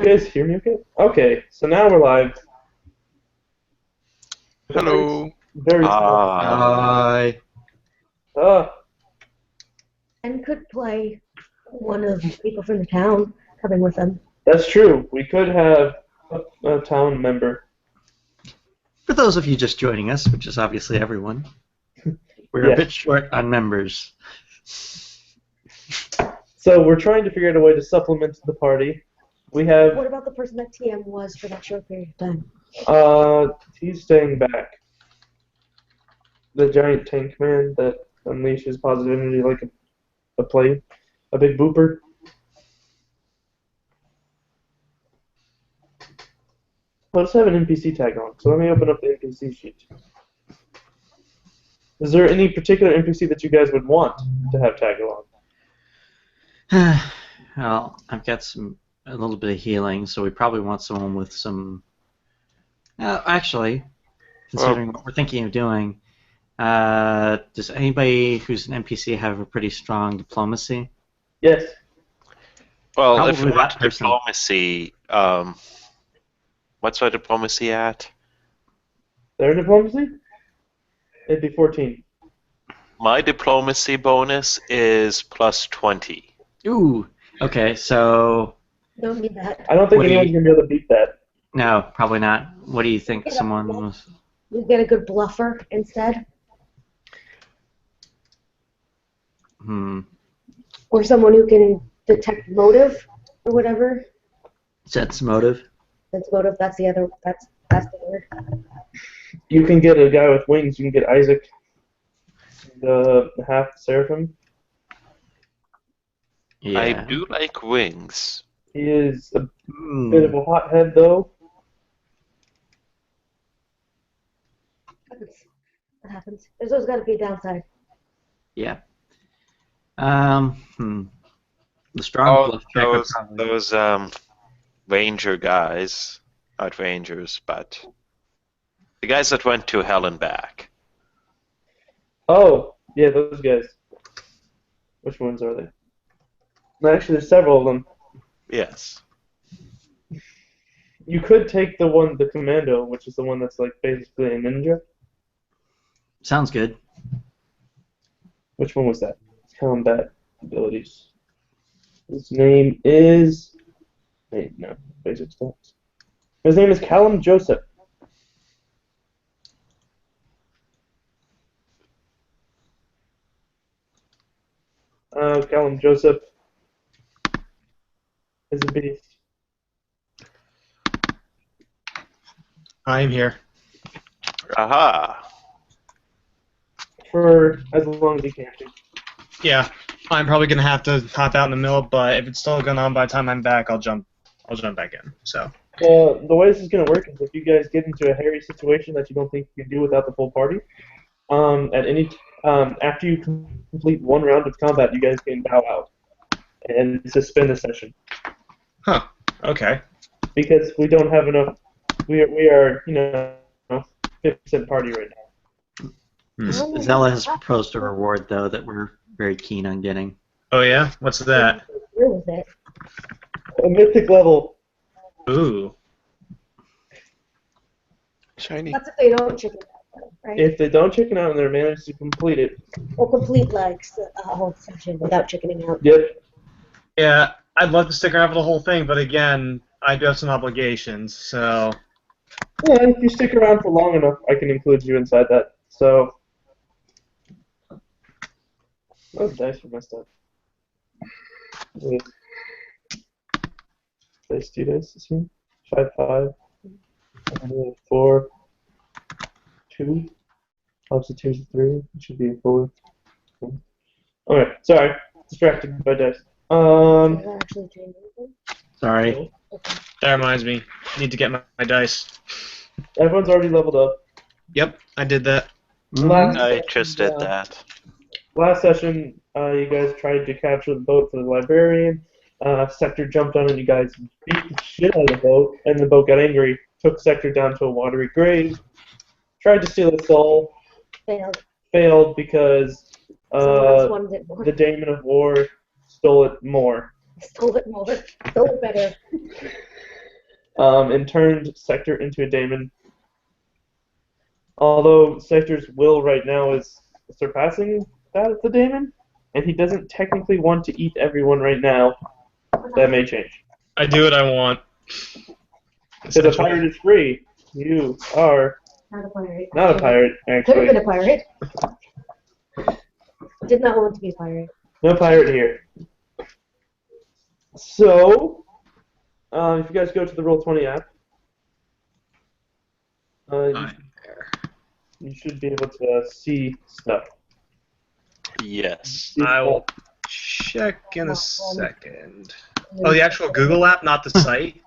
guys hear me okay? Okay, so now we're live. Hello. Very small. Hi. And could play one of the people from the town coming with them. That's true. We could have a town member. For those of you just joining us, which is obviously everyone, we're Yes. a bit short on members. So we're trying to figure out a way to supplement the party. We have, What about the person that TM was for that short period of time? he's staying back. The giant tank man that unleashes positive energy like a plane, a big booper. Let's have an NPC tag on. So let me open up the NPC sheet. Is there any particular NPC that you guys would want to have tag along? Well, I've got a little bit of healing, so we probably want someone with some. Actually, considering what we're thinking of doing, does anybody who's an NPC have a pretty strong diplomacy? Yes. Well, Probably if you want that person. diplomacy, what's our diplomacy at? Their diplomacy? It'd be 14. My diplomacy bonus is plus 20. Ooh. Okay, so Don't need that. I don't think What do you- anyone's going to be able to beat that. no, probably not. What do you think? Yeah. Someone was. We get a good bluffer instead, or someone who can detect motive or whatever. Sense motive. That's motive. That's the other. That's the word. You can get a guy with wings. You can get Isaac, the half seraphim. Yeah. I do like wings. He is a bit of a hothead, though. That happens. There's always got to be a downside. Yeah. The strong bluff check would probably. those ranger guys, not rangers, but the guys that went to hell and back. Oh, yeah, those guys. Which ones are they? No, actually, there's several of them. Yes. You could take the commando, which is the one that's like basically a ninja. Sounds good. Which one was that? Combat abilities. His name is. Wait, no, basic stats. His name is Callum Joseph. Callum Joseph is a beast. I'm here. Aha! For as long as he can. Yeah, I'm probably gonna have to hop out in the middle, but if it's still going on by the time I'm back, I'll jump back in. So. The way this is going to work is if you guys get into a hairy situation that you don't think you can do without the full party, after you complete one round of combat, you guys can bow out and suspend the session. Huh. Okay. Because we don't have enough. We are 50% party right now. Zella has proposed a reward, though, that we're very keen on getting. Oh yeah. What's that? Deal with it. A mythic level. Ooh. Shiny. That's if they don't chicken out, right? If they don't chicken out and they manage to complete it, Or complete like a whole session without chickening out. yep. Yeah, I'd love to stick around for the whole thing, but again, I do have some obligations, so. Yeah, if you stick around for long enough, I can include you inside that. So. Those dice are messed up. Dice 2 dice this here. 5, 5. 4, 2. Opposite 2 is 3. It should be a 4. Okay, sorry. Distracted by dice. Does that actually change anything? Sorry. Okay. That reminds me. Need to get my dice. Everyone's already leveled up. Yep, I did that. Last I session, just did that. Last session, you guys tried to capture the boat for the librarian. Sector jumped on it, you guys beat the shit out of the boat, and the boat got angry, took Sector down to a watery grave, tried to steal his soul, failed because Someone else wanted it more. the Daemon of War stole it more. Stole it more. Stole it better. and turned Sector into a daemon. Although Sector's will right now is surpassing that of the daemon, and he doesn't technically want to eat everyone right now. That may change. I do what I want. Because a pirate is free. You are Not a pirate. not a pirate, Could have actually. been a pirate. Did not want to be a pirate. No pirate here. So, if you guys go to the Roll20 app, you should be able to see stuff. Yes. I will check in a second. Oh, the actual Google app, not the site?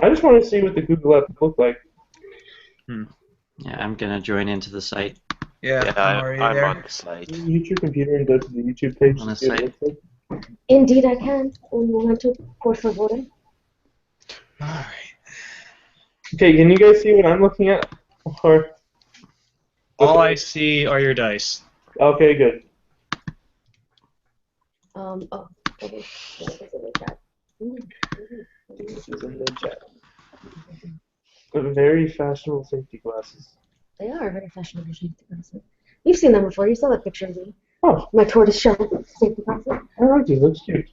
I just want to see what the Google app looked like. Yeah, I'm gonna join into the site. Yeah, I'm on the site. Can you use your computer and go to the YouTube page On to a see what it site. looks like? Indeed, I can. Un momento, por favor. Alright. Okay, can you guys see what I'm looking at? Or All I see are your dice. okay, good. Oh, okay. Yeah, this is in the chat. This is in the chat. Very fashionable safety glasses. They are very fashionable safety glasses. You've seen them before. You saw that picture of me. Oh, My tortoiseshell safety glasses. I like these. Looks cute.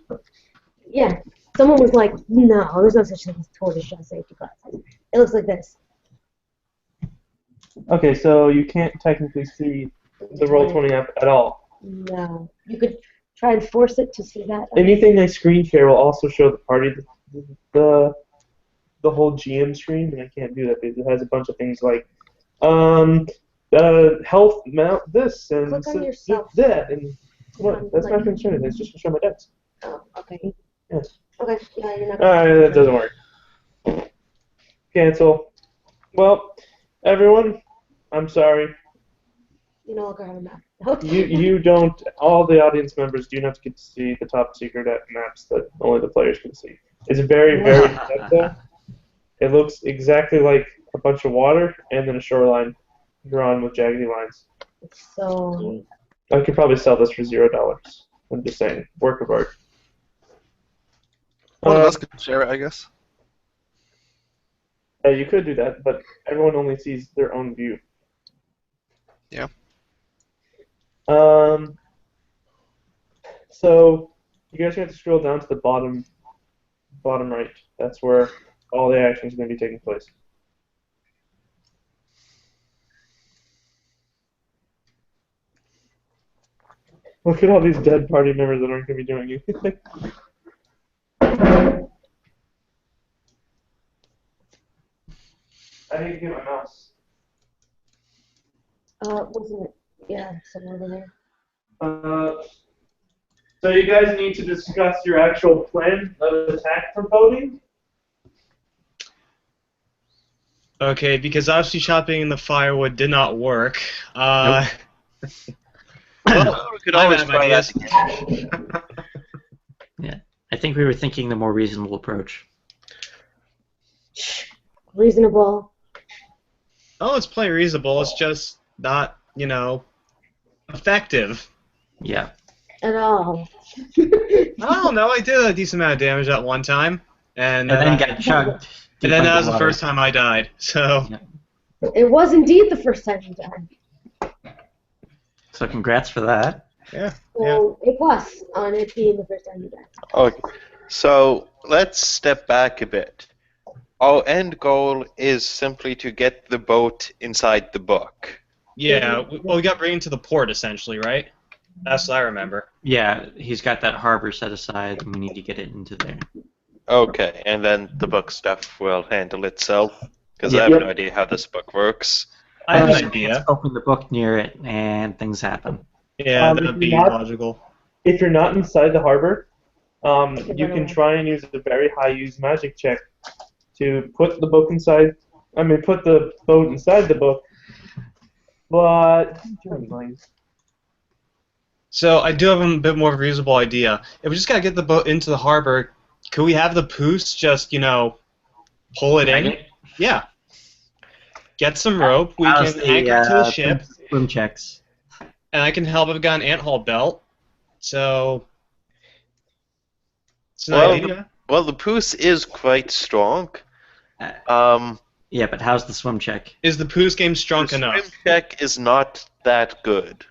Yeah. Someone was like, no, there's no such thing as tortoiseshell safety glasses. It looks like this. Okay, so you can't technically see the Roll20 app at all. No. You could try and force it to see that. Anything I screen share will also show the party, the whole GM screen, and I can't do that because it has a bunch of things like health mount this and Click on yourself. that and what? That's not going to show anything. It's just going to show my decks. Oh, okay. Yes. Okay, yeah, you're not Alright, that doesn't work. Cancel. Well, everyone, I'm sorry. You no longer have a map. You don't. All the audience members do not get to see the top secret maps that only the players can see. It's very, very simple. It looks exactly like a bunch of water and then a shoreline drawn with jaggedy lines. So, I could probably sell this for $0. I'm just saying, work of art. One of us can share it, I guess. Yeah, you could do that, but everyone only sees their own view. Yeah. So you guys have to scroll down to the bottom right. That's where all the action is going to be taking place. Look at all these dead party members that aren't going to be doing anything. I need to get my mouse. wasn't it? Yeah, somewhere over there. So you guys need to discuss your actual plan of attack for voting. Okay, because obviously chopping the firewood did not work. Well, we could I always have try that ideas. again. Yeah, I think we were thinking the more reasonable approach. Reasonable. Oh, it's plain reasonable. It's just not, effective. Yeah. At all. I don't know. I did a decent amount of damage at one time, and And then got chugged. and then that was the first time I died. So It was indeed the first time you died. So congrats for that. yeah. So a plus on it being the first time you died. Okay, so let's step back a bit. Our end goal is simply to get the boat inside the book. Yeah. We got bring to the port essentially, right? That's what I remember. Yeah, he's got that harbor set aside, and we need to get it into there. Okay, and then the book stuff will handle itself, because I have no idea how this book works. I have an Just idea. open the book near it, and things happen. Yeah, If that'd you're be not- logical. If you're not inside the harbor, you run can away. try and use a very high use magic check to put the book inside. Put the boat inside the book. But So I do have a bit more of a reasonable idea. If we just gotta get the boat into the harbor, could we have the Poos just, pull it in? Yeah. Get some rope. We How's can anchor to the ship, swim checks. and I can help if I've got an ant haul belt. So it's an Well, idea. Well, the Poos is quite strong. Yeah, but how's the swim check? Is the Poos game strong The enough? swim check is not that good.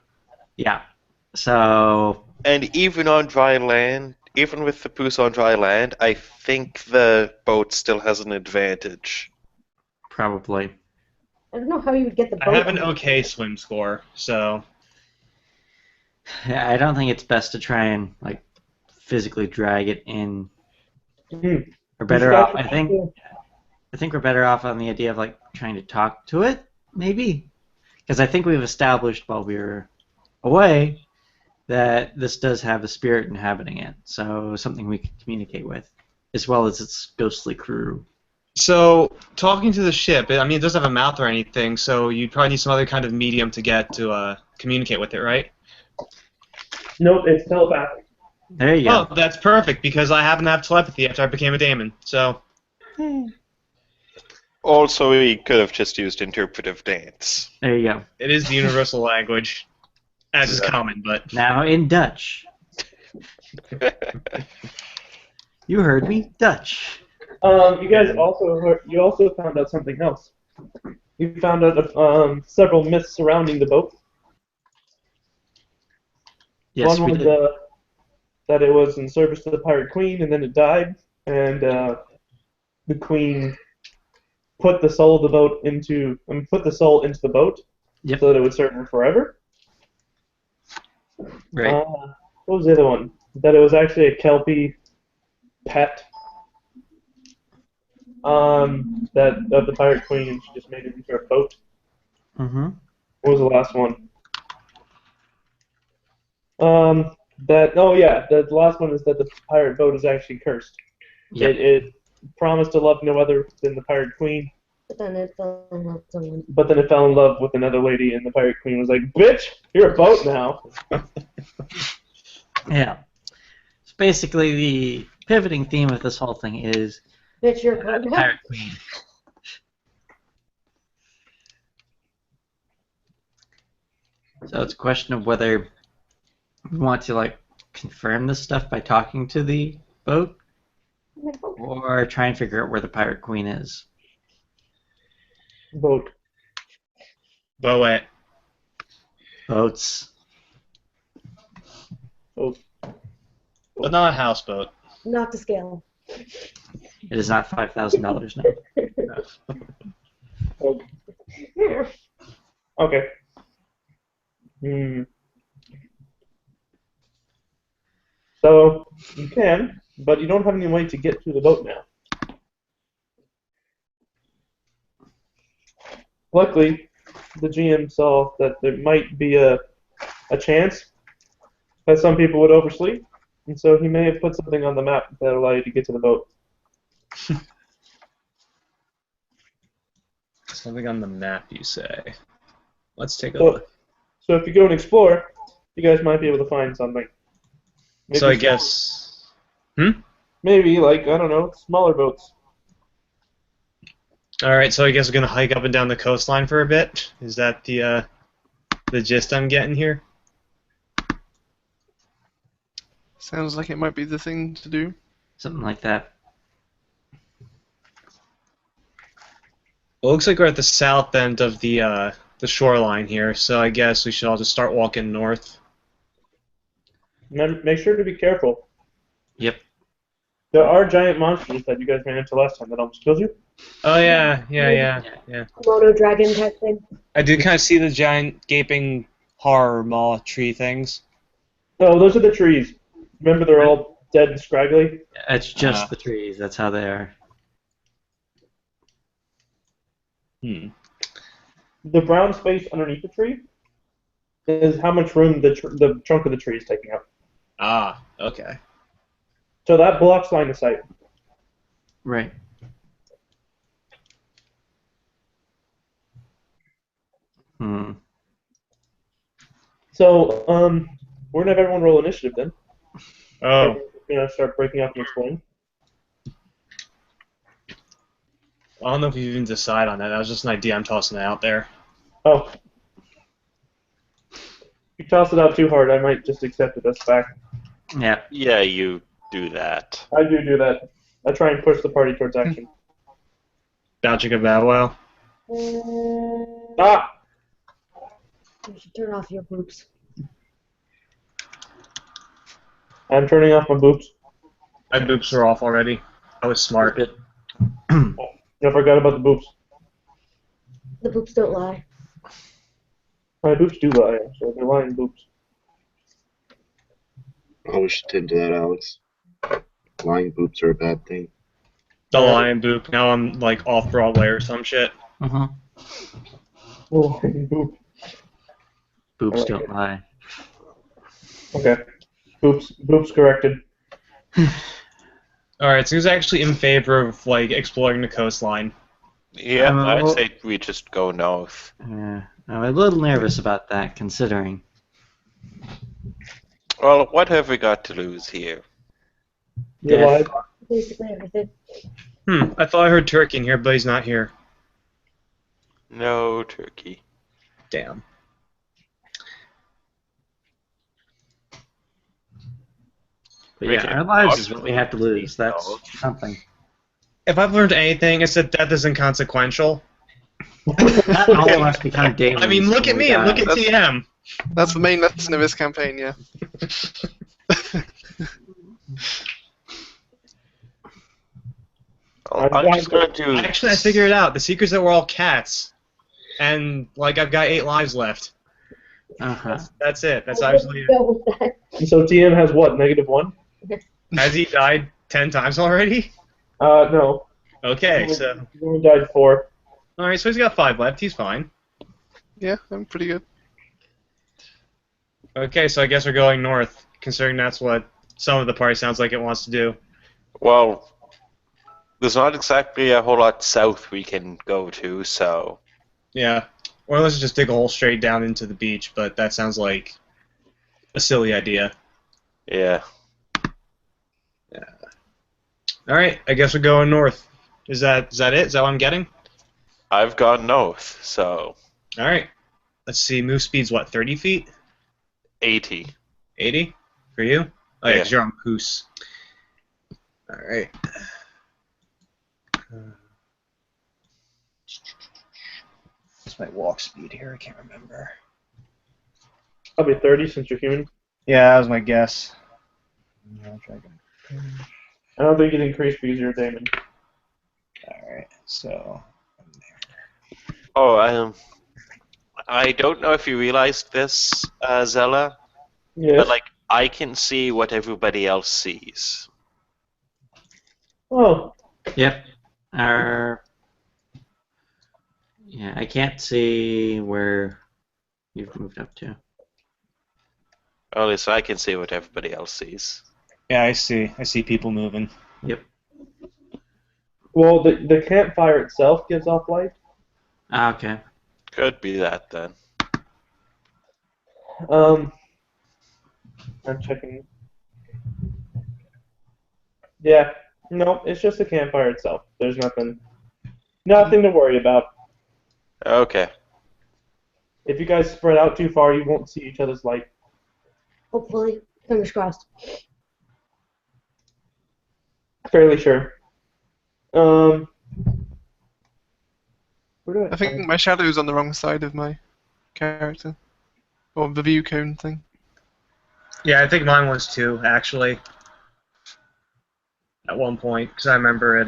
Yeah. So And even on dry land, even with the Poos on dry land, I think the boat still has an advantage. probably. I don't know how you would get the boat. I have an on. okay swim score, so Yeah, I don't think it's best to try and like physically drag it in. Mhm. We're better You off. should I think we're better off on the idea of like trying to talk to it, maybe, because I think we've established while we were away that this does have a spirit inhabiting it, so something we can communicate with, as well as its ghostly crew. So, talking to the ship, I mean, it doesn't have a mouth or anything, so you'd probably need some other kind of medium to get to communicate with it, right? Nope, it's telepathic. There you Oh, go. that's perfect, because I happen to have telepathy after I became a daemon, so... Also, we could have just used interpretive dance. There you go. It is the universal language, as is Yeah. common, but... Now in Dutch. You heard me, Dutch. You guys you also found out something else. You found out several myths surrounding the boat. Yes, One we was did. that it was in service to the Pirate Queen, and then it died, and the Queen put the soul of the boat put the soul into the boat, Yep. so that it would serve her forever. Right. What was the other one? That it was actually a Kelpie pet. That of the Pirate Queen, and she just made it into a boat. Mm-hmm. What was the last one? The last one is that the pirate boat is actually cursed. Yep. It promised to love no other than the Pirate Queen, But then it fell in love with someone. but then it fell in love with another lady, and the Pirate Queen was like, "Bitch, you're a boat now." Yeah. So basically, the pivoting theme of this whole thing is Bitch, you're a boat now. Pirate Queen. So it's a question of whether we want to like confirm this stuff by talking to the boat, or try and figure out where the Pirate Queen is. Boat. Boat. Boats. Boat. But not a houseboat. Not to scale. It is not $5,000 now. Boat. Okay. So you can, but you don't have any way to get to the boat now. Luckily, the GM saw that there might be a chance that some people would oversleep, and so he may have put something on the map that allow you to get to the boat. Something on the map, you say? Let's take a So, look. so if you go and explore, you guys might be able to find something. Maybe So I guess... maybe like I don't know, smaller boats. Alright, so I guess we're gonna hike up and down the coastline for a bit? Is that the gist I'm getting here? Sounds like it might be the thing to do. Something like that. Well, it looks like we're at the south end of the shoreline here, so I guess we should all just start walking north. Make sure to be careful. Yep. There are giant monsters that you guys ran into last time that almost killed you. Oh yeah. Moto dragon type thing. I did kind of see the giant gaping horror maw tree things. Oh, those are the trees. Remember, they're all dead and scraggly. It's just the trees. That's how they are. The brown space underneath the tree is how much room the trunk of the tree is taking up. Ah, okay. So that blocks line of sight. Right. Hmm. So, we're gonna have everyone roll initiative then. Oh. We're gonna start breaking up and exploring. I don't know if you even decide on that. That was just an idea I'm tossing out there. Oh. If you toss it out too hard, I might just accept it as fact. Yeah. Yeah, you do that. I do that. I try and push the party towards action. Dodging a bow wow. Ah! You should turn off your groups. I'm turning off my boops. My boops are off already. I was smart. Good. I forgot about the boops. The boops don't lie. My boops do lie, so they're lying boops. I wish you tend to that, Alex. Lying boops are a bad thing. The lion boop. Now I'm like off Broadway or some shit. Uh-huh. Oh, boop. Boobs don't lie. Okay. Boops corrected. Alright, so who's actually in favor of like exploring the coastline? Yeah, I'd well- say we just go north. Yeah, I'm a little nervous about that, considering. Well, what have we got to lose here? You Yeah. lied. Basically everything. I thought I heard Turkey in here, but he's not here. No turkey. Damn. But We yeah, can our lives talk is what we have to lose. That's No. something. If I've learned anything, it's that death is inconsequential. Not all of us become dailies. I mean, look when at we me and die. look at TM. That's the main lesson of this campaign, yeah. I'm just going to... Actually, I figured it out. The secret's that we're all cats. And, like, I've got 8 lives left. Uh-huh. That's it. That's I'll obviously it. go with that. So TM has what? -1? Has he died 10 times already? No. Okay, so... He only died 4. Alright, so he's got 5 left. He's fine. Yeah, I'm pretty good. Okay, so I guess we're going north, considering that's what some of the party sounds like it wants to do. Well, there's not exactly a whole lot south we can go to, so... Yeah. Or let's just dig a hole straight down into the beach, but that sounds like a silly idea. Yeah. Alright, I guess we're going north. Is that it? Is that what I'm getting? I've gone north, so... Alright. Let's see, move speed's what, 30 feet? 80. 80? For you? Oh yeah, Yeah. 'cause you're on Poos. Alright. What's my walk speed here? I can't remember. Probably 30 since you're human. Yeah, that was my guess. I don't think it increased because you're a Damon. Alright, so... Oh, I don't know if you realized this, Zella, Yes. but, like, I can see what everybody else sees. Oh. Yep. Yeah, I can't see where you've moved up to. Or at least I can see what everybody else sees. Yeah, I see. I see people moving. Yep. Well, the campfire itself gives off light. Ah, okay. Could be that, then. I'm checking. Yeah. No, it's just the campfire itself. There's nothing to worry about. Okay. If you guys spread out too far, you won't see each other's light. Hopefully. Fingers crossed. Fairly sure. Where do I think my shadow's on the wrong side of my character. Or the view cone thing. Yeah, I think mine was too, actually. At one point, because I remember it,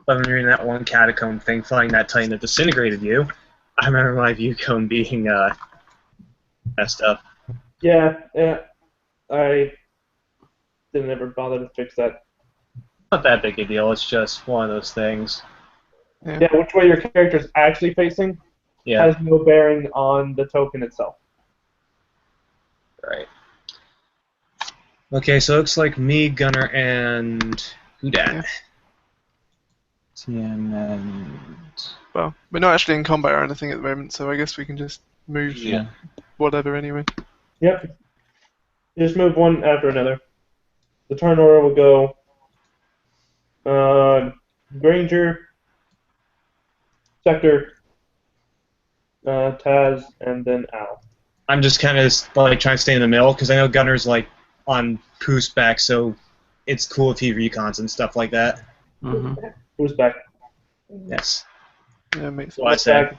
when we were in that one catacomb thing, flying that Titan that disintegrated you. I remember my view cone being, messed up. Yeah, I didn't ever bother to fix that. Not that big a deal, it's just one of those things. Yeah, which way your character's actually facing Yeah, has no bearing on the token itself. right. Okay, so it looks like me, Gunner, and who dat? TM and... Well, we're not actually in combat or anything at the moment, so I guess we can just move Yeah. whatever anyway. Yep. Just move one after another. The turn order will go Granger, Sector, Taz, and then Al. I'm just kind of like trying to stay in the middle because I know Gunner's like on Poos back, so it's cool if he recons and stuff like that. Hmm. Who's back? Yes. Yeah, makes So I sense. said.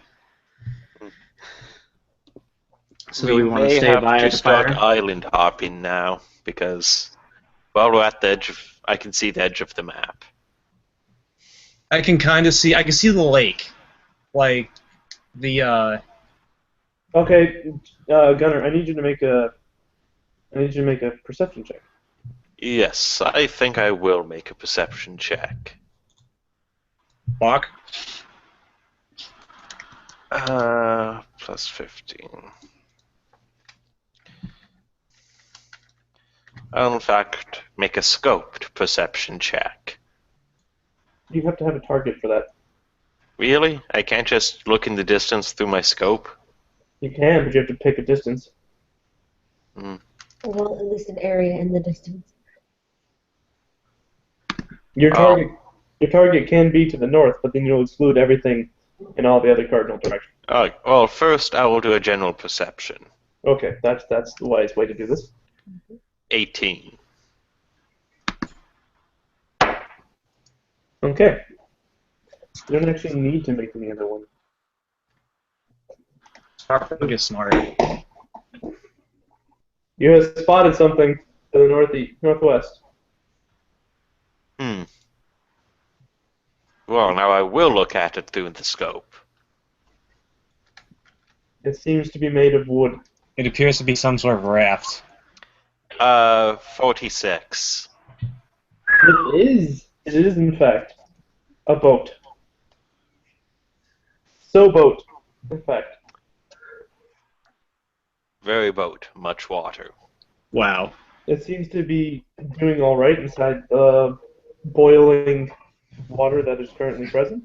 So do we want to may stay have by to our start fire? island hopping now because, well, we're at the edge of. I can see the edge of the map. I can kind of see. I can see the lake, like the. Okay, Gunner, I need you to make a perception check. Yes, I think I will make a perception check. Block. Plus 15. I'll in fact make a scoped perception check. You have to have a target for that. Really? I can't just look in the distance through my scope? You can, but you have to pick a distance. Well, at least an area in the distance. Your target can be to the north, but then you'll exclude everything in all the other cardinal directions. Well, first I will do a general perception. Okay, that's the wise way to do this. 18. Okay. You don't actually need to make any other one. Get smart. You have spotted something to the northwest. Well, now I will look at it through the scope. It seems to be made of wood. It appears to be some sort of raft. 46. It is in fact a boat. So boat, in fact. Very boat, much water. Wow. It seems to be doing all right inside the boiling water that is currently present.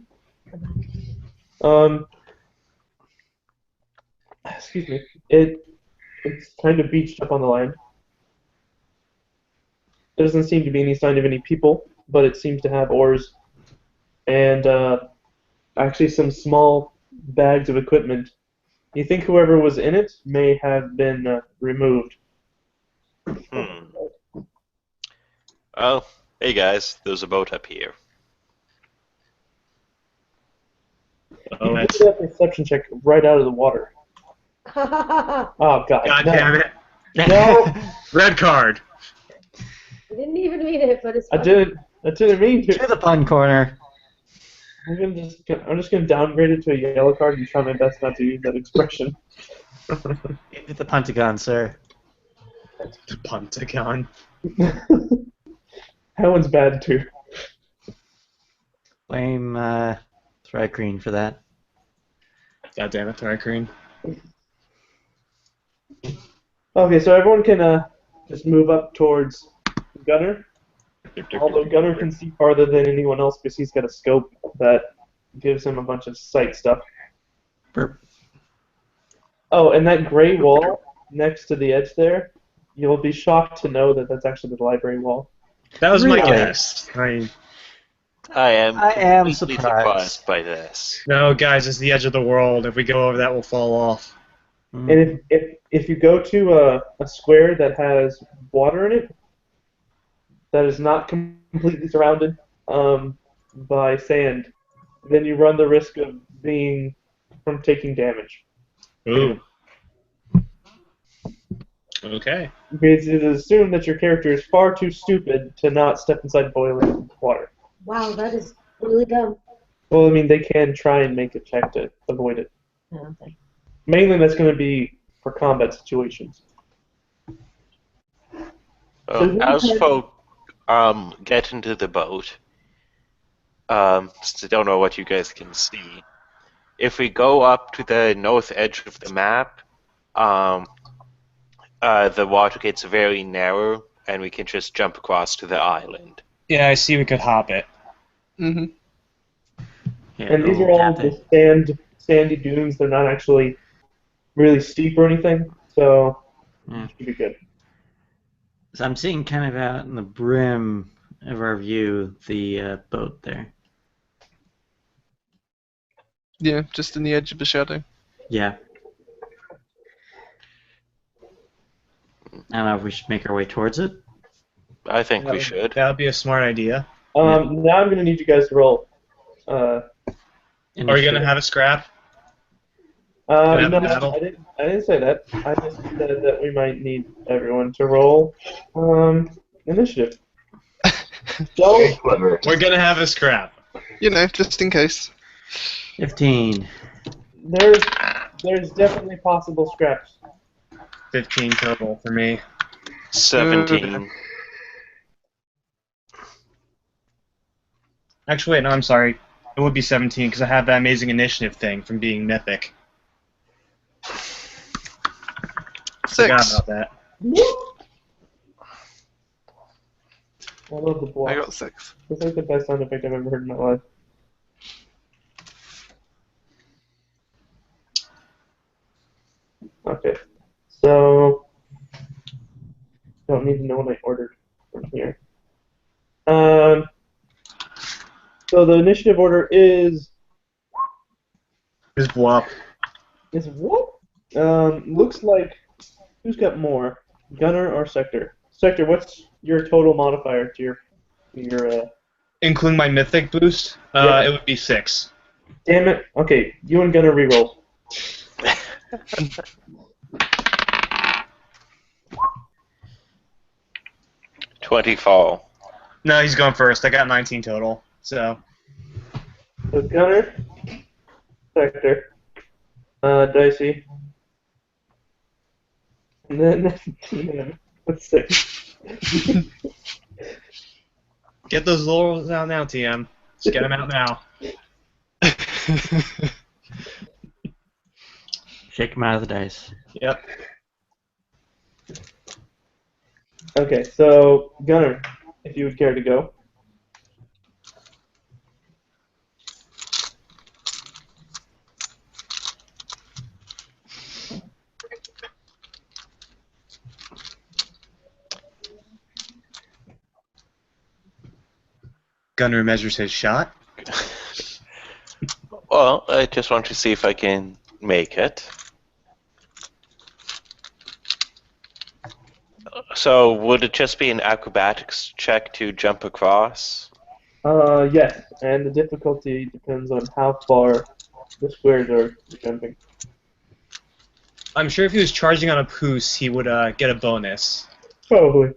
Excuse me. It's kind of beached up on the land. There doesn't seem to be any sign of any people, but it seems to have oars and actually some small bags of equipment. You think whoever was in it may have been removed. Oh, hey guys, there's a boat up here. Oh, You did that perception check right out of the water. Oh, God. God no. damn it. No, Red card. I didn't even mean it, but it's I funny. didn't mean To to. the pun corner. I'm just gonna downgrade it to a yellow card and try my best not to use that expression. Into the Pentagon, sir. The Pentagon. That one's bad too. Blame Thread Green for that. God damn it, Thrycreen. Okay, so everyone can just move up towards Gunner. Although Gunner can see farther than anyone else because he's got a scope that gives him a bunch of sight stuff. Burp. Oh, and that gray wall next to the edge there, you'll be shocked to know that that's actually the library wall. That was my Really? guess. I am completely surprised. by this. No, guys, it's the edge of the world. If we go over that, we'll fall off. And if you go to a square that has water in it, that is not completely surrounded by sand, then you run the risk of from taking damage. Ooh. Okay. Because it is assumed that your character is far too stupid to not step inside boiling water. Wow, that is really dumb. Well, I mean, they can try and make a check to avoid it. Okay. Mainly that's going to be for combat situations. Well, as folk get into the boat, since I don't know what you guys can see, if we go up to the north edge of the map, the water gets very narrow, and we can just jump across to the island. Yeah, I see we could hop it. Mm-hmm. Yeah, And these are all just sandy dunes. They're not actually really steep or anything, so Yeah. it should be good. So I'm seeing kind of out in the brim of our view the boat there. Yeah, just in the edge of the shadow. Yeah. I don't know if we should make our way towards it. I think we should. That would be a smart idea. Now I'm going to need you guys to roll. Are you going to have a scrap? Gonna have No, a battle? I didn't say that. I just said that we might need everyone to roll initiative. So, Very clever. We're going to have a scrap. You know, just in case. 15. there's definitely possible scraps. 15 total for me. 17. Actually, wait, no, I'm sorry. It would be 17 because I have that amazing initiative thing from being mythic. Forgot 6. about that. I love the block. I got 6. It's like the best sound effect I've ever heard in my life. Okay, so don't need to know what I ordered from here. So the initiative order is Just blow up. what? Looks like who's got more, Gunner or Sector? Sector, what's your total modifier to your Including my mythic boost, Yeah. it would be 6. Damn it. Okay, you and Gunner reroll. 24. No, he's going first. I got 19 total. So So Gunner, Sector, Dicey, and then let's see. get those laurels out now, TM. Just get them out now. Shake them out of the dice. Yep. Okay, so Gunner, if you would care to go. Gunner measures his shot. Well, I just want to see if I can make it. So, would it just be an acrobatics check to jump across? Yes, and the difficulty depends on how far the squares are jumping. I'm sure if he was charging on a poos, he would get a bonus. Probably.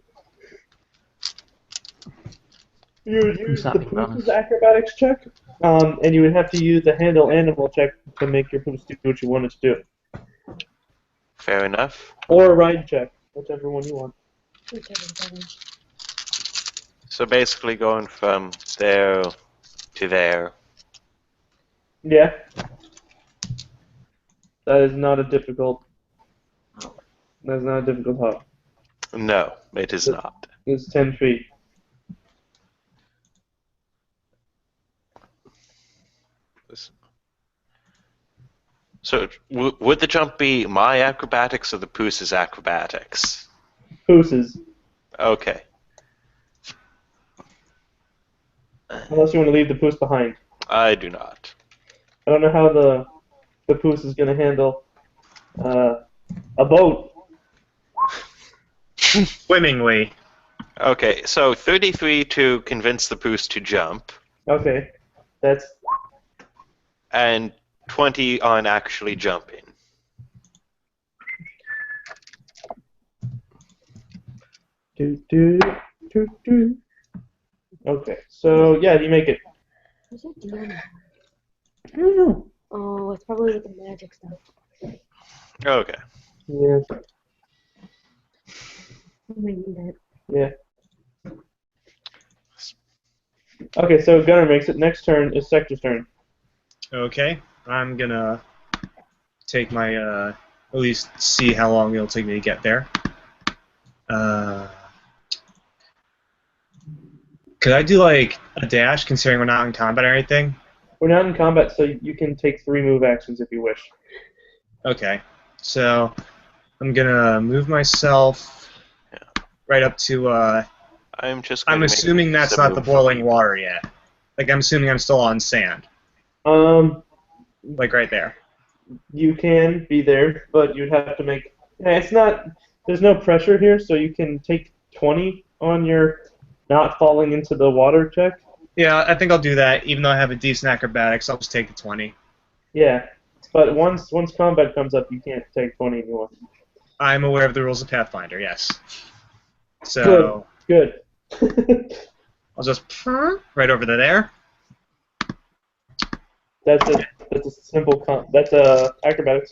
You would use the Something Poose's bonus. acrobatics check, and you would have to use the handle animal check to make your Poos do what you want it to do. Fair enough. Or a ride check, whichever one you want. So basically going from there to there. Yeah. That is not a difficult. That's not a difficult hop. No, it is not. It's 10 feet. So, would the jump be my acrobatics or the Poose's acrobatics? Poose's. Okay. Unless you want to leave the Poos behind. I do not. I don't know how the Poos is going to handle a boat. Swimmingly. Okay, so 33 to convince the Poose to jump, Okay. That's and 20 on actually jumping. do. Okay, so yeah, you make it. What's that DM? I don't know. Oh, it's probably with the magic stuff. Okay. Yeah. I might need that. Yeah. Okay, so Gunner makes it. Next turn is Sector's turn. Okay. I'm gonna take my, at least see how long it'll take me to get there. Could I do, like, a dash, considering we're not in combat or anything? We're not in combat, so you can take 3 move actions if you wish. Okay. So, I'm gonna move myself right up to, I'm just. I'm gonna make assuming that's not the move boiling from- water yet. Like, I'm assuming I'm still on sand. Like Like, right there. you can be there, but you'd have to make. Yeah, it's not. There's no pressure here, so you can take 20 on your not falling into the water check? Yeah, I think I'll do that. Even though I have a decent acrobatics, I'll just take the 20. Yeah, but once combat comes up, you can't take 20 anymore. I'm aware of the rules of Pathfinder. Yes. So Good. I'll just right over to there. That's a simple that's acrobatics.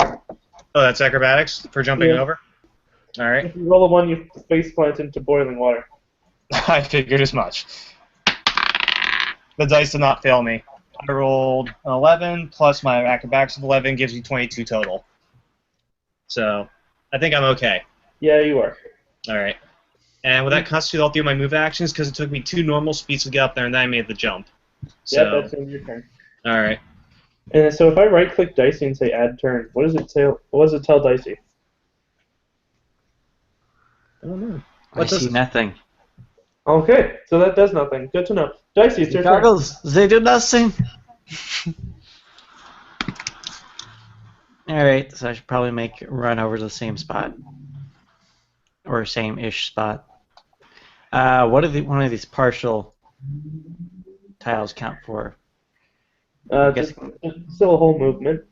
Oh, that's acrobatics for jumping Yeah. over. All right. If you roll a 1, you face plant into boiling water. I figured as much. The dice did not fail me. I rolled an 11 plus my acrobatics of 11 gives you 22 total. So I think I'm okay. Yeah, you are. All right. And with that constitute all 3 of my move actions because it took me 2 normal speeds to get up there and then I made the jump. So, Yeah, that's in your turn. all right. And so if I right-click Dicey and say Add Turn, what does it say? What does it tell Dicey? I don't know. I see nothing. Okay, so that does nothing. Good to know. Dicey, it's your turn. Goggles, they do nothing. Alright, so I should probably run over to the same spot. Or same-ish spot. What do one of these partial tiles count for? Just still a whole movement.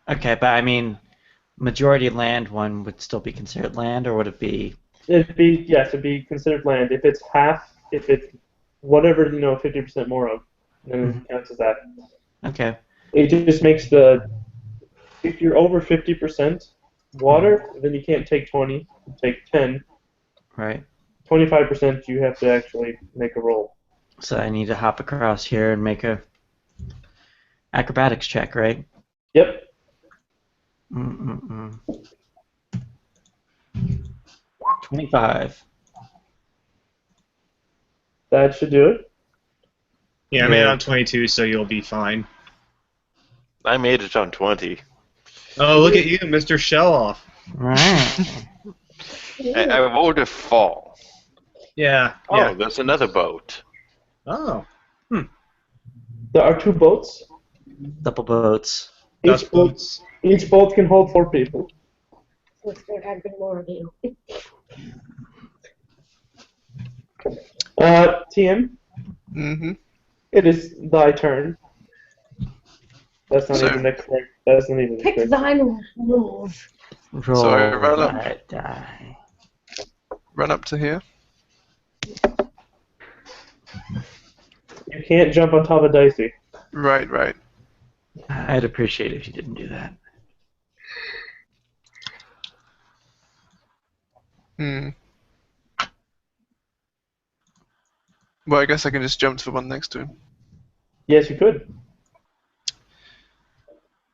Okay, but I mean, majority land one would still be considered land, or would it be... It'd be considered land. If it's half, if it's whatever 50% more of, then it counts as that. Okay. It just makes if you're over 50% water, then you can't take 20. You take 10. Right. 25% you have to actually make a roll. So I need to hop across here and make a acrobatics check, right? Yep. 25. That should do it. Yeah, I made it on 22, so you'll be fine. I made it on 20. Oh, look at you, Mr. Shell-Off. Right. I rolled a fall. Yeah. Oh, Yeah. there's another boat. Oh. There are 2 boats. Double boats. Dust boats. Each boat can hold 4 people. So there had been more of you. TM, Mm-hmm. it is thy turn. That's not So- even the correct. That's not even the Pick correct. thine move. Roll So I roll up. that die. Run up to here. You can't jump on top of Dicey. Right, right. I'd appreciate it if you didn't do that. Well, I guess I can just jump to the one next to him. Yes, you could.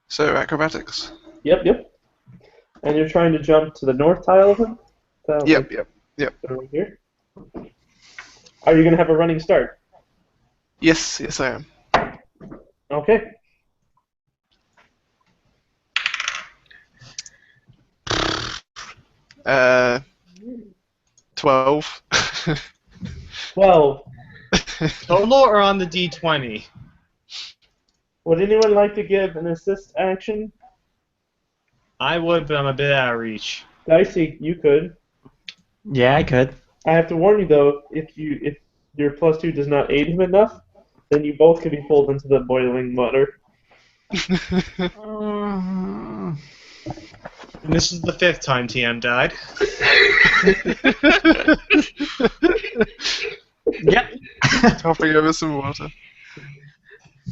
So, acrobatics. Yep. And you're trying to jump to the north tile of him? Yep. Over here. Are you going to have a running start? Yes, I am. Okay. Uh, 12. 12. Total or on the D20? Would anyone like to give an assist action? I would, but I'm a bit out of reach. Dicey, you could. Yeah, I could. I have to warn you though, if your +2 does not aid him enough, then you both can be pulled into the boiling water. And this is the 5th time TM died. Yep. Hopping over some water.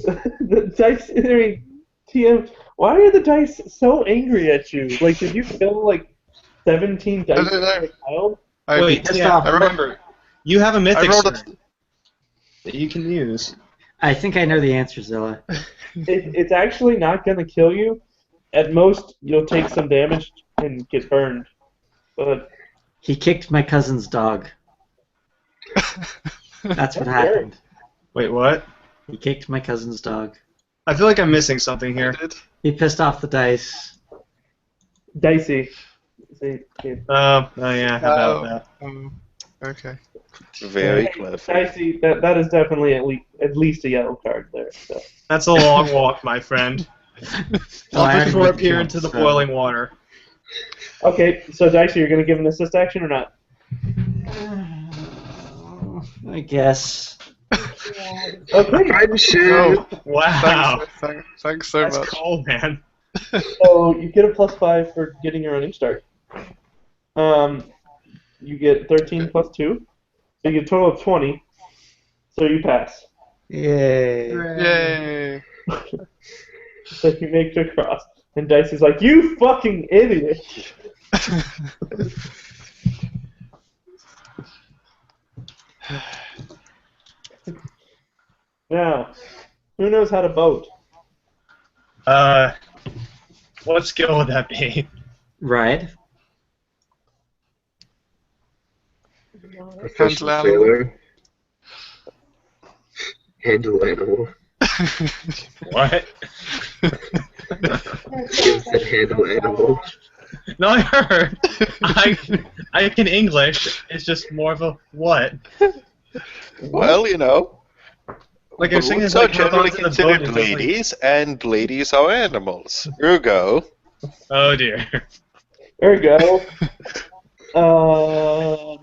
The dice, I mean, TM, why are the dice so angry at you? Like, did you kill like 17 dice I don't know. as a child? Wait, TM, remember, you have a mythic rolled a- sword that you can use. I think I know the answer, Zilla. It's actually not gonna kill you. At most, you'll take some damage and get burned. But He kicked my cousin's dog. That's what happened. Wait, what? He kicked my cousin's dog. I feel like I'm missing something here. He pissed off the dice. Dicey. See, yeah. Oh yeah, how about that? Okay. Very Hey, clever. Dicey, that is definitely at least a yellow card there. So. That's a long walk, my friend. Well, I Not already before made the appear jump, into the so- boiling water. Okay, so Dicey, you're gonna give an assist action or not? I guess. Yeah. Okay, Friendship! Oh, Wow. thanks so That's much. cool, man. so you get a +5 for getting your running start. You get 13 plus 2, so you get a total of 20. So you pass. Yay. Yay! So you make it across, and Dice is like, "You fucking idiot!" Now, who knows how to boat? What skill would that be? Right. Professional Handle sailor. Handle animal. What? Kim said handle animal. No, I heard. I can English. It's just more of a what? Well, you know, Like you're saying, boats it's are like hop generally onto the boat. considered It's just like, ladies, and ladies are animals. Ergo, oh dear. There we go.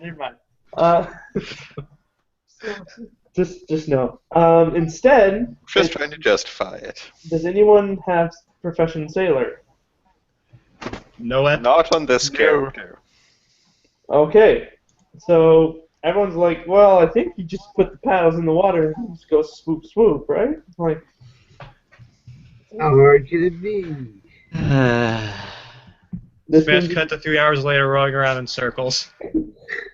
Never mind. Just no. Instead, just trying to justify it. does anyone have profession sailor? No weapon. Not on this No. character. Okay, so everyone's like, well, I think you just put the paddles in the water and just go swoop swoop, right? Like, How hard can it be? this Smash means, cut to 3 hours later, rolling around in circles.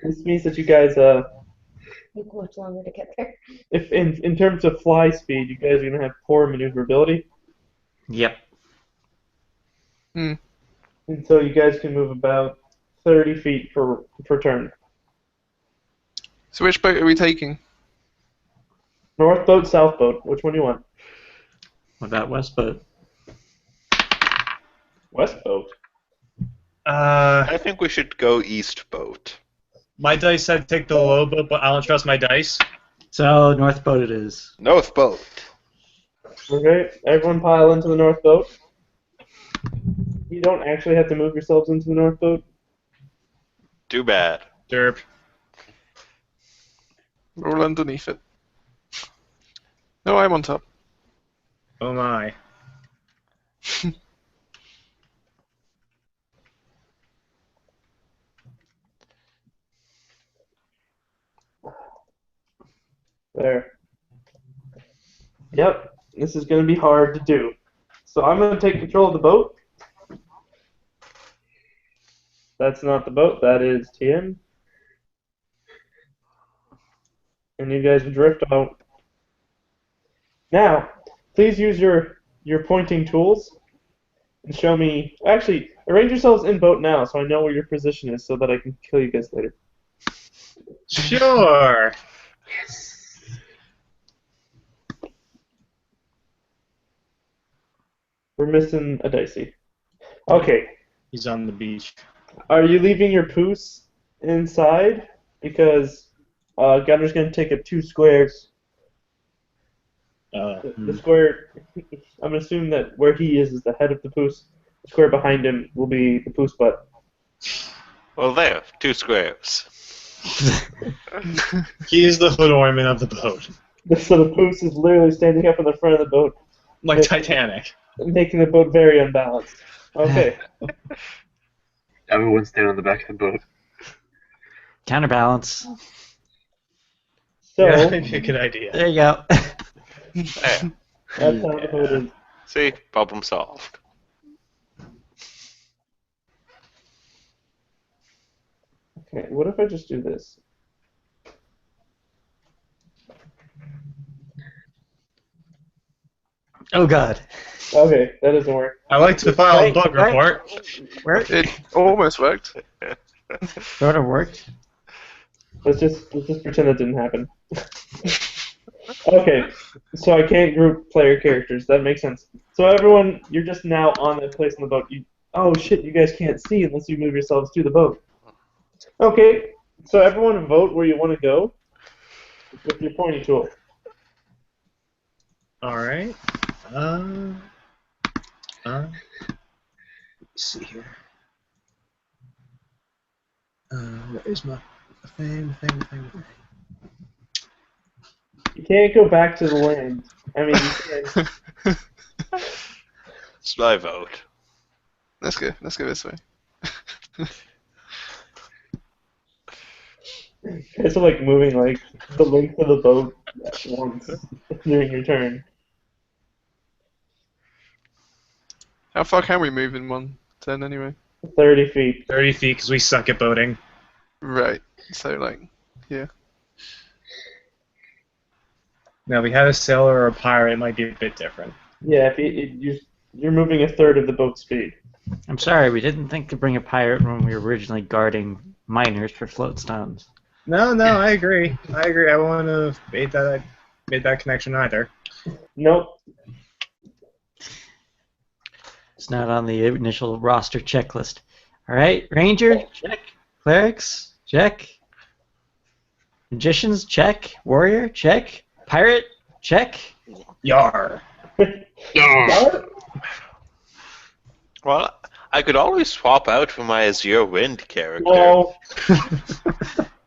this means that you guys, Took much longer to get there. if in terms of fly speed, you guys are gonna have poor maneuverability, Yep. and so you guys can move about 30 feet per turn. So which boat are we taking? North boat, south boat. Which one do you want? What about West Boat? West boat. I think we should go east boat. My dice said take the low boat, but I don't trust my dice. So North Boat it is. North boat. Okay, everyone pile into the north boat. You don't actually have to move yourselves into the north boat. Too bad. Derp. We're all underneath it. No, I'm on top. Oh my. There. Yep, this is going to be hard to do. So I'm going to take control of the boat. That's not the boat, that is Tien. And you guys drift out. Now, please use your pointing tools and show me. Actually, arrange yourselves in boat now so I know where your position is so that I can kill you guys later. Sure. We're missing a dicey. Okay. He's on the beach. Are you leaving your poos inside? Because Gunner's going to take up 2 squares. The square, I'm going to assume that where he is the head of the poos. The square behind him will be the poos butt. Well, there, 2 squares. He is the hood ornament of the boat. So the poos is literally standing up in the front of the boat, Like Titanic. making the boat very unbalanced. Okay. Everyone stand on the back of the boat. Counterbalance. So, Yeah, that'd be a good idea. There you go. There. that's how the boat is. See, problem solved. Okay, what if I just do this? Oh god. Okay, that doesn't work. I like to file a Wait, bug wait. report. Where? It almost worked. Sort of worked. Let's just pretend that didn't happen. Okay, so I can't group player characters. That makes sense. So everyone, you're just now on that place in the boat. Oh shit, you guys can't see unless you move yourselves to the boat. Okay, so everyone vote where you want to go with your pointy tool. Alright. Let's see here. Where is my thing? You can't go back to the land. I mean, you can. It's my vote. Let's go. Let's go this way. It's like moving like the length of the boat at once during your turn. How far can we move in one turn anyway? 30 feet. 30 feet, because we suck at boating. Right. So like, yeah. Now, if we had a sailor or a pirate, it might be a bit different. Yeah, if you're moving a third of the boat speed. I'm sorry, we didn't think to bring a pirate when we were originally guarding miners for float stones. No, I agree. I wouldn't have made that connection either. Nope. It's not on the initial roster checklist. All right, Ranger, check. Clerics, check. Magicians, check. Warrior, check. Pirate, check. Yar. Well, I could always swap out for my Azure Wind character. Oh,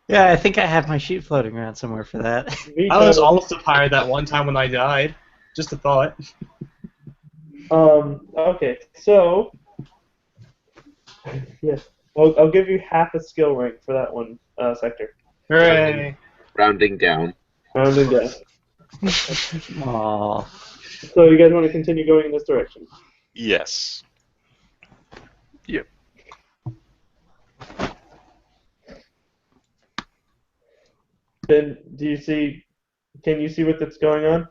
Yeah, I think I have my sheet floating around somewhere for that. I was almost a pirate that one time when I died. Just a thought. Okay, so yes, I'll give you half a skill rank for that one sector. Hooray! Rounding down. Rounding down. Aww. So you guys want to continue going in this direction? Yes. Yep. Then can you see what's going on?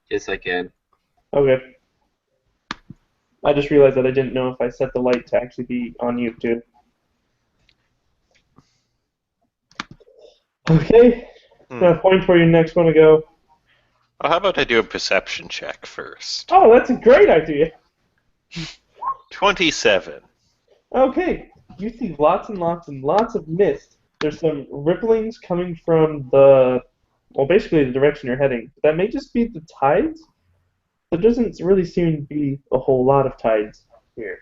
Yes, I can. Okay. I just realized that I didn't know if I set the light to actually be on you too. Okay. Now point where you next want to go. Well, how about I do a perception check first? Oh, that's a great idea. 27. Okay. You see lots and lots and lots of mist. There's some ripplings coming from basically the direction you're heading. That may just be the tides. There doesn't really seem to be a whole lot of tides here.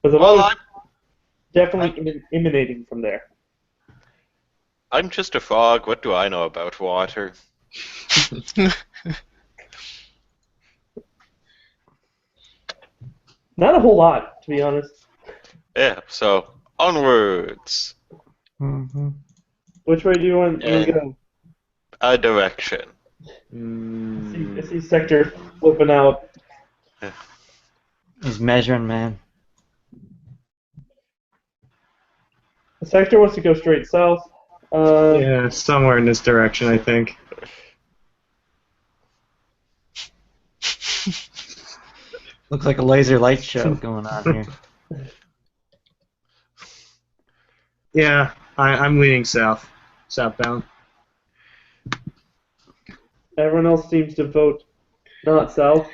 But the water's definitely emanating from there. I'm just a frog. What do I know about water? Not a whole lot, to be honest. Yeah, so onwards. Mm-hmm. Which way do you want to go? A direction. I see Sector flipping out. He's measuring, man. The Sector wants to go straight south. Yeah, somewhere in this direction, I think. Looks like a laser light show going on here. Yeah, I'm leaning southbound. Everyone else seems to vote not south.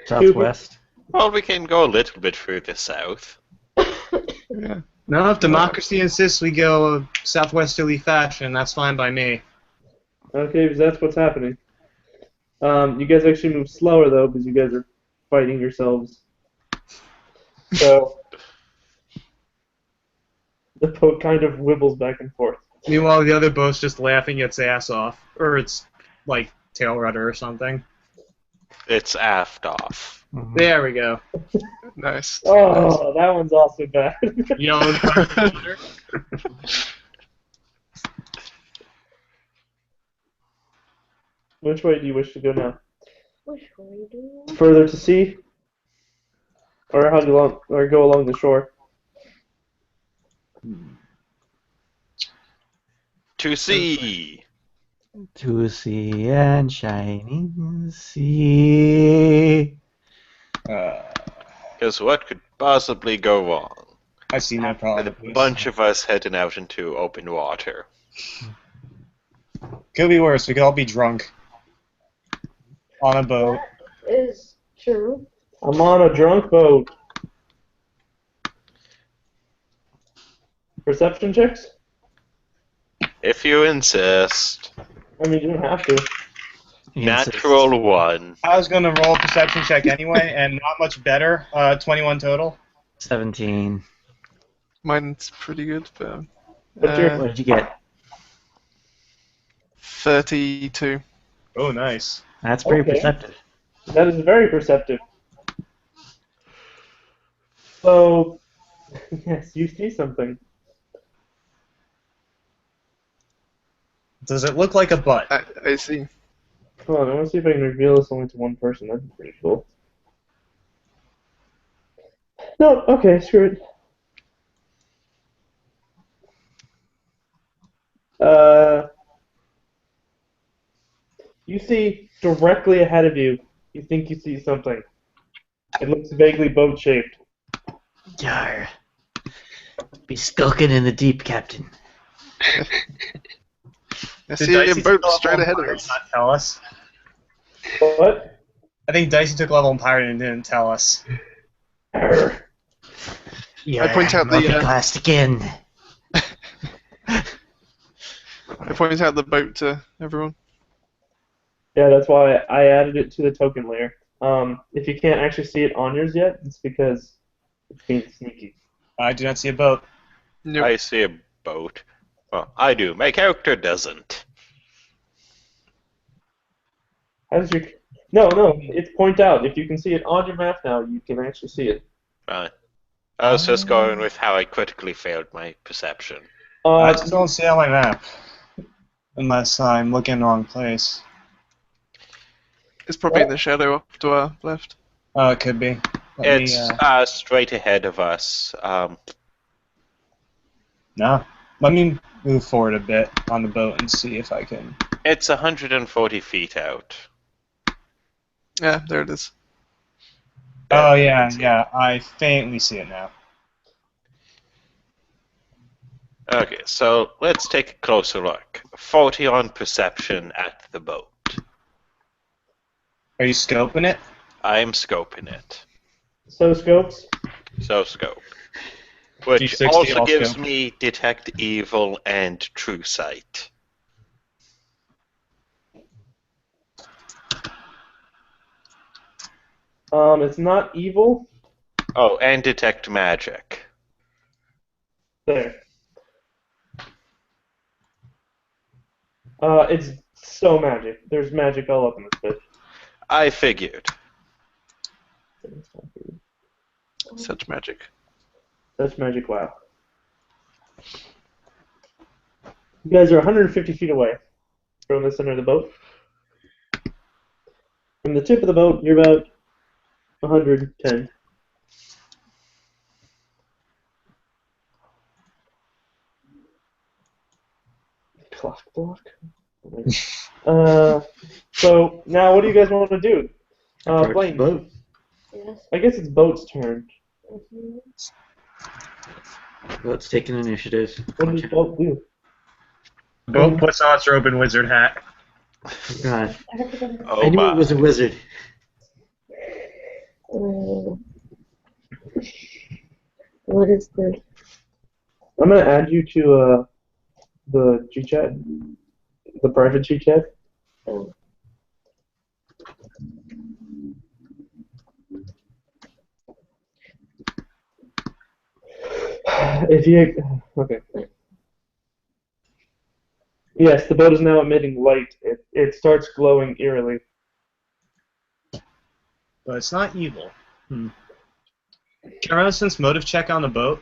Southwest. Well, we can go a little bit further south. Yeah. No, if democracy insists we go southwesterly fashion, that's fine by me. Okay, because that's what's happening. You guys actually move slower, though, because you guys are fighting yourselves. So the boat kind of wibbles back and forth. Meanwhile, the other boat's just laughing its ass off. Or it's, like, tail rudder or something. It's aft off. Mhm. There we go. Nice. Oh, that one's also bad. You know what? Which way do you wish to go now? Which way do you Further to sea, or go along the shore? To sea. To sea and shining sea. Because what could possibly go wrong? I see no problem. With a bunch of us heading out into open water. Could be worse. We could all be drunk. On a boat. That is true. I'm on a drunk boat. Perception checks? If you insist. I mean, you don't have to. Natural 1. I was going to roll a perception check anyway, and not much better. 21 total. 17. Mine's pretty good, but What's your- What did you get? 32. Oh, nice. That's pretty Okay. perceptive. That is very perceptive. So, yes, you see something. Does it look like a butt? I see. Hold on, I want to see if I can reveal this only to one person. That'd be pretty cool. No, okay, screw it. You see directly ahead of you. You think you see something. It looks vaguely boat-shaped. Yar. Be skulking in the deep, Captain. I Did see a Dicey boat take straight level ahead of pirate us. and not tell us? What? I think Dicey took level in pirate and didn't tell us. Arr. Yar, point out the, multiclassed again. I point out the boat to everyone. Yeah, that's why I added it to the token layer. If you can't actually see it on yours yet, it's because it's being sneaky. I do not see a boat. Nope. I see a boat. Well, I do. My character doesn't. How does your... No, it's point out. If you can see it on your map now, you can actually see it. Right. I was just going with how I critically failed my perception. I just don't see it on my map. Unless I'm looking in the wrong place. It's probably in the shadow up to our left. Oh, it could be. Let It's me, straight ahead of us. no. Let me move forward a bit on the boat and see if I can. It's 140 feet out. Yeah, there it is. Oh, yeah. I faintly see it now. Okay, so let's take a closer look. 40 on perception at the boat. Are you scoping it? I'm scoping it. So, Scopes? So scope. Which D60 also all gives scope. me detect evil and true sight. It's not evil. Oh, and detect magic. There. It's so magic. There's magic all up in this bitch. I figured. Such magic. That's magic, wow. You guys are 150 feet away from the center of the boat. From the tip of the boat, you're about 110. Clock block? So, now what do you guys want to do? Approach the Blaine, boat. Yes. I guess it's Boat's turn. Mhm. Boat's taking initiative. What does Boat do? The boat puts on its robe and wizard hat. Oh, God. I have to go. Oh I knew my. it was a wizard. What is the? I'm going to add you to the G-chat, the private G-chat. Oh. If you... Okay. Yes, the boat is now emitting light. It starts glowing eerily. But it's not evil. Can I run a sense motive check on the boat?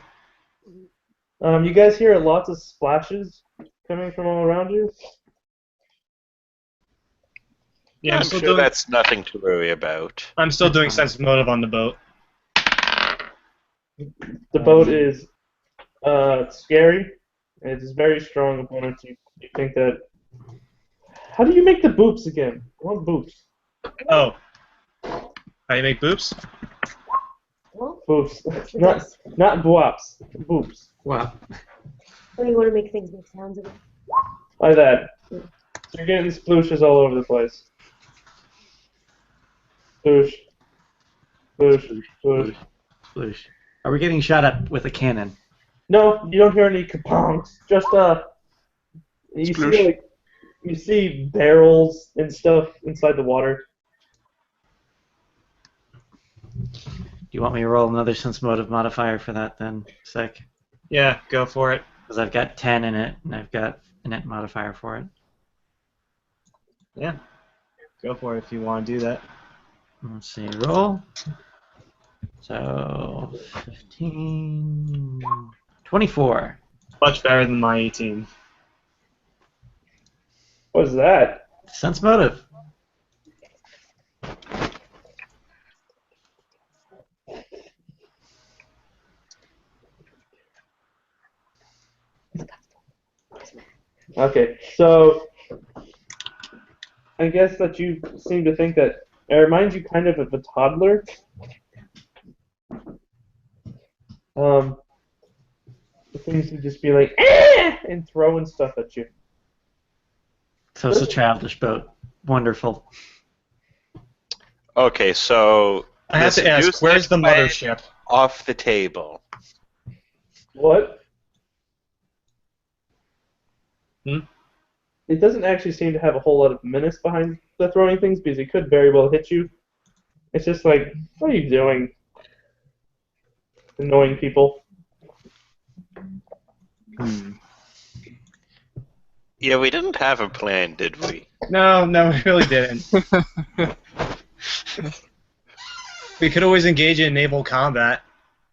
You guys hear lots of splashes coming from all around you? Yeah, I'm still sure doing. that's nothing to worry about. I'm still doing sense motive on the boat. The boat is scary. It is very strong opponent. You think that... How do you make the boops again? I want boops. Oh. How you make boops? Well, Boops. not boops. Boops. Wow. when you want to make things make sounds again. Like that. So you're getting splooshes all over the place. Sploosh. Sploosh. Sploosh. Sploosh. Are we getting shot up with a cannon? No, you don't hear any kaponks. Just you Sploosh. see like you see barrels and stuff inside the water. Do you want me to roll another sense motive modifier for that then, Sec? Yeah, go for it. Because I've got 10 in it, and I've got a net modifier for it. Yeah. Go for it if you want to do that. Let's see, roll. So, 15... 24. Much better than my 18. What's that? Sense motive. Okay, so I guess that you seem to think that it reminds you kind of a toddler. It seems to just be like, "Eh!" and throwing stuff at you. So it's a childish boat. Wonderful. Okay, so I have to listen, ask, use where's the this plan mothership? off the table. What? Hmm? It doesn't actually seem to have a whole lot of menace behind the throwing things because it could very well hit you. It's just like, what are you doing? Annoying people. Yeah, we didn't have a plan, did we? No, we really didn't. We could always engage in naval combat.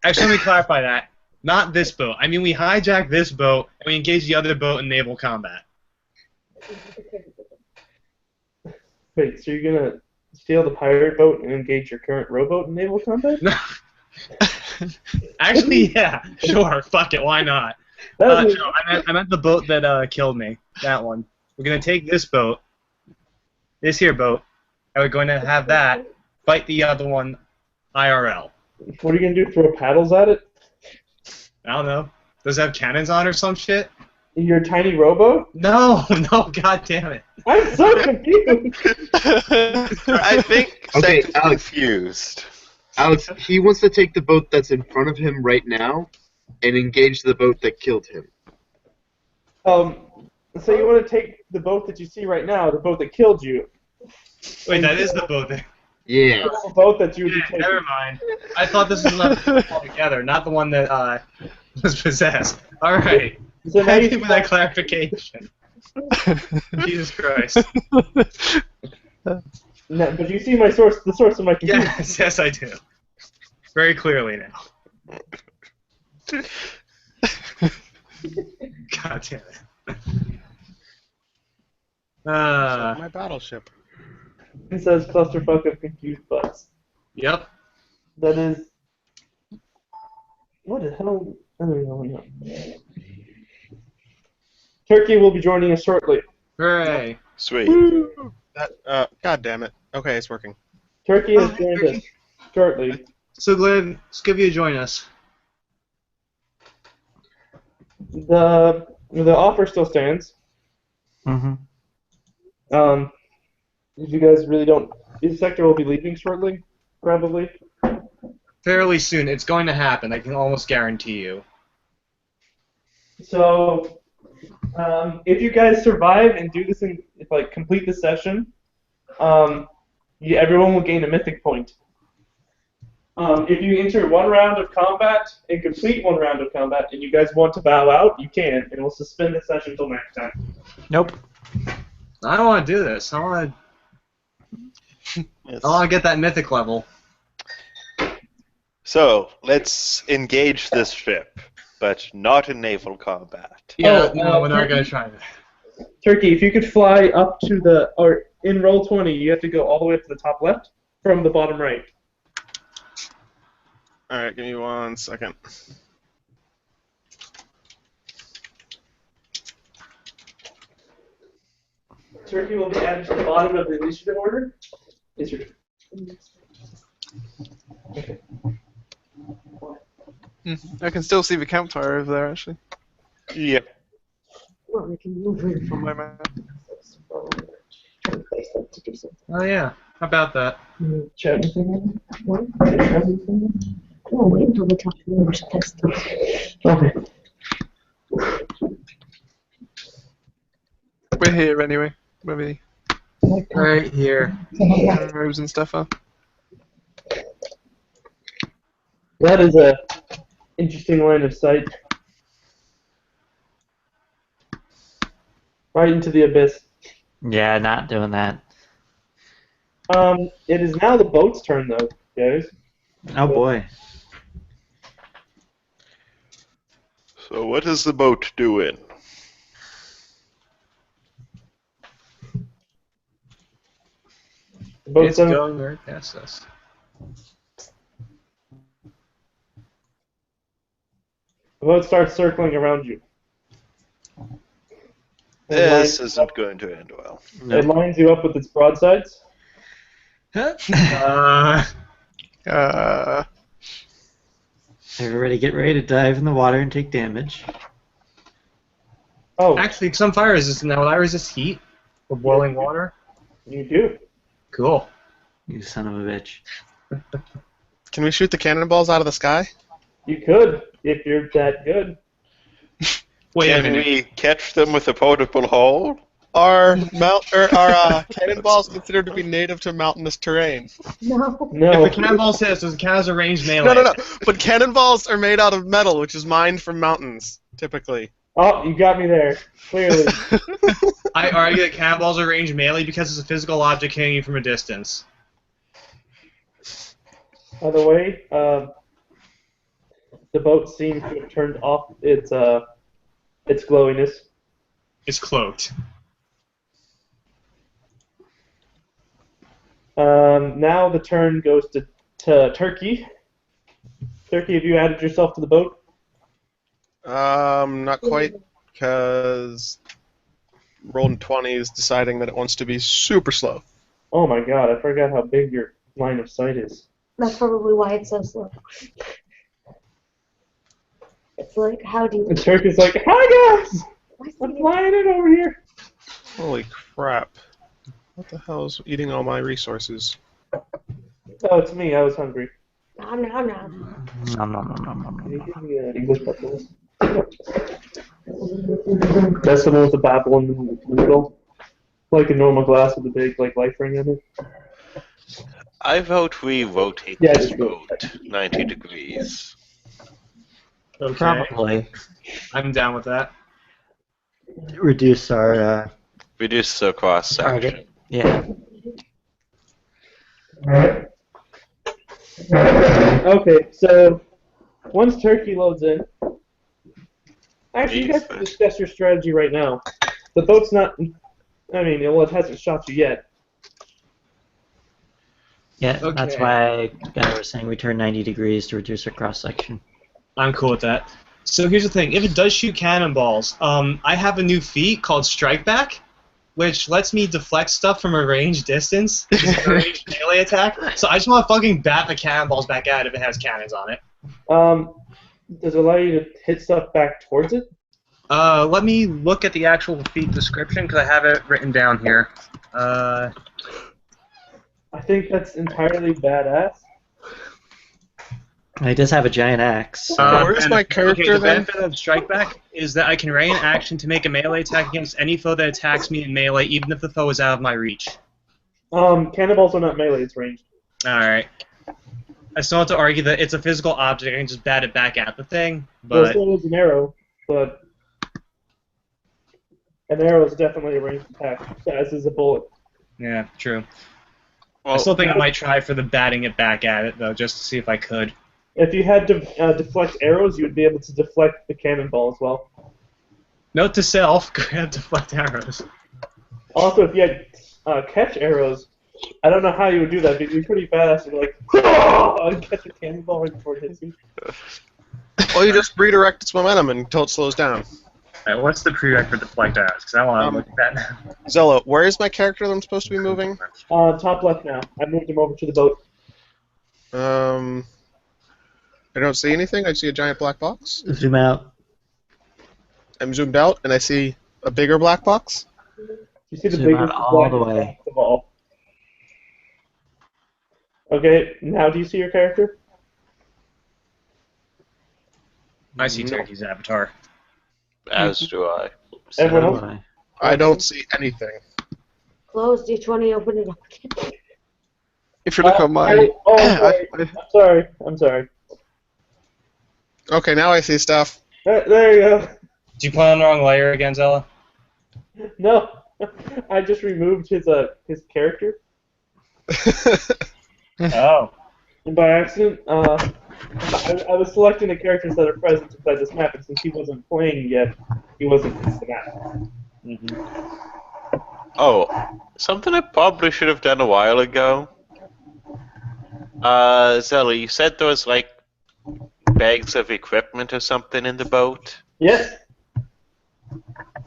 Actually, let me clarify that. Not this boat. I mean, we hijacked this boat, and we engaged the other boat in naval combat. Wait, so you're gonna steal the pirate boat and engage your current rowboat in naval combat? No. Actually, yeah, sure. Fuck it, why not? That was- No, I meant the boat that killed me. That one. We're gonna take this boat, this here boat, and we're going to have that fight the other one, IRL. What are you gonna do? Throw paddles at it? I don't know. Does it have cannons on or some shit? Your tiny rowboat? No, god damn it. I'm so confused. I think Okay, Sect is Alex. confused. Alex, he wants to take the boat that's in front of him right now and engage the boat that killed him. So you want to take the boat that you see right now, the boat that killed you? Wait, that is the boat there. Yeah. That's the boat that you would be Yeah, taking. never mind. I thought this was another boat altogether, not the one that was possessed. Alright. So now Thank you you for that clarification. Jesus Christ. No, but you see my source, the source of my confusion. Yes, I do. Very clearly now. God damn it. My battleship. It says clusterfuck of confused butts. Yep. That is. What the hell? I don't know. Turkey will be joining us shortly. Hooray. Sweet. That, God damn it. Okay, it's working. Turkey has Oh, joined Turkey. us shortly. So glad Skivia join us. The offer still stands. Mm-hmm. If you guys really don't, the sector will be leaving shortly, probably. Fairly soon. It's going to happen. I can almost guarantee you. So, if you guys survive and do this in, complete the session, everyone will gain a mythic point. If you enter one round of combat and complete one round of combat, and you guys want to bow out, you can, and we'll suspend the session until next time. Nope. I don't want to do this. I want to get that mythic level. So, let's engage this ship, but not in naval combat. Yeah, Oh, no, we're not going to try that. Turkey, if you could fly up to or in roll 20, you have to go all the way up to the top left from the bottom right. Alright, give me 1 second. Turkey will be added to the bottom of the initiative order. Is your Okay. I can still see the camp tire over there, actually. Yep. Well, we can move it On from my map. place to do something. Oh, yeah. How about that? Chat. What? Oh, wait until we talk to the members of text. Okay. We're here anyway. Maybe Right here. arrows and stuff are. That is a interesting line of sight. Right into the abyss. Yeah, not doing that. It is now the boat's turn, though, guys. Oh boy. So what is the boat doing? The boat's It's done- going right past us. The boat starts circling around you. This isn't going to end well. It lines you up with its broadsides. Everybody get ready to dive in the water and take damage. Oh, Actually, some fire resistant now. Will I resist heat or boiling water? you do. Cool. You son of a bitch. Can we shoot the cannonballs out of the sky? You could, if you're that good. Wait a Can minute. we catch them with a portable hole? Are cannonballs considered to be native to mountainous terrain? No. No. If the cannonball says, does it count as a ranged melee? No. But cannonballs are made out of metal, which is mined from mountains, typically. Oh, you got me there. Clearly. I argue that cannonballs are ranged melee because it's a physical object hitting you from a distance. By the way, the boat seems to have turned off its glowiness. It's cloaked. Now the turn goes to Turkey. Turkey, have you added yourself to the boat? Not quite, because rolling 20s deciding that it wants to be super slow. Oh my god, I forgot how big your line of sight is. That's probably why it's so slow. It's like, how do you... And Turkey's like, hi guys! I'm flying it over here. Holy crap. What the hell is eating all my resources? Oh, it's me. I was hungry. Nom, nom, nom. Nom, nom, nom, nom, nom, Can you nom. give me an English breakfast? That's the one with the babble in the middle. Like a normal glass with a big life ring in it. I vote we rotate Yeah, this just go. boat 90 degrees. Okay. Probably I'm down with that. reduce our Reduce the cross section. target. Yeah. Okay, so once Turkey loads in, actually, you guys can discuss your strategy right now. The boat's not. I mean, well, it hasn't shot you yet. Yeah, that's Okay. why I was saying we turn 90 degrees to reduce our cross section. I'm cool with that. So here's the thing. If it does shoot cannonballs, I have a new feat called Strike Back, which lets me deflect stuff from a ranged distance. It's a ranged melee attack. So I just want to fucking bat the cannonballs back at it if it has cannons on it. Does it allow you to hit stuff back towards it? Let me look at the actual feat description because I have it written down here. I think that's entirely badass. He does have a giant axe. so- Where's and- my character, okay, the then? benefit of Strike Back is that I can ready an action to make a melee attack against any foe that attacks me in melee, even if the foe is out of my reach. Cannonballs are not melee; it's ranged. Alright. I still have to argue that it's a physical object, I can just bat it back at the thing, Well, but... so is an arrow, but an arrow is definitely a ranged attack, as is a bullet. Yeah, true. I Well, still think I might try for the batting it back at it, though, just to see if I could. If you had to deflect arrows, you would be able to deflect the cannonball as well. Note to self, go ahead and deflect arrows. Also, if you had catch arrows, I don't know how you would do that, but you'd be pretty badass. You'd be like, "Oh!" and catch a cannonball right before it hits you. Well, you just redirect its momentum until it slows down. Alright, what's the prereq for deflect arrows? Because I want to look at that now. Zello, where is my character that I'm supposed to be moving? Top left now. I moved him over to the boat. I don't see anything. I see a giant black box. Zoom out. I'm zoomed out, and I see a bigger black box. You see the Zoom biggest out all the black way. box of all. Okay, now do you see your character? I see Turkey's avatar. as do I. So Everyone do else? I. I don't see anything. Closed. Do you want to open it up again? If you look on my... I'm sorry. Okay, now I see stuff. There you go. Did you put on the wrong layer again, Zella? No, I just removed his character Oh. by accident. I was selecting the characters that are present inside this map, and since he wasn't playing yet, he wasn't in the map. Oh, something I probably should have done a while ago. Zelly, you said there was like bags of equipment or something in the boat. Yes.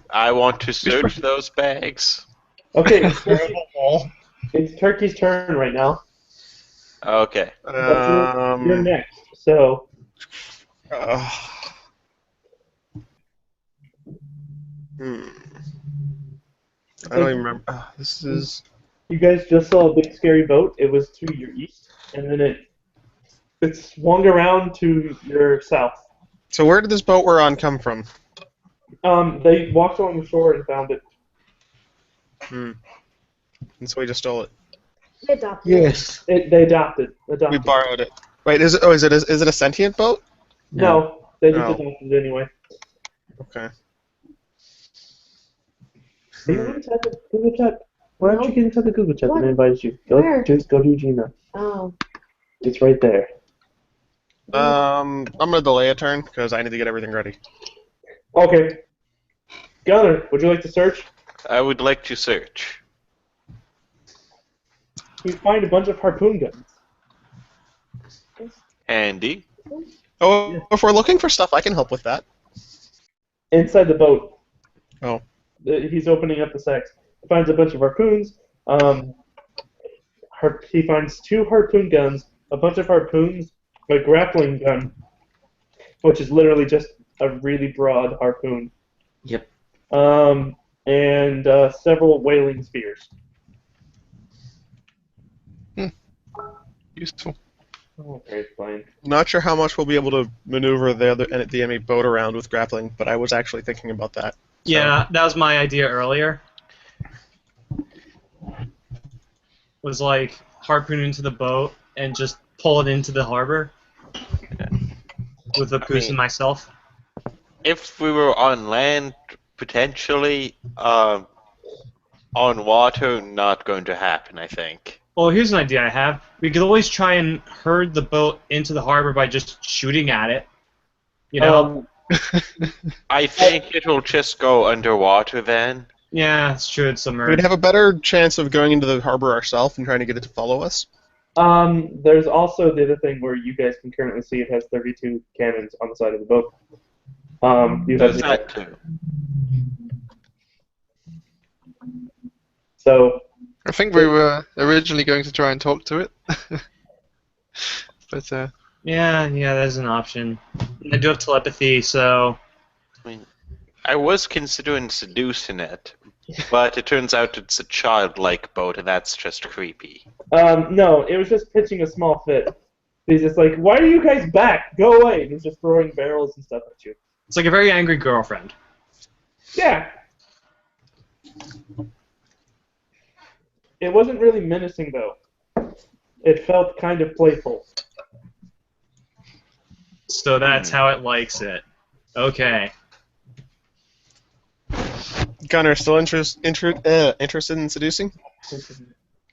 I want to search those bags. Okay. It's Turkey's turn right now. Okay. But you're next. So. I don't even remember. This is. You guys just saw a big scary boat. It was to your east, and then it swung around to your south. So where did this boat we're on come from? They walked along the shore and found it. And so we just stole it. They adopted. Yes. They adopted. We borrowed it. Wait, is it a sentient boat? No, they just No. adopted it anyway. Okay. Google chat. Why don't you get inside the Google chat What? that I invited you? Where? Just go to your Gmail. Oh. It's right there. I'm gonna delay a turn because I need to get everything ready. Okay. Gunner, would you like to search? I would like to search. We find a bunch of harpoon guns. Handy. Oh, Yeah. if we're looking for stuff, I can help with that. Inside the boat. Oh. He's opening up the sacks. He finds a bunch of harpoons. He finds 2 harpoon guns, a bunch of harpoons, a grappling gun, which is literally just a really broad harpoon. Yep. And several whaling spears. Useful. Okay, fine. Not sure how much we'll be able to maneuver the enemy boat around with grappling, but I was actually thinking about that. So. Yeah, that was my idea earlier. Was like harpoon into the boat and just pull it into the harbor with the Poos and myself. If we were on land, potentially, on water, not going to happen, I think. Well, here's an idea I have. We could always try and herd the boat into the harbor by just shooting at it. You know? I think it'll just go underwater then. Yeah, it's true. It's submerged. We'd have a better chance of going into the harbor ourselves and trying to get it to follow us. There's also the other thing where you guys can currently see it has 32 cannons on the side of the boat. Does that too. So. I think we were originally going to try and talk to it. But, Yeah, there's an option. I do have telepathy, so... I mean, I was considering seducing it, but it turns out it's a childlike boat, and that's just creepy. No, it was just pitching a small fit. He's just like, why are you guys back? Go away! And he's just throwing barrels and stuff at you. It's like a very angry girlfriend. Yeah. It wasn't really menacing, though. It felt kind of playful. So that's how it likes it. Okay. Gunner, still interested in seducing?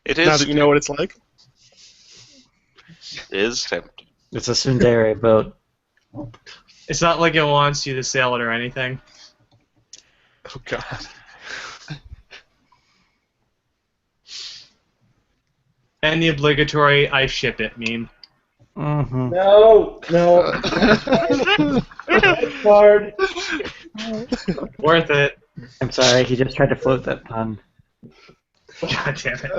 It Now is. that you know what it's like? It is tempting. It's a tsundere boat. It's not like it wants you to sail it or anything. Oh, God. And the obligatory I ship it meme. Mm-hmm. No. Red card. Worth it. I'm sorry, he just tried to float that pun. God damn it.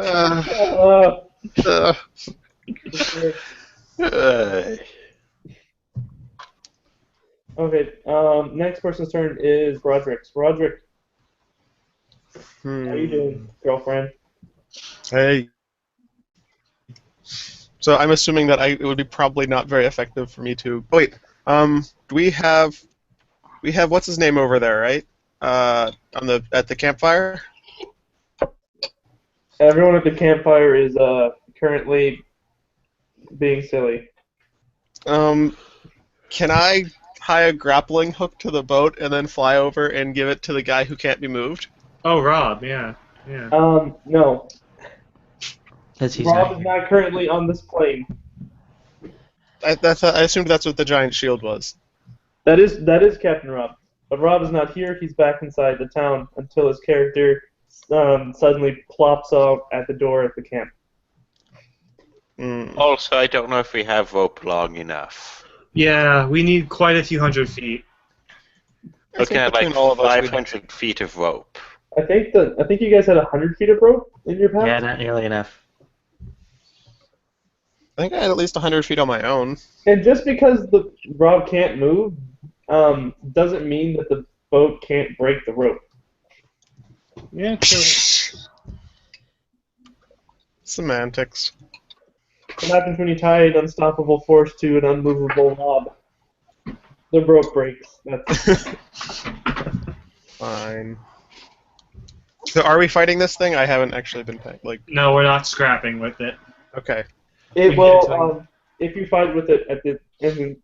Okay. Next person's turn is Roderick's. Roderick, how you doing, girlfriend? Hey. So I'm assuming that it would be probably not very effective for me to. Oh, wait. We have what's his name over there, right? At the campfire. Everyone at the campfire is currently being silly. Can I tie a grappling hook to the boat and then fly over and give it to the guy who can't be moved? Oh, Rob, yeah. No. As he's Rob not is here. not currently on this plane. I assumed that's what the giant shield was. That is Captain Rob. But Rob is not here. He's back inside the town until his character suddenly plops out at the door of the camp. Mm. Also, I don't know if we have rope long enough. Yeah, we need quite a few hundred feet. I Looking think at like between all of us, we'd- 500 feet of rope. I think you guys had 100 feet of rope in your path. Yeah, not nearly enough. I think I had at least 100 feet on my own. And just because the Rob can't move, doesn't mean that the boat can't break the rope. Yeah, true. Semantics. What happens when you tie an unstoppable force to an unmovable knob? The rope breaks. That's Fine. So are we fighting this thing? I haven't actually been like. No, we're not scrapping with it. Okay. it will. If you fight with it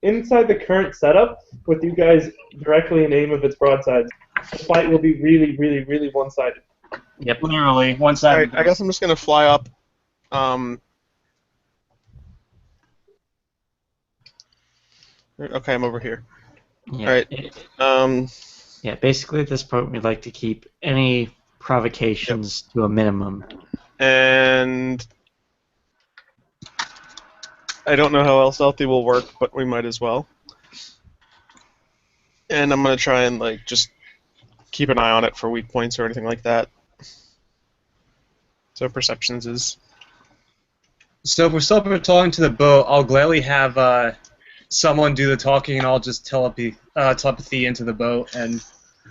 inside the current setup, with you guys directly in aim of its broadsides, the fight will be really, really, really one-sided. Yep. Literally, one All side. right. I guess I'm just gonna fly up. Okay, I'm over here. Yeah. All right. Yeah, basically at this point we'd like to keep any provocations to a minimum. And I don't know how else stealthy will work, but we might as well. And I'm gonna try and like just keep an eye on it for weak points or anything like that. So perceptions is. So if we're still talking to the boat, I'll gladly have someone do the talking, and I'll just telepathy into the boat and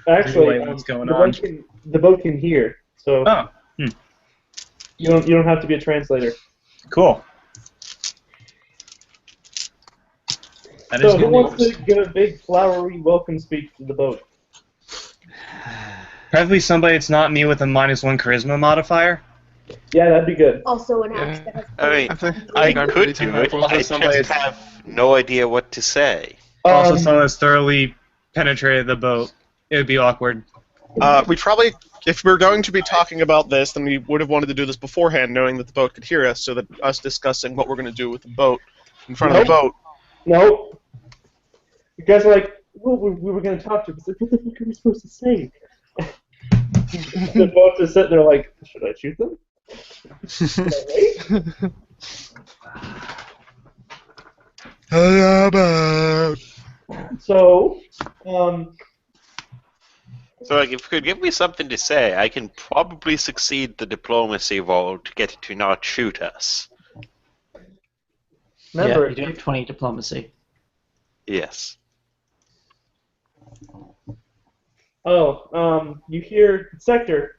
Actually, relay what's going the on. the boat can hear, so Oh, you don't have to be a translator. cool. That is So who good wants news. to give a big flowery welcome speech to the boat? Preferably somebody that's not me with a -1 charisma modifier. Yeah, that'd be good. Also an Yeah. axe that has. I mean, I think I I'm could pretty do tired. it. Also I somebody- just have no idea what to say. Also, Um, someone that's thoroughly penetrated the boat. It would be awkward. We probably, if we're going to be talking about this, then we would have wanted to do this beforehand, knowing that the boat could hear us, so that us discussing what we're going to do with the boat in front of the boat. No. You guys are like, well, we were going to talk to him. It's like, what the fuck are we supposed to say? The boat is sitting there like, should I shoot them? Should I wait? So, So, like, if you could give me something to say, I can probably succeed the diplomacy roll to get it to not shoot us. remember, Yeah, you do have 20 diplomacy. Yes. you hear sector.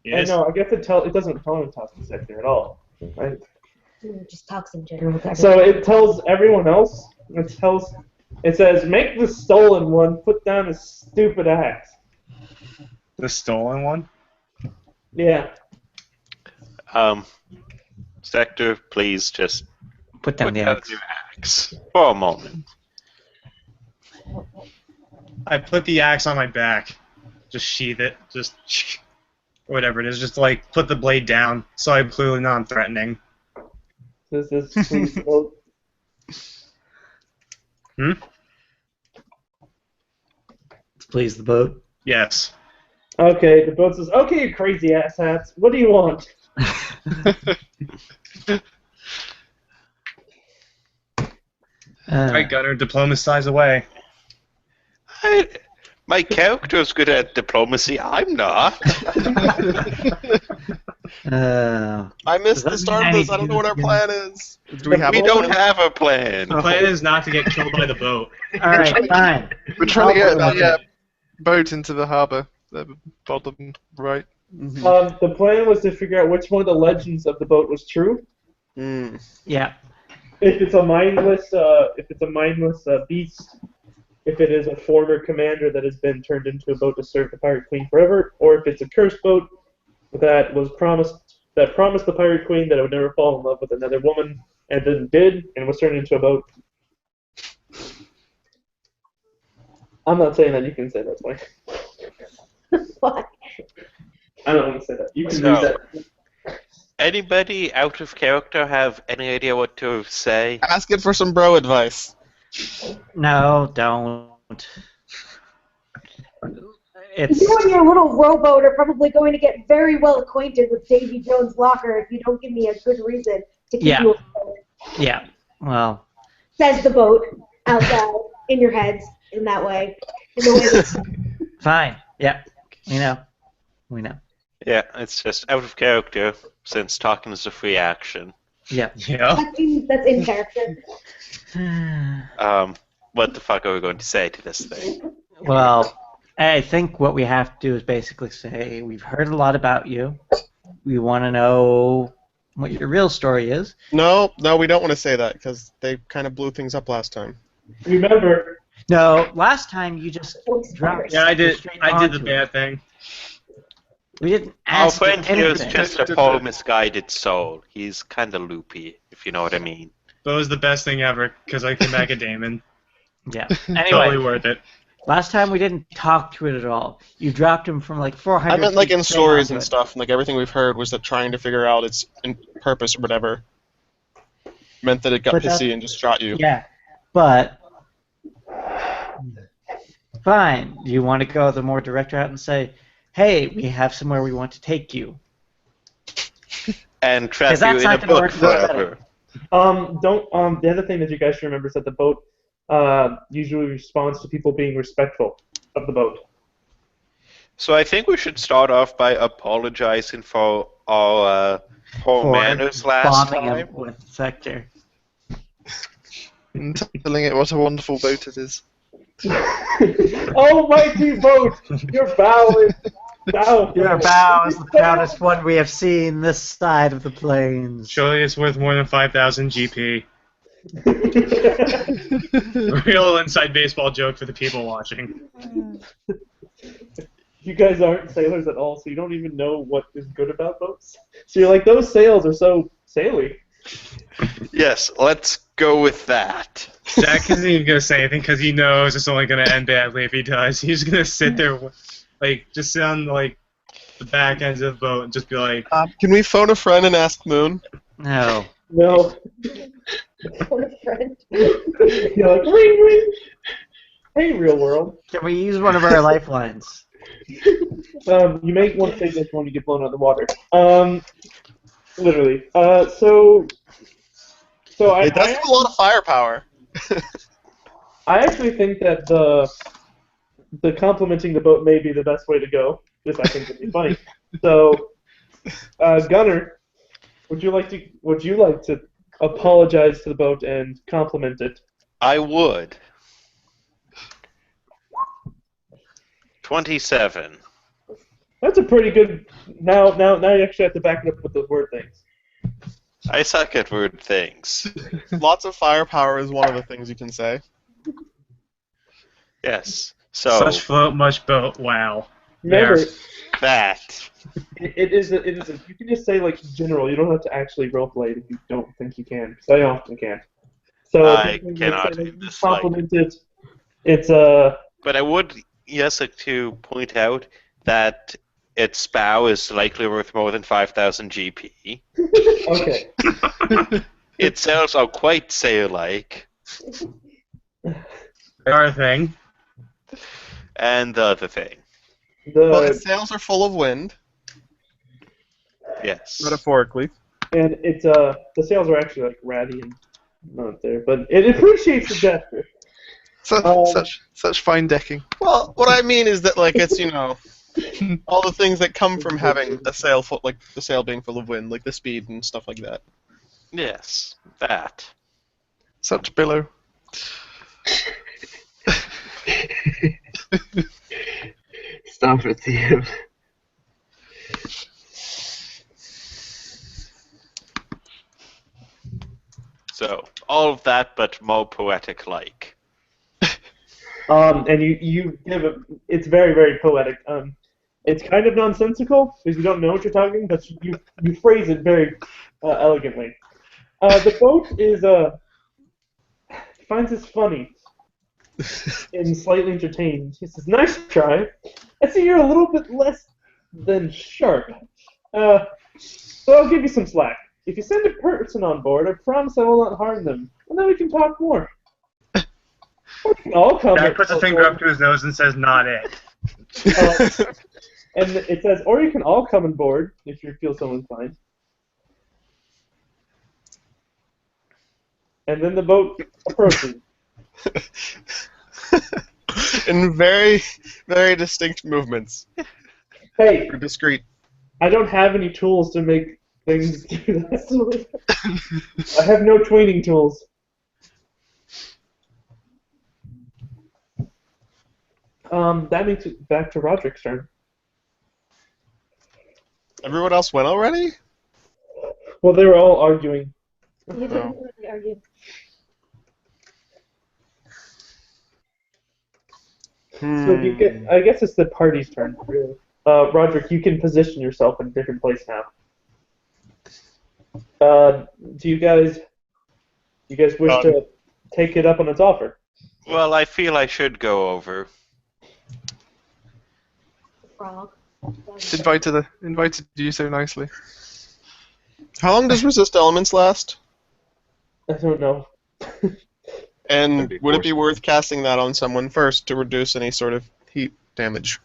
Yes. No, I guess it doesn't tell him to talk to sector at all. Right? It just talks in general. to So everyone. it tells everyone else. It says, make the stolen one put down his stupid axe. The stolen one? Yeah. Sector, please just Put down put the down axe. your axe for a moment. I put the axe on my back. Just sheath it. Just whatever it is. Just like put the blade down. So I'm clearly non-threatening. This is please vote. Let's please the boat. Yes. Okay, the boat says, okay, you crazy ass hats, what do you want? Alright, Gunner, diplomacize away. My character's good at diplomacy. I'm not. I missed the Does that start of mean this. I I don't need know what our to- plan is. Do we have We a don't plan? have a plan. The plan is not to get killed by the boat. Alright, fine. We're trying to get I'll the boat into the harbour, the bottom right. The plan was to figure out which one of the legends of the boat was true. Yeah. If it's a mindless, beast, if it is a former commander that has been turned into a boat to serve the Pirate Queen forever, or if it's a cursed boat that promised the Pirate Queen that it would never fall in love with another woman, and then did, and was turned into a boat. I'm not saying that, you can say that's why. Why? I don't want to say that. You can So- lose that. Anybody out of character have any idea what to say? Ask it for some bro advice. No, don't. It's You and your little rowboat are probably going to get very well acquainted with Davy Jones' locker if you don't give me a good reason to keep Yeah. you afloat. yeah. Well, Says the boat out loud in your heads in that way. In the way that fine. Yeah. We know. We know. Yeah, it's just out of character since talking is a free action. Yeah. Yeah. that's in character. What the fuck are we going to say to this thing? Well, I think what we have to do is basically say we've heard a lot about you. We want to know what your real story is. No, we don't want to say that because they kind of blew things up last time. Remember, No, last time you just dropped. Yeah, I did straight the onto it. bad thing. We didn't Our ask friend here is anything. just a poor misguided soul. He's kind of loopy, if you know what I mean. But it was the best thing ever because I came back a Damon. Yeah. Totally Anyway, worth it. last time we didn't talk to it at all. You dropped him from like 400. I meant like feet in straight stories onto and it. stuff, and like everything we've heard was that trying to figure out its purpose or whatever meant that it got But that- pissy and just shot you. Yeah, but fine. Do you want to go the more direct route and say, "Hey, we have somewhere we want to take you"? And trap 'Cause you that's in a not gonna work book for us. forever. the other thing that you guys should remember is that the boat usually responds to people being respectful of the boat. So I think we should start off by apologizing for our poor For manners last bombing time. him with Sector. And telling it what a wonderful boat it is. Oh, mighty boat! Your bow is down. Your bow is the proudest one we have seen this side of the plains. Surely it's worth more than 5,000 GP. Real inside baseball joke for the people watching. You guys aren't sailors at all, so you don't even know what is good about boats. So you're like, those sails are so saily. Yes, let's go with that. Jack isn't even going to say anything because he knows it's only going to end badly if he does. He's going to sit there, like, just sit on, like, the back end of the boat and just be like, Can we phone a friend and ask Moon? No. No. Poor friend. You're like, ring, ring. Hey, real world. Can we use one of our lifelines? You may want to say this when you get blown out of the water. Literally. So I It does have a lot of firepower. I actually think that the complimenting the boat may be the best way to go. This I think would be funny. So, Gunnar, would you like to apologize to the boat and compliment it? I would. 27. That's a pretty good. Now you actually have to back it up with the word things. I suck at word things. Lots of firepower is one of the things you can say. Yes. So such float, much boat, wow. Remember, There. that. it is you can just say like general. You don't have to actually roleplay if you don't think you can. Because I often can't. So I if you cannot say do you this, compliment it. It's But I would, yes, like to point out that its bow is likely worth more than 5,000 GP. okay. Its sails are quite sail-like. They are a thing. And the other thing. Well, The its sails are full of wind, Yes. metaphorically. and it's the sails are actually like ratty and not there, but it appreciates the gesture. Such fine decking. Well, what I mean is that, like, it's, all the things that come from having a sail full, like the sail being full of wind, like the speed and stuff like that. Yes, that. Such billow. Stop it, Theo. So, all of that, but more poetic-like. And you give it's very, very poetic. It's kind of nonsensical because you don't know what you're talking, but you phrase it very elegantly. The boat is finds this funny and slightly entertained. He says, "Nice try. I see you're a little bit less then sharp. So I'll give you some slack. If you send a person on board, I promise I will not harm them, and then we can talk more. Or you can all come. Guy puts a finger up to his nose and says, "Not it." And it says, or you can all come on board if you feel so inclined. And then the boat approaches. In very, very distinct movements. Hey, Discreet. I don't have any tools to make things do that. I have no tweening tools. That makes it back to Roderick's turn. Everyone else went already? Well, they were all arguing. You didn't really argue. So you get, I guess it's the party's turn, really. Roderick, you can position yourself in a different place now. Do you guys wish to take it up on its offer? Well, I feel I should go over. Frog. Invited you so nicely. How long does resist elements last? I don't know. And would it be worth casting that on someone first to reduce any sort of heat damage?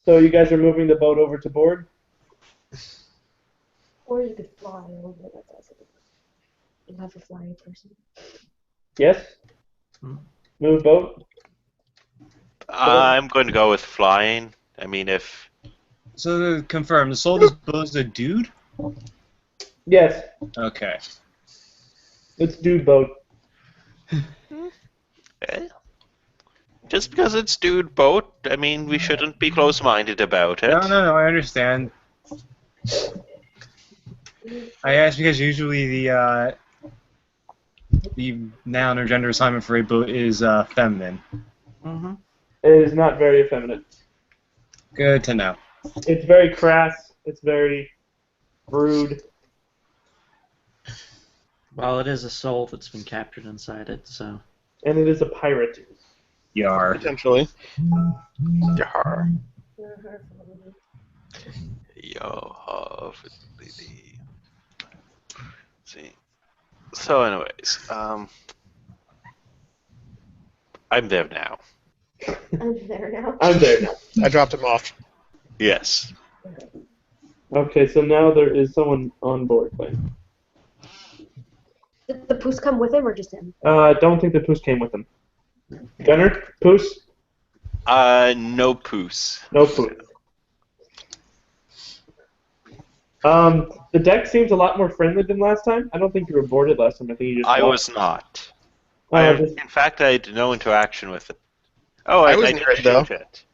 So you guys are moving the boat over to board? Or you could fly over. That's also good. You have a flying person. Yes? Move boat? I'm going to go with flying. I mean, if... So to confirm, the soul disposed a dude? Yes. Okay. It's dude boat. Just because it's dude boat, I mean, we shouldn't be close-minded about it. No, I understand. I asked because usually the noun or gender assignment for a boat is feminine. Mm-hmm. It is not very effeminate. Good to know. It's very crass. It's very rude. Well, it is a soul that's been captured inside it, so... And it is a pirate. Yar. Potentially. Yar. Yo, see. So, anyways, I'm there now. I'm there now. I'm there now. I dropped him off. Yes. Okay, so now there is someone on board playing. Did the Poos come with him or just him? I don't think the Poos came with him. Gunner? Poos? No poos. No Poos. The deck seems a lot more friendly than last time. I don't think you were boarded last time. I think you just I walked. was not. Just- In fact, I had no interaction with it. Oh, I I was did near it, shoot though. it.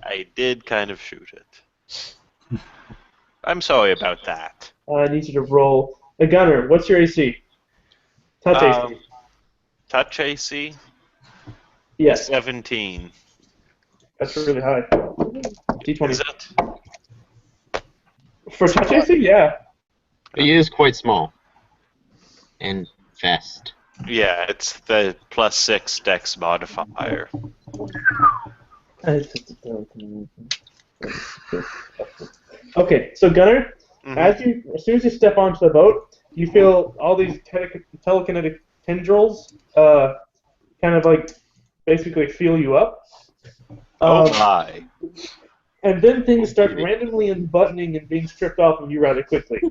I did kind of shoot it. I'm sorry about that. I need you to roll. Gunner, what's your AC? Touch AC. Touch AC? Yes, 17. that's really high. D20. Is it? For touch AC? Yeah. He is quite small. And fast. Yeah, it's the +6 dex modifier. Okay, so Gunner, Mhm. as soon as you step onto the boat, you feel all these telekinetic tendrils kind of like basically feel you up. Oh my. And then things start randomly unbuttoning and being stripped off of you rather quickly.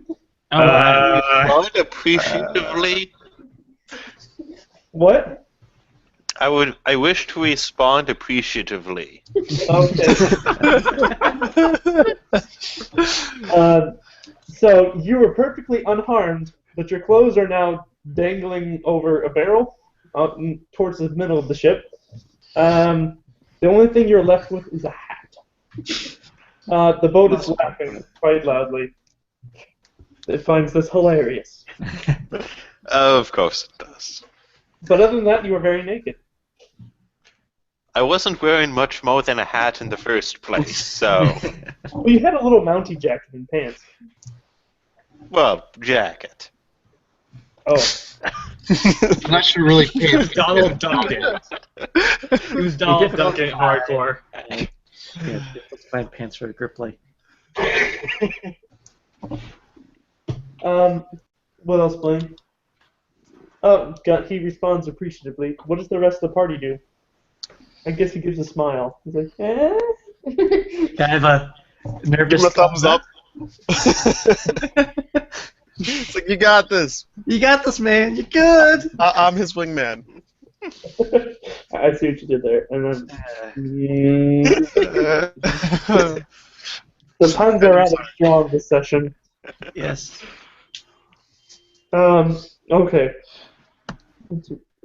Respond appreciatively. What? I wish to respond appreciatively. Okay. So you were perfectly unharmed, but your clothes are now dangling over a barrel out towards the middle of the ship. The only thing you're left with is a hat. The boat is laughing quite loudly. It finds this hilarious. Of course it does. But other than that, you are very naked. I wasn't wearing much more than a hat in the first place, so... Well, you had a little mounty jacket and pants. Well, jacket. Oh. That should really pay attention. Donald Duncan. Who's Donald Duncan hardcore? Good. Let's find pants for Gripply. What else, Blaine? Oh, God, he responds appreciatively. What does the rest of the party do? I guess he gives a smile. He's like, eh? Kind of a nervous Give him a thumbs up. It's like, you got this. You got this, man. You're good. I'm his wingman. I see what you did there. And then, the puns are rather strong this session. Yes. Okay.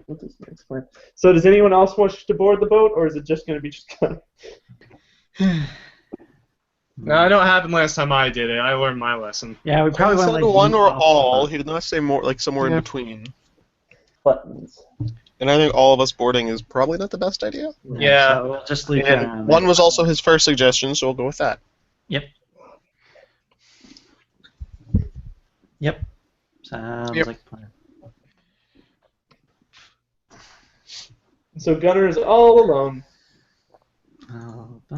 What's this next plan? So does anyone else wish to board the boat, or is it just going to be just kind of... No, I know what happened last time I did it. I learned my lesson. Yeah, we probably He want said to one or all. He did not say more, like somewhere in Yeah. between. buttons? And I think all of us boarding is probably not the best idea. Yeah. So we'll just leave And one was also his first suggestion, so we'll go with that. Yep. Yep. Sounds Yep. like a plan. So Gunner is all alone. All by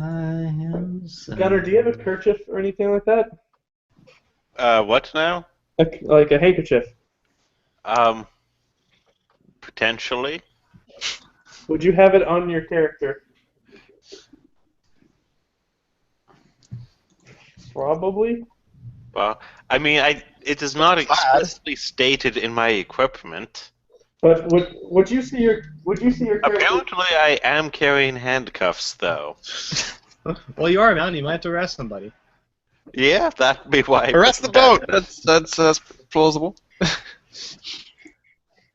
himself. Gunner, do you have a kerchief or anything like that? What now? Like a handkerchief. Potentially. Would you have it on your character? Probably. Well, I mean, it is not explicitly stated in my equipment. But would you see your character? Apparently, I am carrying handcuffs, though. Well, you are a mountain. You might have to arrest somebody. Yeah, that'd be why. I Arrest the put that boat! That's plausible.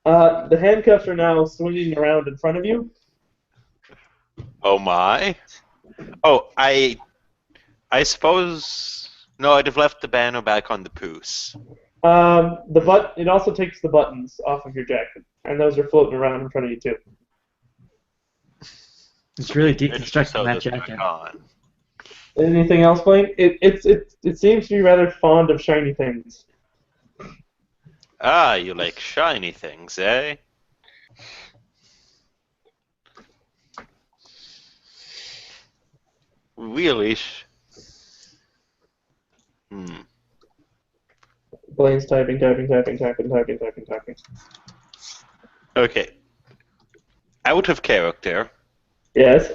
The handcuffs are now swinging around in front of you. Oh my. Oh, I suppose. No, I'd have left the banner back on the poos. It also takes the buttons off of your jacket, and those are floating around in front of you too. It's really Just deconstructing sew that this back jacket. on. Anything else, Blaine? It seems to be rather fond of shiny things. Ah, you like shiny things, eh? Really? Blaine's typing. Okay. Out of character, Yes.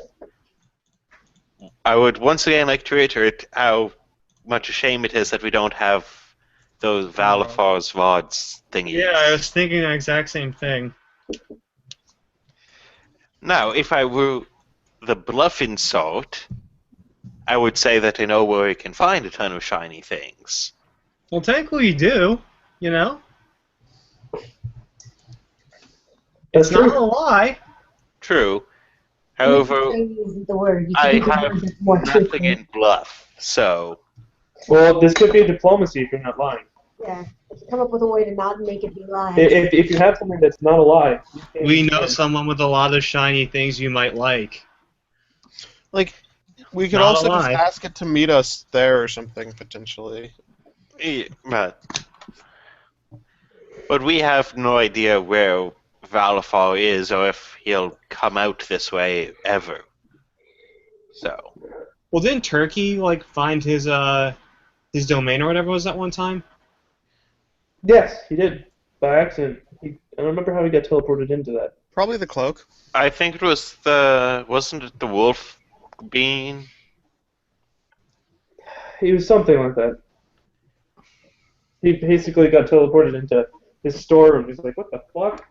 I would once again like to reiterate how much a shame it is that we don't have those Valafar's VODs thingies. Yeah, I was thinking the exact same thing. Now, if I were the bluffing sort, I would say that I know where we can find a ton of shiny things. Well, technically you do, you know? That's It's not true. a lie. True. However, Shiny isn't the word. You I can use the have word that's more nothing truthful. in bluff, so Well, this could be a diplomacy if you're not lying. Yeah. Come up with a way to not make it be lies. If you have something that's not a lie. you can't We be know lying. someone with a lot of shiny things you might like. Like, we could Not a also just lie. ask it to meet us there or something, potentially. but we have no idea where Valafar is or if he'll come out this way ever. So, Well, didn't Turkey, like, find his domain or whatever was that one time? Yes, he did. By accident. I don't remember how he got teleported into that. Probably the cloak. I think it was wasn't it the wolf bean? He was something like that. He basically got teleported into his storeroom. He's like, what the fuck?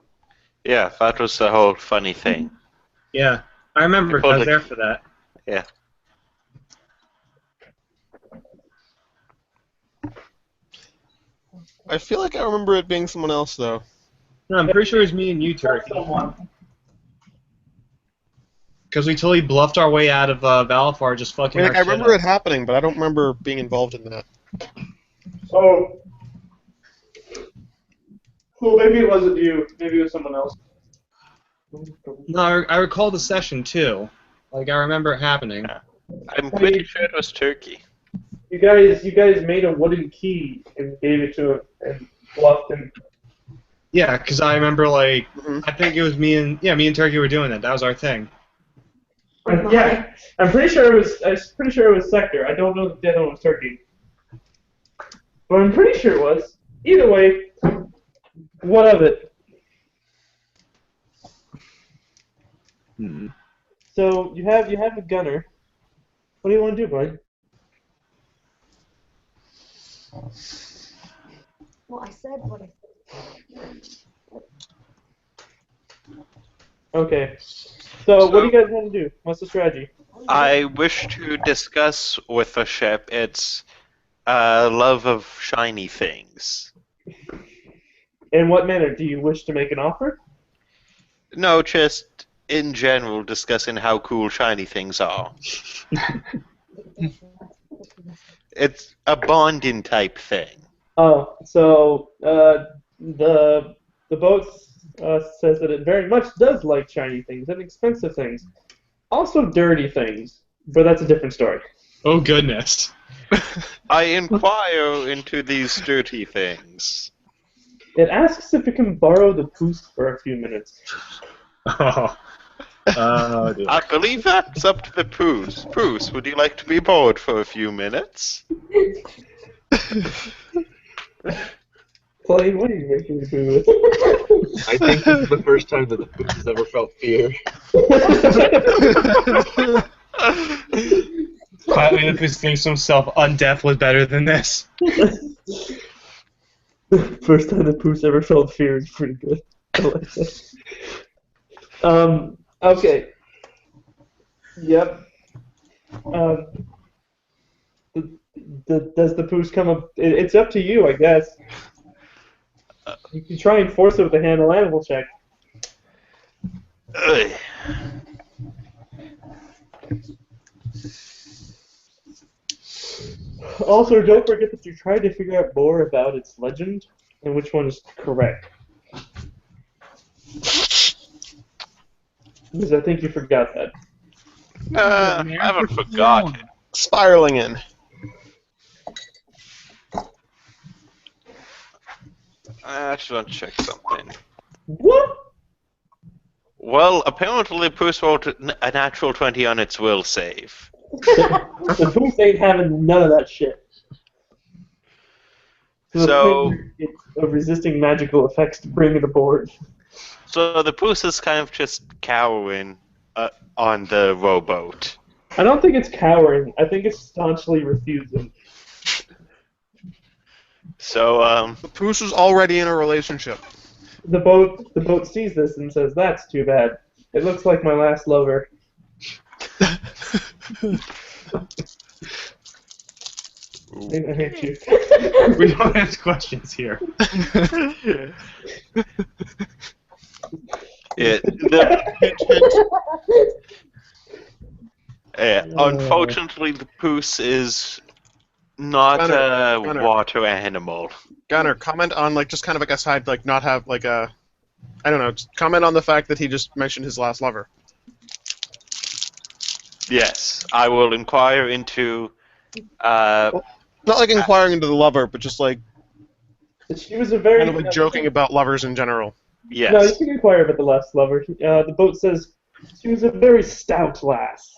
Yeah, that was the whole funny thing. Yeah, I remember 'cause I was there for that. Yeah. I feel like I remember it being someone else, though. No, I'm pretty sure it was me and you, Turkey. Because we totally bluffed our way out of Valafar just I fucking mean, our I shit remember up. it happening, but I don't remember being involved in that. Oh. Well, maybe it wasn't you. Maybe it was someone else. No, I recall the session, too. Like, I remember it happening. I'm pretty sure it was Turkey. You guys made a wooden key and gave it to him and bluffed him. Yeah, because I remember, like, Mhm. I think it was me and Turkey were doing that. That was our thing. I Yeah, I'm pretty sure it was. I'm pretty sure it was Sector. I don't know if the other one was Turkey, but I'm pretty sure it was. Either way, what of it? So you have a gunner. What do you want to do, bud? Well, I said what I said. Okay. So what do you guys want to do? What's the strategy? I wish to discuss with the ship its love of shiny things. In what manner do you wish to make an offer? No, just in general discussing how cool shiny things are. It's a bonding type thing. Oh, so the boat says that it very much does like shiny things and expensive things, also dirty things, but that's a different story. Oh goodness. I inquire into these dirty things. It asks if it can borrow the Poos for a few minutes. Oh, dear. I believe that's up to the Poos. Poos, would you like to be bored for a few minutes? Plain, what are you making me do? I think this is the first time that the Poos has ever felt fear. Quietly, the Poos thinks to himself, undeath was better than this. First time the Poos ever felt fear is pretty good. I like that. Okay. Yep. Does the Poos come up? It's up to you, I guess. You can try and force it with a handle animal check. Ugh. Also, don't forget that you tried to figure out more about its legend and which one is correct. Because I think you forgot that. I haven't forgotten. Spiraling in. I just want to check something. What? Well, apparently Poos rolled a natural 20 on its will save. The Poos ain't having none of that shit. So it's of resisting magical effects to bring it aboard. So the Poos is kind of just cowering on the rowboat. I don't think it's cowering. I think it's staunchly refusing. So The Poos is already in a relationship. The boat sees this and says, "That's too bad. It looks like my last lover." I hate you. We don't ask questions here. Unfortunately, the Poos is not a Gunner. water animal. Gunner, comment on just kind of like a side, not have I don't know, just comment on the fact that he just mentioned his last lover. Yes, I will inquire into. Not like inquiring into the lover, but just She was a very kind of joking about lovers in general. Yes. No, you can inquire about the last lover. The boat says she was a very stout lass.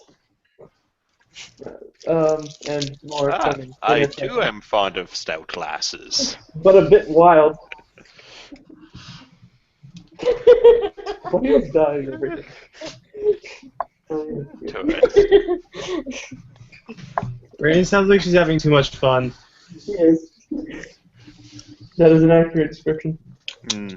And more funny. I too am fond of stout lasses. But a bit wild. Please dying over here. Rain sounds like she's having too much fun. Yes. That is an accurate description. Blum,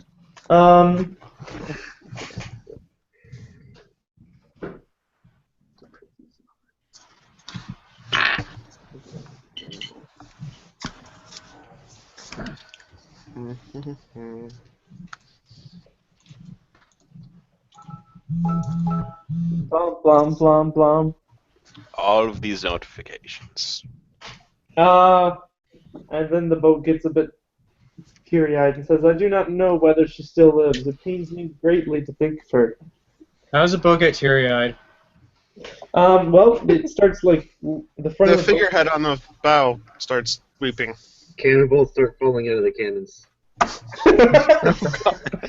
blum, blum, blum. All of these notifications. And then the boat gets a bit teary-eyed and says, "I do not know whether she still lives. It pains me greatly to think of her." How does a boat get teary-eyed? Well, it starts the front The of the figurehead on the bow starts weeping. Cannonballs start falling out of the cannons.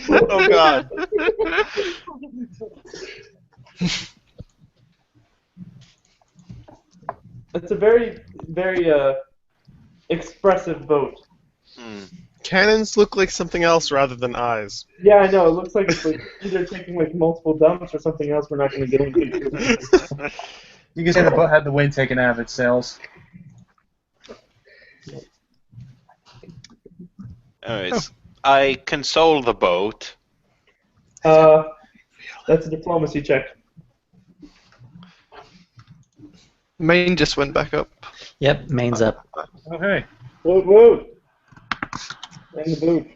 Oh god. It's a very, very expressive boat. Cannons look like something else rather than eyes. Yeah, I know. It looks like it's like either taking like multiple dumps or something else we're not going to get into. You can say the boat had the wind taken out of its sails. Anyways, I console the boat. That's a diplomacy check. Main just went back up. Yep, main's up. Oh, hey. Woot woot! And the boot.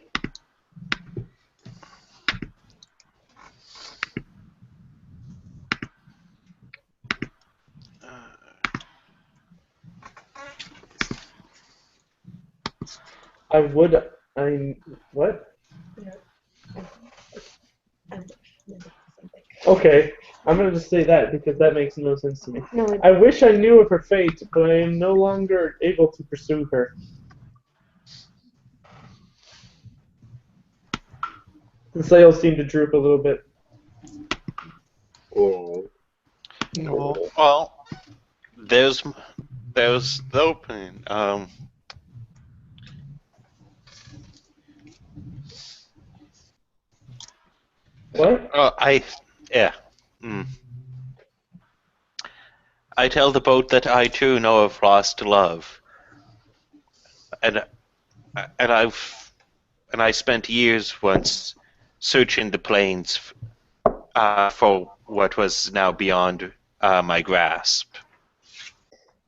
What? Okay, I'm gonna just say that because that makes no sense to me. No, I wish I knew of her fate, but I am no longer able to pursue her. The sails seem to droop a little bit. Oh. No. Well, there's the opening. What? Yeah. I tell the boat that I too know of lost love, and I spent years once searching the plains for what was now beyond my grasp.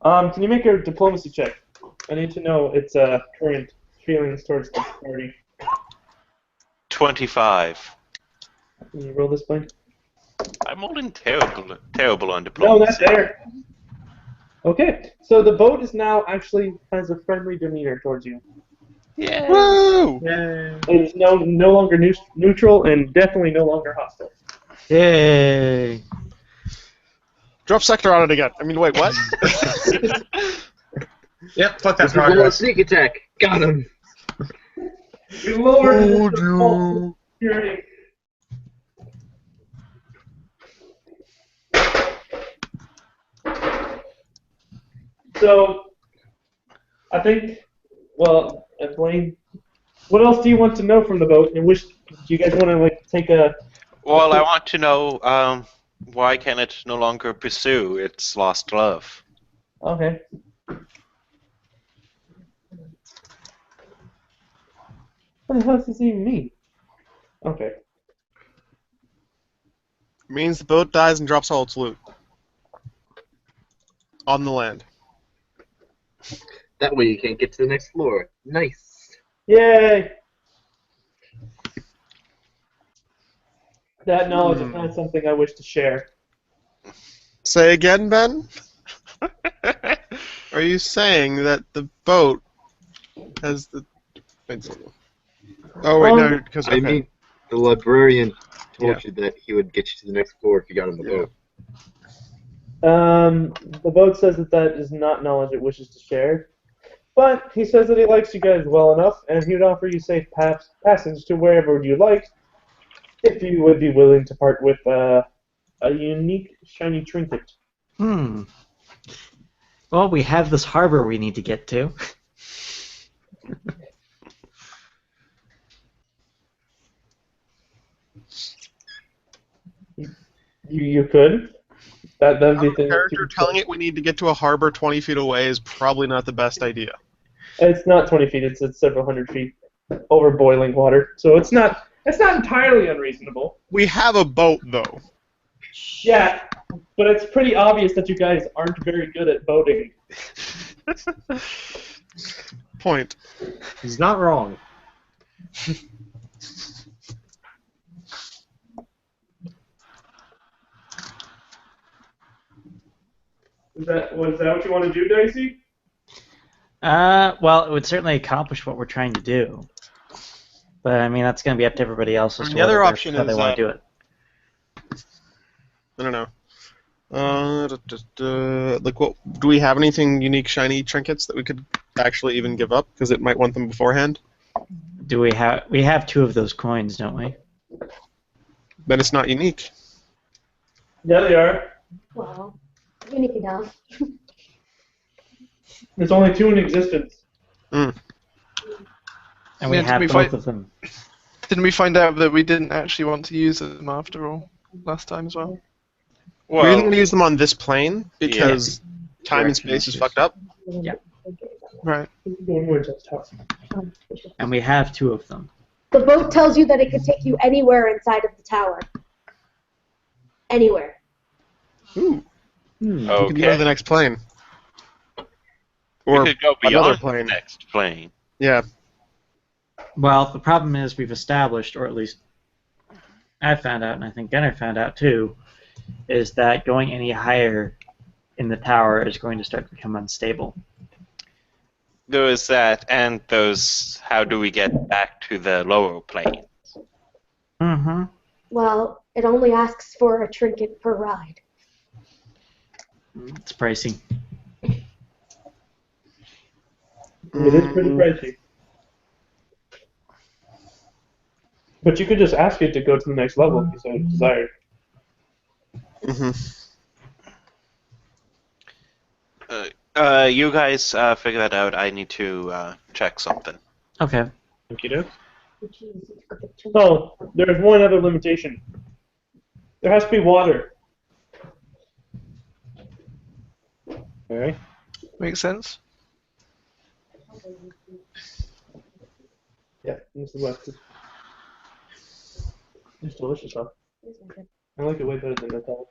Can you make a diplomacy check? I need to know its current feelings towards the party. 25. Can you roll this point? I'm rolling terrible on No, diplomacy. not there. Okay, so the boat is now actually has a friendly demeanor towards you. Yeah. Woo! Yay. It is no longer neutral and definitely no longer hostile. Yay! Drop sector on it again. I mean, wait, what? Yep, fuck that This is a progress. sneak attack. Got him. We lowered Told the you. security. So, I think, well, Blaine, what else do you want to know from the boat? And do you guys want to like take a? Well, I want to know why can it no longer pursue its lost love? Okay. What the hell does this even mean? Okay. Means the boat dies and drops all its loot. On the land. That way you can't get to the next floor. Nice. Yay! That knowledge is not something I wish to share. Say again, Ben? Are you saying that the boat has the... Oh, wait, no, because... I Okay. mean, the librarian told Yeah. you that he would get you to the next floor if you got on the boat. The boat says that is not knowledge it wishes to share, but he says that he likes you guys well enough, and he would offer you safe passage to wherever you like, if you would be willing to part with a unique shiny trinket. Well, we have this harbor we need to get to. You could. That'd be Our the character telling it we need to get to a harbor 20 feet away is probably not the best idea. It's not 20 feet. It's several hundred feet over boiling water, so it's not entirely unreasonable. We have a boat, though. Yeah, but it's pretty obvious that you guys aren't very good at boating. Point. He's not wrong. Was that what you want to do, Dicey? Well, it would certainly accomplish what we're trying to do. But, I mean, that's going to be up to everybody else as And to the other whether option how they is, want to do it. I don't know. Like, what? Do we have anything unique, shiny trinkets that we could actually even give up? Because it might want them beforehand. Do we have 2 of those coins, don't we? Then it's not unique. Yeah, they are. Well, unique enough. There's only 2 in existence. And we Yeah, have we both fight- of them. Didn't we find out that we didn't actually want to use them after all last time as well? we didn't Well, want to use them on this plane because time and space is fucked up. Right. And we have 2 of them. The boat tells you that it could take you anywhere inside of the tower. Anywhere. Ooh, we can go to okay. the next plane. We Or could go another beyond the plane. next plane. Yeah. Well, the problem is we've established, or at least I found out, and I think Gunnar found out too, is that going any higher in the tower is going to start to become unstable. There was that, and those. How do we get back to the lower plane? Mm-hmm. Well, it only asks for a trinket per ride. It's pricey. It is pretty pricey. But you could just ask it to go to the next level if you so desired. You guys figure that out. I need to check something. Okay. Okie doke. Oh, there's one other limitation. There has to be water. Okay. Makes sense. Yeah, this is what. It's delicious, huh? I like it way better than I thought.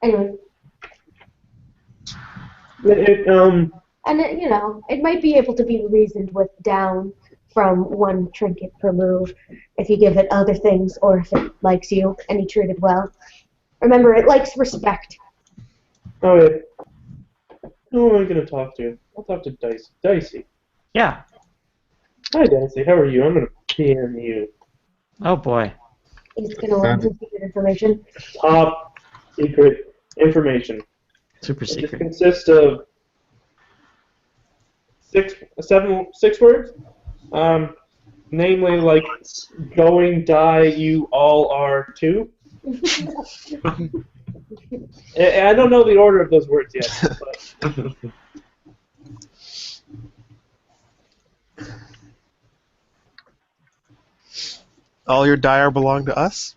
Anyway, and it, you know, it might be able to be reasoned with down from 1 trinket per move if you give it other things or if it likes you and you treat it well. Remember, it likes respect. Oh, yeah. Who am I going to talk to? I'll talk to Dicey. Dicey. Yeah. Hi, Dicey. How are you? I'm going to PM you. Oh boy. He's going to learn some secret information. Top secret information. Super It just secret. consists of 6 words. Namely, like, going, die, you all are too. I don't know the order of those words yet. But. All your dire belong to us?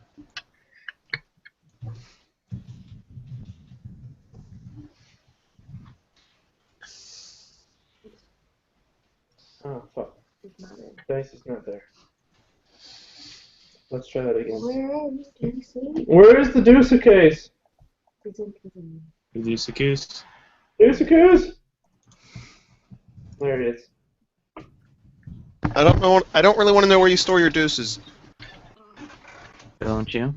Oh, fuck. Dice is not there. Let's try that again. Where are you, Dicey? Where is the Deuce case? Reduce the goose. Deuce? There it is. I don't know. I don't really want to know where you store your deuces. Don't you?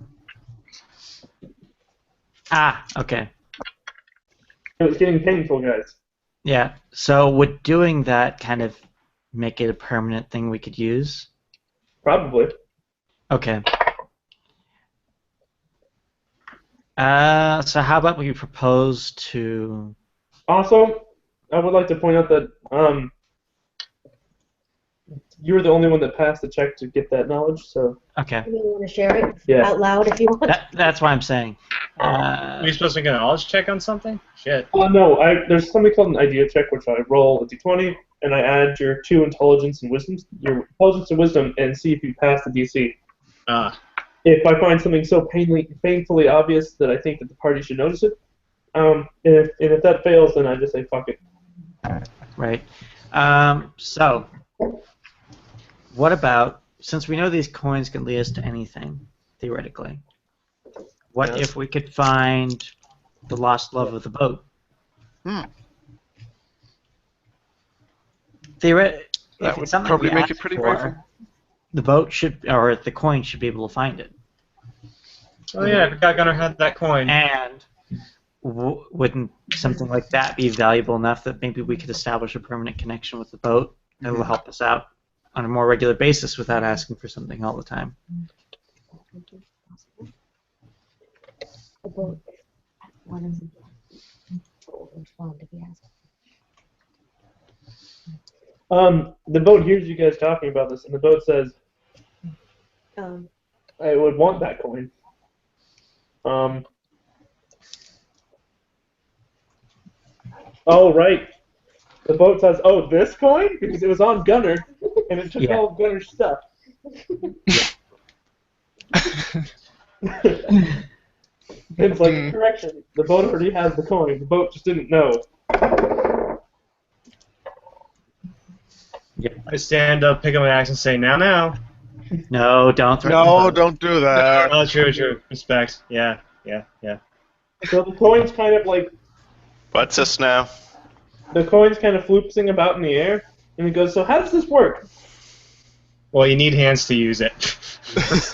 Ah, okay. It was getting painful, guys. Yeah. So would doing that kind of make it a permanent thing we could use? Probably. Okay. So how about we propose to... Also, I would like to point out that you were the only one that passed the check to get that knowledge, so... Okay. You want to share it Yeah. out loud if you want? That's what I'm saying. Are you supposed to make a knowledge check on something? Shit. No, there's something called an idea check, which I roll a d20, and I add your 2 intelligence and wisdom, and see if you pass the DC. If I find something so painfully obvious that I think that the party should notice it, and if that fails, then I just say fuck it. Right. So, what about, since we know these coins can lead us to anything, theoretically, what if we could find the lost love of the boat? That would probably make it pretty grateful. The boat should, or the coin should be able to find it. Oh yeah, I forgot Gunnar had that coin. And wouldn't something like that be valuable enough that maybe we could establish a permanent connection with the boat that will help us out on a more regular basis without asking for something all the time? The boat. One of them will respond if he asks. The boat hears you guys talking about this, and the boat says, I would want that coin. Oh, right. The boat says, "Oh, this coin?" Because it was on Gunner, and it took Yeah. all of Gunner's stuff. It's like, correction, the boat already has the coin. The boat just didn't know. I stand up, pick up my axe, and say, now. No, don't threaten the No, boat. don't do that. Oh, true. Respect. Yeah. So the coin's kind of like, What's this now? the coin's kind of floopsing about in the air, and he goes, "So how does this work?" Well, you need hands to use it. I've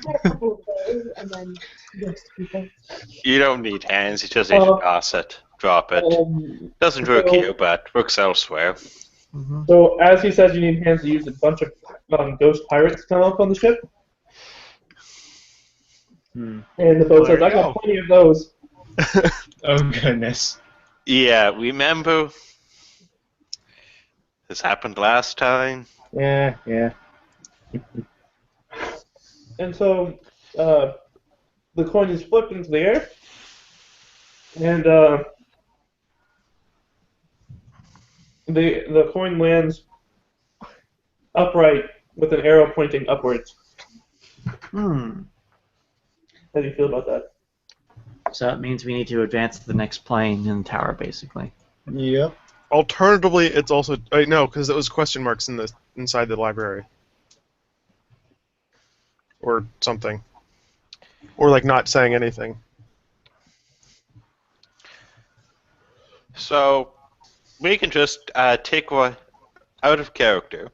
got a couple of those, and then ghost people. You don't need hands, you just need to toss it. Drop it. Doesn't work here, but works elsewhere. So as he says you need hands to use, a bunch of ghost pirates come up on the ship. And the boat says, "I got plenty of those." Oh, goodness. Yeah, remember? This happened last time. Yeah. And so the coin is flipped into the air, and the coin lands upright with an arrow pointing upwards. How do you feel about that? So that means we need to advance to the next plane in the tower, basically. Yep. Alternatively, it's also no, because it was question marks in the inside the library, or something, or like not saying anything. So we can just take one out of character.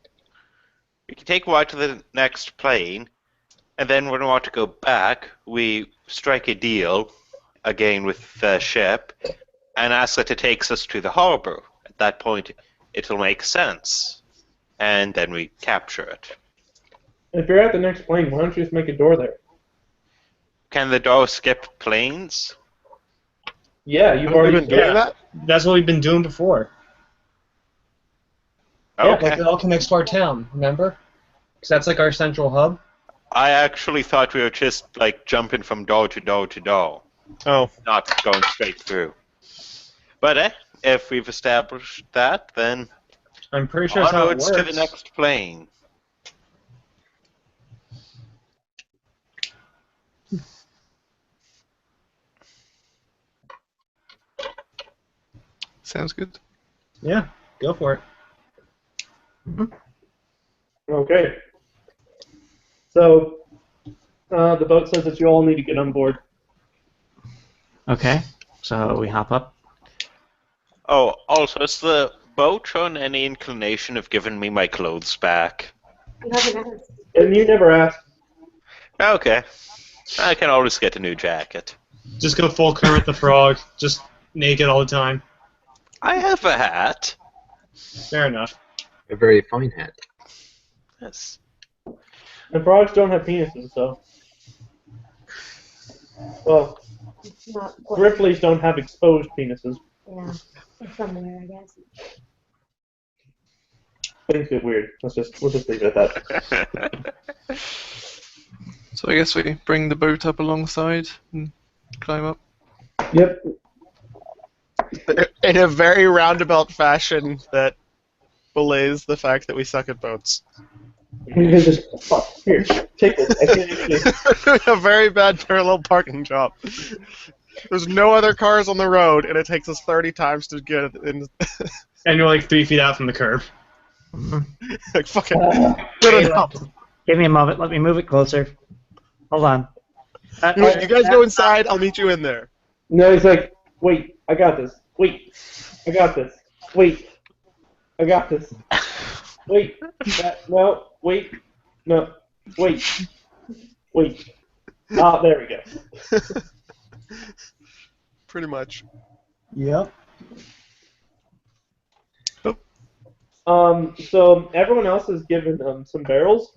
We can take one to the next plane, and then when we want to go back, we strike a deal again with the ship and ask that it takes us to the harbor. At that point, it'll make sense, and then we capture it. If you're at the next plane, why don't you just make a door there? Can the door skip planes? Yeah, you've Haven't we already been doing that? That's what we've been doing before. Okay. Like, it all connects to our town, remember? Because that's like our central hub. I actually thought we were just like jumping from door to door to door, Oh, not going straight through. But if we've established that, then I'm pretty sure that's how it onwards works. to the next plane. Sounds good. Yeah, go for it. Okay. So the boat says that you all need to get on board. Okay, so we hop up. Oh, also, has the boat shown any inclination of giving me my clothes back? You haven't asked. And you never asked. Okay. I can always get a new jacket. Just go full Kermit the Frog. Just naked all the time. I have a hat. Fair enough. A very fine hat. Yes. And frogs don't have penises, so. Well, It's not quite. Ripley's don't have exposed penises. Yeah, it's somewhere, I guess. Things get weird. We'll just leave it at that. So I guess we bring the boat up alongside and climb up. Yep. in a very roundabout fashion that belays the fact that we suck at boats. You guys just fuck. Here, take this. I can't actually. A very bad parallel parking job. There's no other cars on the road, and it takes us 30 times to get in. And you're like 3 feet out from the curb. Like fucking. Good enough. Give me a moment. Let me move it closer. Hold on. You guys go inside. I'll meet you in there. No, he's like, wait, I got this. Wait, I got this. Wait, I got this. Wait, no, wait, no, wait, wait. Ah, there we go. Pretty much. Yep. So everyone else is given some barrels.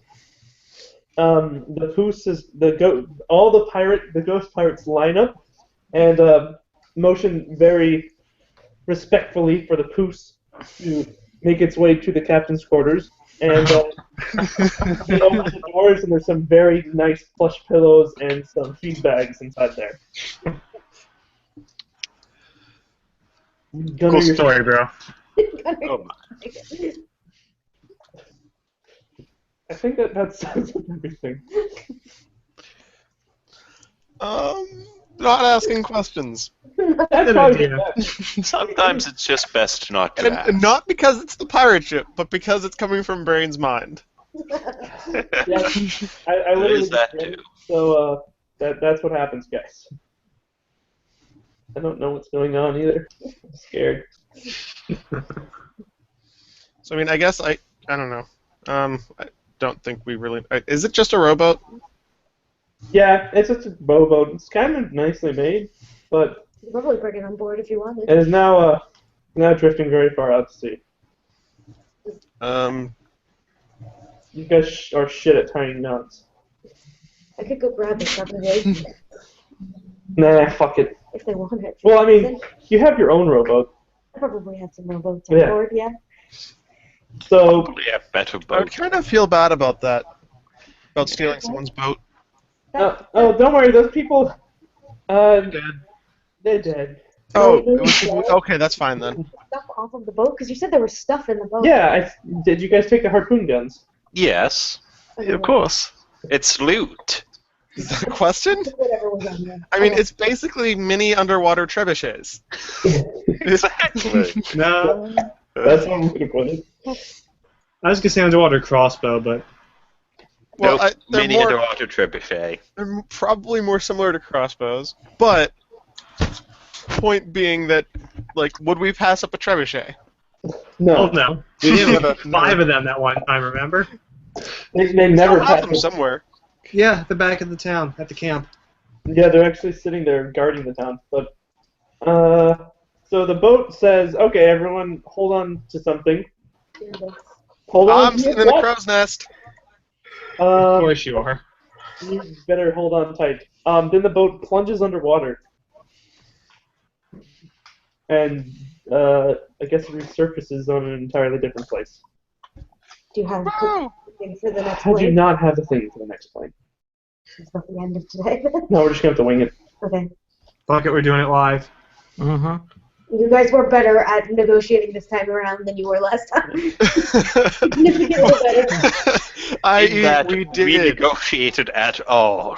The Poos is all the ghost pirates line up and motion very respectfully for the Poos to make its way to the captain's quarters. And they open the doors, and there's some very nice plush pillows and some feed bags inside there. Gunner, Cool you're- story, bro. Oh my. I think that sounds like everything. Not asking questions. That's Good probably idea. best. Sometimes it's just best not to And ask. not because it's the pirate ship, but because it's coming from Brain's mind. Yeah, I literally There's that just read it, too. so that's what happens, guys. I don't know what's going on either. I'm scared. So I mean, I guess I don't know. I don't think we really. Is it just a rowboat? Yeah, it's just a rowboat. It's kind of nicely made, but You could probably bring it on board if you wanted. it is now drifting very far out to sea. You guys are shit at tying knots. I could go grab it probably Nah, fuck it. if they wanted. Well, I mean, you have your own rowboat, I probably had some rowboats on Yeah. board, yeah. so Probably a better I boat. kind of feel bad about that. About stealing someone's boat. oh, don't worry, those people, Dead. they're dead. Oh, No, it was, okay, that's fine then. Stuff off of the boat, because you said there was stuff in the boat. Yeah, did you guys take the harpoon guns? Yes, Yeah, of course. it's loot. Is that a question? Whatever was on there. I mean, it's basically mini underwater trebuchets. Exactly. No. That's one way to put it. I was gonna say underwater crossbow, but Well, Nope, they're mini more. underwater trebuchet. They're probably more similar to crossbows, but point being that, like, would we pass up a trebuchet? No, oh no, we did have 5 of them that one time. Remember? they never Still have passed them it. somewhere. Yeah, at the back of the town, at the camp. Yeah, they're actually sitting there guarding the town. But so the boat says, "Okay, everyone, hold on to something. Hold on. I'm to sitting your in a what? crow's nest. Of course you are. You better hold on tight." Then the boat plunges underwater, and I guess it resurfaces on an entirely different place. Do you have Woo! anything for the next I do plane? not have a thing for the next plane. Is that the end of today? No, we're just gonna have to wing it. Okay. Fuck it, we're doing it live. Mm-hmm. You guys were better at negotiating this time around than you were last time. Significantly better. In that we we did. negotiated at all.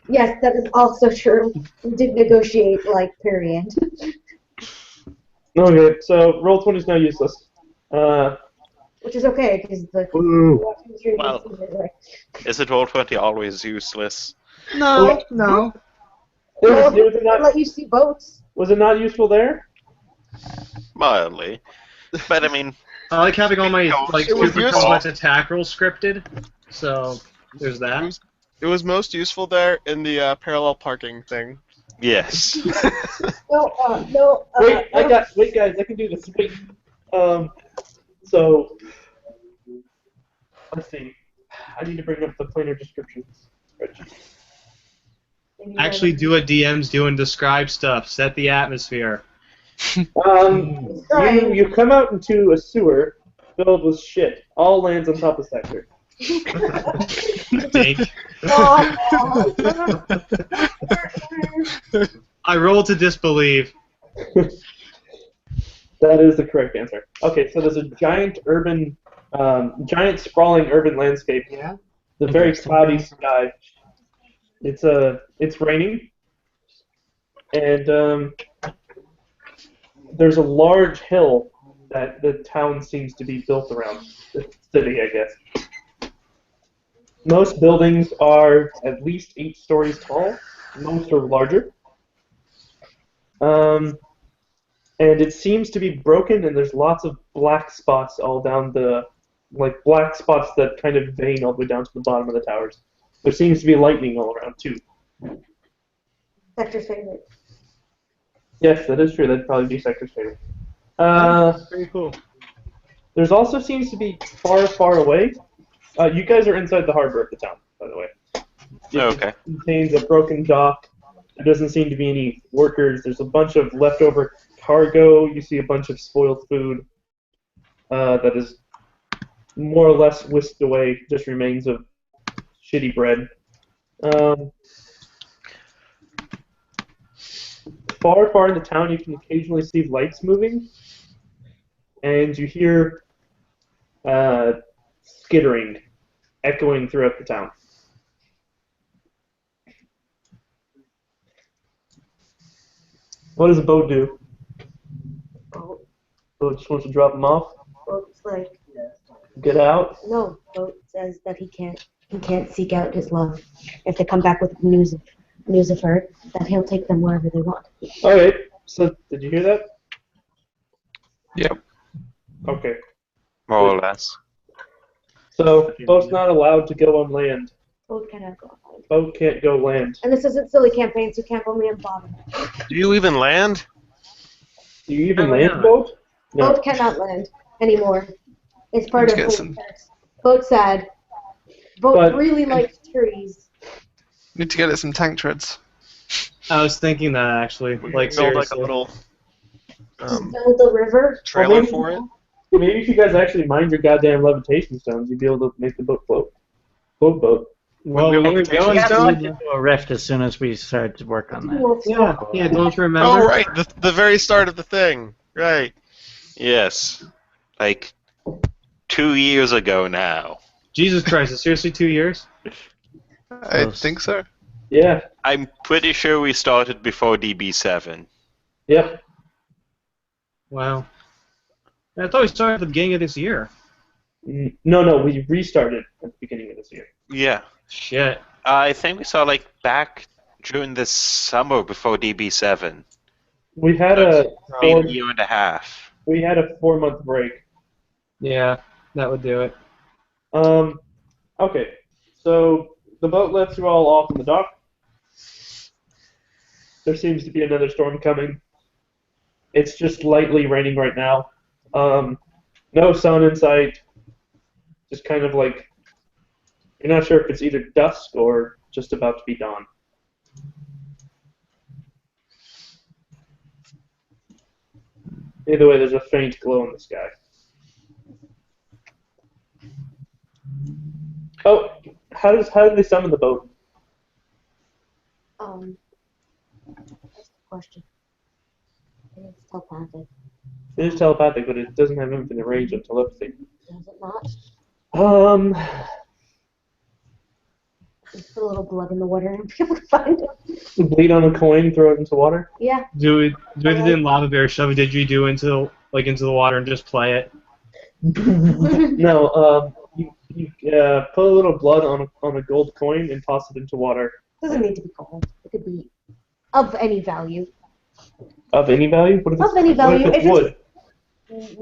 Yes, that is also true. We did negotiate, like, period. Okay, so roll 20 is now useless. Which is okay, because the Ooh. Well. Is it Roll20 always useless? No, no. Was it I'll not, let you see boats. was it not useful there? Mildly. But I mean, I like having all my like It was super useful. complex attack rolls scripted. So there's that. It was most useful there in the parallel parking thing. yes. No, Wait, guys, I can do this. Wait. So, let's see. I need to bring up the planar descriptions. Actually, do what DMs do and describe stuff. Set the atmosphere. You come out into a sewer filled with shit. All lands on top of Sector. Dink. I roll to disbelieve. That is the correct answer. Okay, so there's a giant sprawling urban landscape. Yeah. The very cloudy sky. It's raining, and there's a large hill that the town seems to be built around. The city, I guess. Most buildings are at least 8 stories tall. Most are larger. And it seems to be broken, and there's lots of black spots all down black spots that kind of vein all the way down to the bottom of the towers. There seems to be lightning all around, too. Sector's favorite. Yes, that is true. That'd probably be Sector's favorite. Very cool. There's also seems to be far, far away. You guys are inside the harbor of the town, by the way. Okay. It contains a broken dock. There doesn't seem to be any workers. There's a bunch of leftover cargo. You see a bunch of spoiled food that is more or less whisked away. Just remains of shitty bread. far, far in the town, you can occasionally see lights moving, and you hear skittering echoing throughout the town. What does a boat do? Boat, Boat just wants to drop him off? boat's like, Get out? no, boat says that he can't seek out his love. If they come back with news of her, that he'll take them wherever they want. Okay, so did you hear that? Yep. Okay. More or less. So, boat's not allowed to go on land. Boat cannot go on land. Boat can't go land. And this isn't silly campaign, so you can't put me on bottom. Do you even land? Do you even Probably land not. boat? No. Boat cannot land anymore. It's part Let's of get boat some- curse. Boat sad. Boat But- really likes trees. Need to get it some tank treads. I was thinking that actually. We Like could build like a seriously. little Build the river. trailer maybe- for it. Maybe if you guys actually mind your goddamn levitation stones, you'd be able to make the boat float. Boat. Well, Build we were levitation going We have to stone? look into a rift as soon as we start to work on that. Yeah, don't you remember? Oh, right, the very start of the thing. Right. Yes. Like 2 years ago now. Jesus Christ, it's seriously 2 years? I Close. think so. Yeah. I'm pretty sure we started before DB7. Yep. Wow. I thought we started at the beginning of this year. No, we restarted at the beginning of this year. Yeah. Shit. I think we saw like back during the summer before DB7. We had So a been a year and a half. we had a 4-month break. Yeah, that would do it. Okay. So the boat lets you all off in the dock. There seems to be another storm coming. It's just lightly raining right now. No sun in sight. Just kind of like you're not sure if it's either dusk or just about to be dawn. Either way, there's a faint glow in the sky. Oh, how did they summon the boat? That's the question. It's telepathic. It is telepathic, but it doesn't have infinite range of telepathy. Does it not? Just put a little blood in the water and people can find it. Bleed on a coin, throw it into water. Yeah. Do it in lava bear, shove a didgeridoo into the water and just play it. No, you put a little blood on a gold coin and toss it into water. Doesn't need to be gold. It could be of any value. Of any value? What if it's, Of any value. What if it's If wood?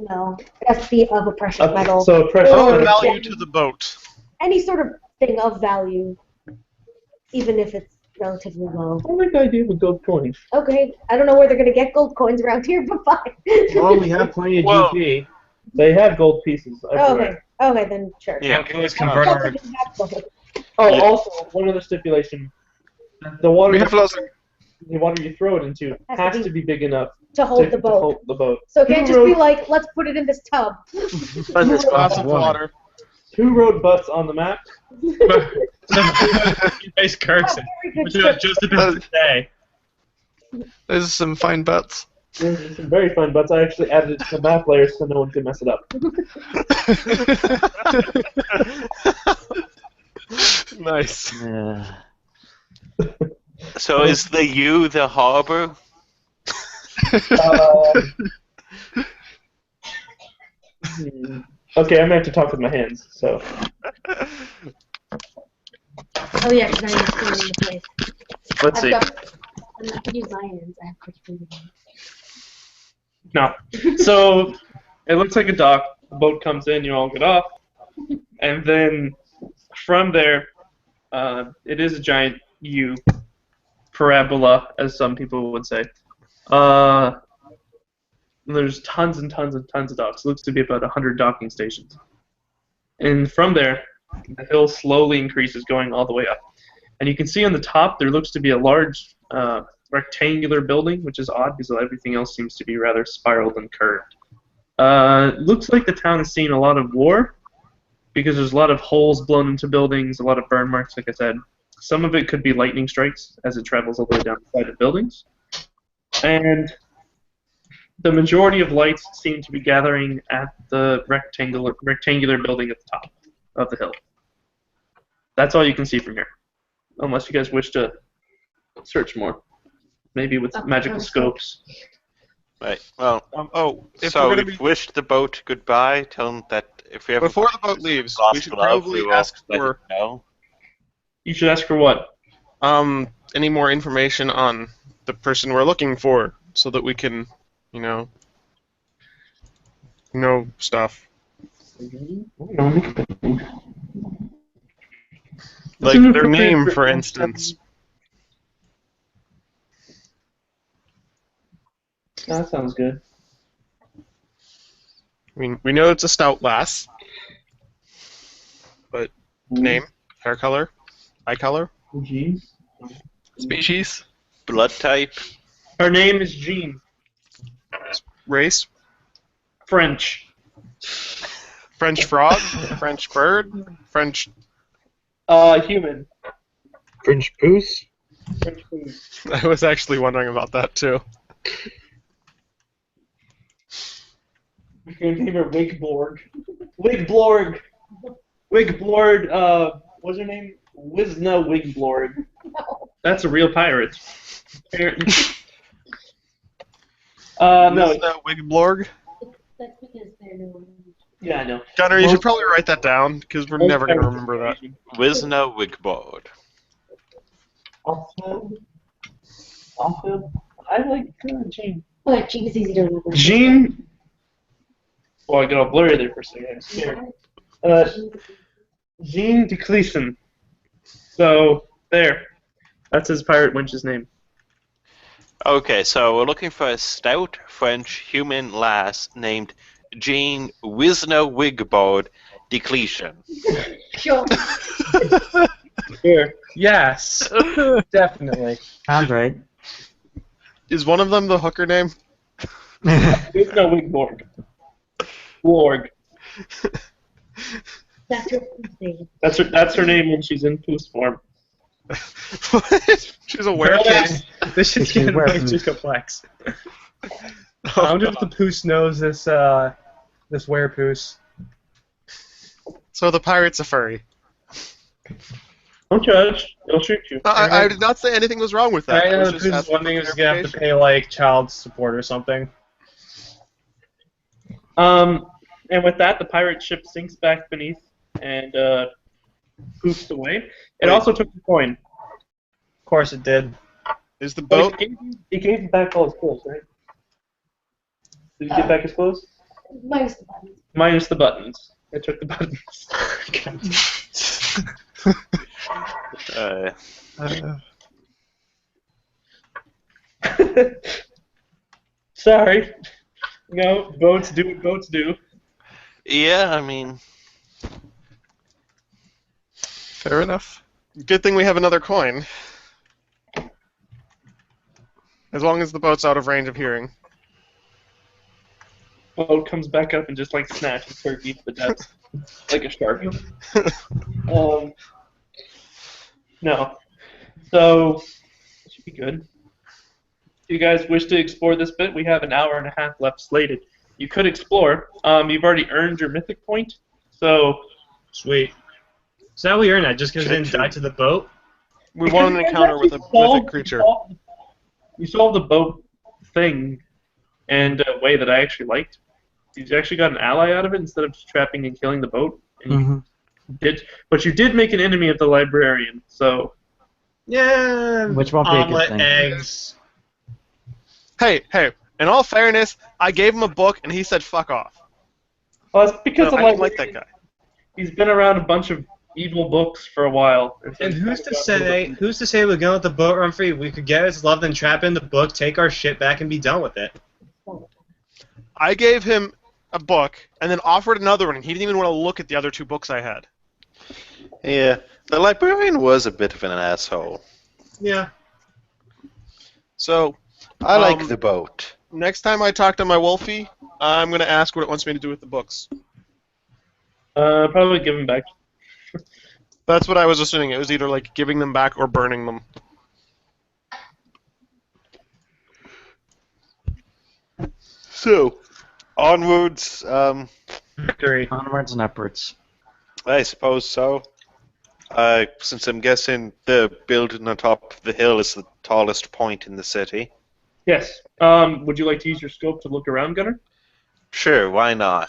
No, it has to be of a precious metal. So a precious Or- Of metal. value to the boat. Any sort of thing of value, even if it's relatively low. I like the idea of a gold coin. Okay, I don't know where they're gonna get gold coins around here, but fine. Well, we have plenty of Whoa. GP. They have gold pieces Okay, everywhere. okay, then sure. Yeah. We can always I convert thought our. they didn't have gold. Oh, Yeah. also, one other stipulation. The water, We have lots of. the water you throw it into has to be big enough To hold to the boat. hold the boat. So it can't Who just be wrote- like, let's put it in this tub. But this glass of water. Who wrote butts on the map? Face Kirkson, Very good which I was just about to say. Those are some fine butts. There's some very fun butts. I actually added it to the map layer so no one could mess it up. Nice. Yeah. So is the U the harbor? Okay, I'm gonna have to talk with my hands. So Oh yeah, because I'm standing in the place. let's see. I'm not gonna use my hands. I have pretty fingers. No. So it looks like a dock. The boat comes in. You all get off, and then from there, it is a giant U parabola, as some people would say. There's tons and tons and tons of docks. It looks to be about 100 docking stations. And from there, the hill slowly increases, going all the way up. And you can see on the top there looks to be a large rectangular building, which is odd because everything else seems to be rather spiraled and curved. Looks like the town has seen a lot of war because there's a lot of holes blown into buildings, a lot of burn marks, like I said. Some of it could be lightning strikes as it travels all the way down the side of buildings. And the majority of lights seem to be gathering at the rectangular building at the top of the hill. That's all you can see from here, unless you guys wish to search more, maybe with magical scopes. Right. Well, if so we're gonna we've be wished the boat goodbye. Tell them that if we ever before the boat leaves, we should lost love, probably we will ask let for it know. You should ask for what? any more information on the person we're looking for, so that we can, know stuff. Like their name, for instance. That sounds good. I mean, we know it's a stout lass, but name, hair color, eye color, Species. Blood type. Her name is Jean. race, French. French frog, French bird, French. Human. French Goose? French food. I was actually wondering about that too. You can name her Wigborg. Wigblorg. Wigblord, what's her name? Wisna Wigblorg. That's a real pirate. Apparently. No. Wigblorg. That's because they're new. Yeah, I know. Gunnar, you should probably write that down because we're never going to remember that. Wisna Wigboard. Also, I like Jean. But Jean is easy to remember. Jean. Well, I got all blurry there for a second. I'm scared. Jean de Cleason. So, there. That's his pirate wench's name. Okay, so we're looking for a stout French human lass named Jean Wisna Wigboard Decletion. Sure. Here. Yes, definitely. Sounds right. Is one of them the hooker name? Wisna Wigborg. Blorg. That's her name. That's her name when she's in poos form. What? She's a werewolf. This shit's She's getting way wearing- too complex. I Oh, wonder if the poos knows this this werepoos. so the pirate's a furry. Don't judge. They'll shoot you. I did not say anything was wrong with that. I I know was the just poos asking one for thing is gonna have to clarification. pay like child support or something. And with that, the pirate ship sinks back beneath and poofs away. It also took the coin. Of course it did. Is the Oh, boat? he gave back all his clothes, right? Did he give back his clothes? Minus the buttons. Minus the buttons. It took the buttons. Sorry. You know, boats do what boats do. Yeah, I mean, Fair enough. Good thing we have another coin. As long as the boat's out of range of hearing. Boat comes back up and just like snatches Turkey to the depths like a shark. No. So, it should be good. If you guys wish to explore this bit, we have an hour and a half left slated. You could explore. You've already earned your mythic point, so Sweet. So how we earn that? Just because we didn't die to the boat? We want an encounter with a mythic creature. You solved the boat thing in a way that I actually liked. You actually got an ally out of it instead of just trapping and killing the boat. And you but you did make an enemy of the librarian, so... Yeah. Which won't be a good omelet, thing. eggs. Hey, in all fairness, I gave him a book and he said fuck off. Well, it's because So the I don't like that guy. He's been around a bunch of evil books for a while. And who's to say we're gonna let the boat run free? We could get his love, then trap in the book, take our shit back, and be done with it. I gave him a book and then offered another one and he didn't even want to look at the other two books I had. yeah, the librarian was a bit of an asshole. Yeah. So, I like the boat. next time I talk to my Wolfie, I'm going to ask what it wants me to do with the books. Probably give him back. That's what I was assuming. It was either like giving them back or burning them. So, onwards, Victory. Onwards and upwards. I suppose so. Since I'm guessing the building on top of the hill is the tallest point in the city. Yes. Would you like to use your scope to look around, Gunner? Sure, why not?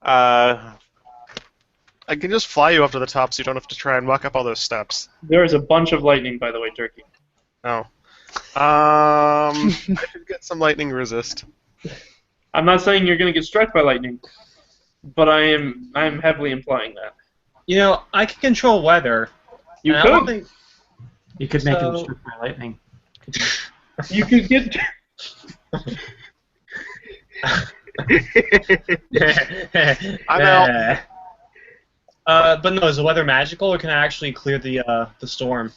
I can just fly you up to the top so you don't have to try and walk up all those steps. There is a bunch of lightning, by the way, Turkey. Oh. I should get some lightning resist. I'm not saying you're going to get struck by lightning, but I'm heavily implying that. You know, I can control weather. You and I don't could. think You could make him So- struck by lightning. You could get. I'm out. But no, is the weather magical, or can I actually clear the storm?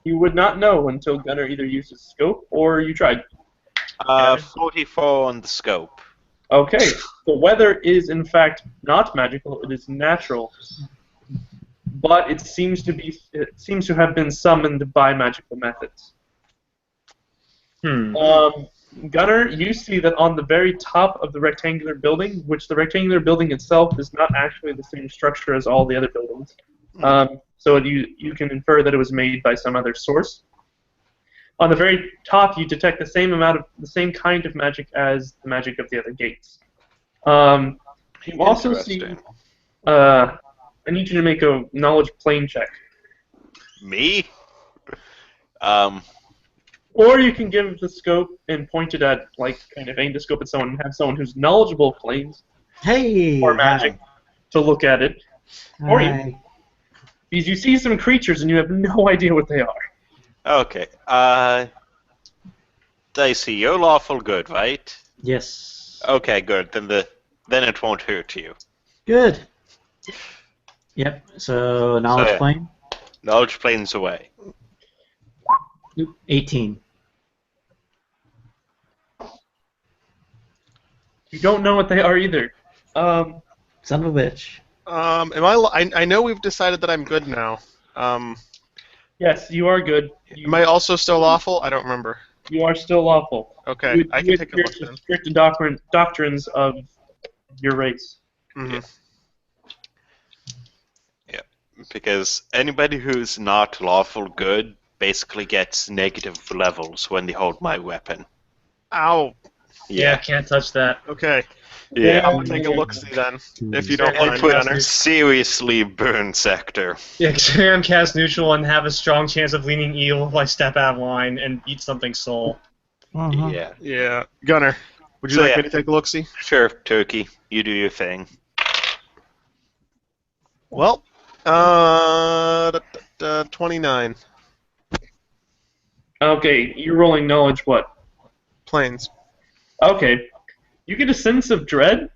You would not know until Gunner either used his scope or you tried. 44 on the scope. Okay, the weather is in fact not magical; it is natural, but it seems to have been summoned by magical methods. Gunner, you see that on the very top of the rectangular building, which the rectangular building itself is not actually the same structure as all the other buildings, so you can infer that it was made by some other source. On the very top, you detect the same kind of magic as the magic of the other gates. You also see. I need you to make a knowledge plane check. Me? Or you can give the scope and point it at, like, kind of aim the scope at someone and have someone who's knowledgeable planes Hey! or magic to look at it. Or you. Hi. Because you see some creatures and you have no idea what they are. Okay. Dicey, you're lawful good, right? Yes. Okay, good. Then it won't hurt you. Good. Yep. So knowledge So, yeah. plane. Knowledge planes away. 18. You don't know what they are either. Son of a bitch. I know we've decided that I'm good now. Yes, you are good. Am I also still lawful? I don't remember. You are still lawful. Okay, You I can take a adhere look to then. strict doctrines of your race. Mm-hmm. Yeah. Because anybody who's not lawful good basically gets negative levels when they hold my weapon. Ow. Yeah, can't touch that. Okay. Yeah. I'll take a look-see then, if you don't Yeah, mind, put- Gunner. Seriously burn sector. Yeah, I'm cast neutral and have a strong chance of leaning eel if I step out of line and eat something soul. Mhm. Yeah. Yeah. Gunner, would you So, like yeah. me to take a look-see? Sure, Turkey. You do your thing. Well, 29. Okay, you're rolling knowledge what? Planes. Okay. You get a sense of dread.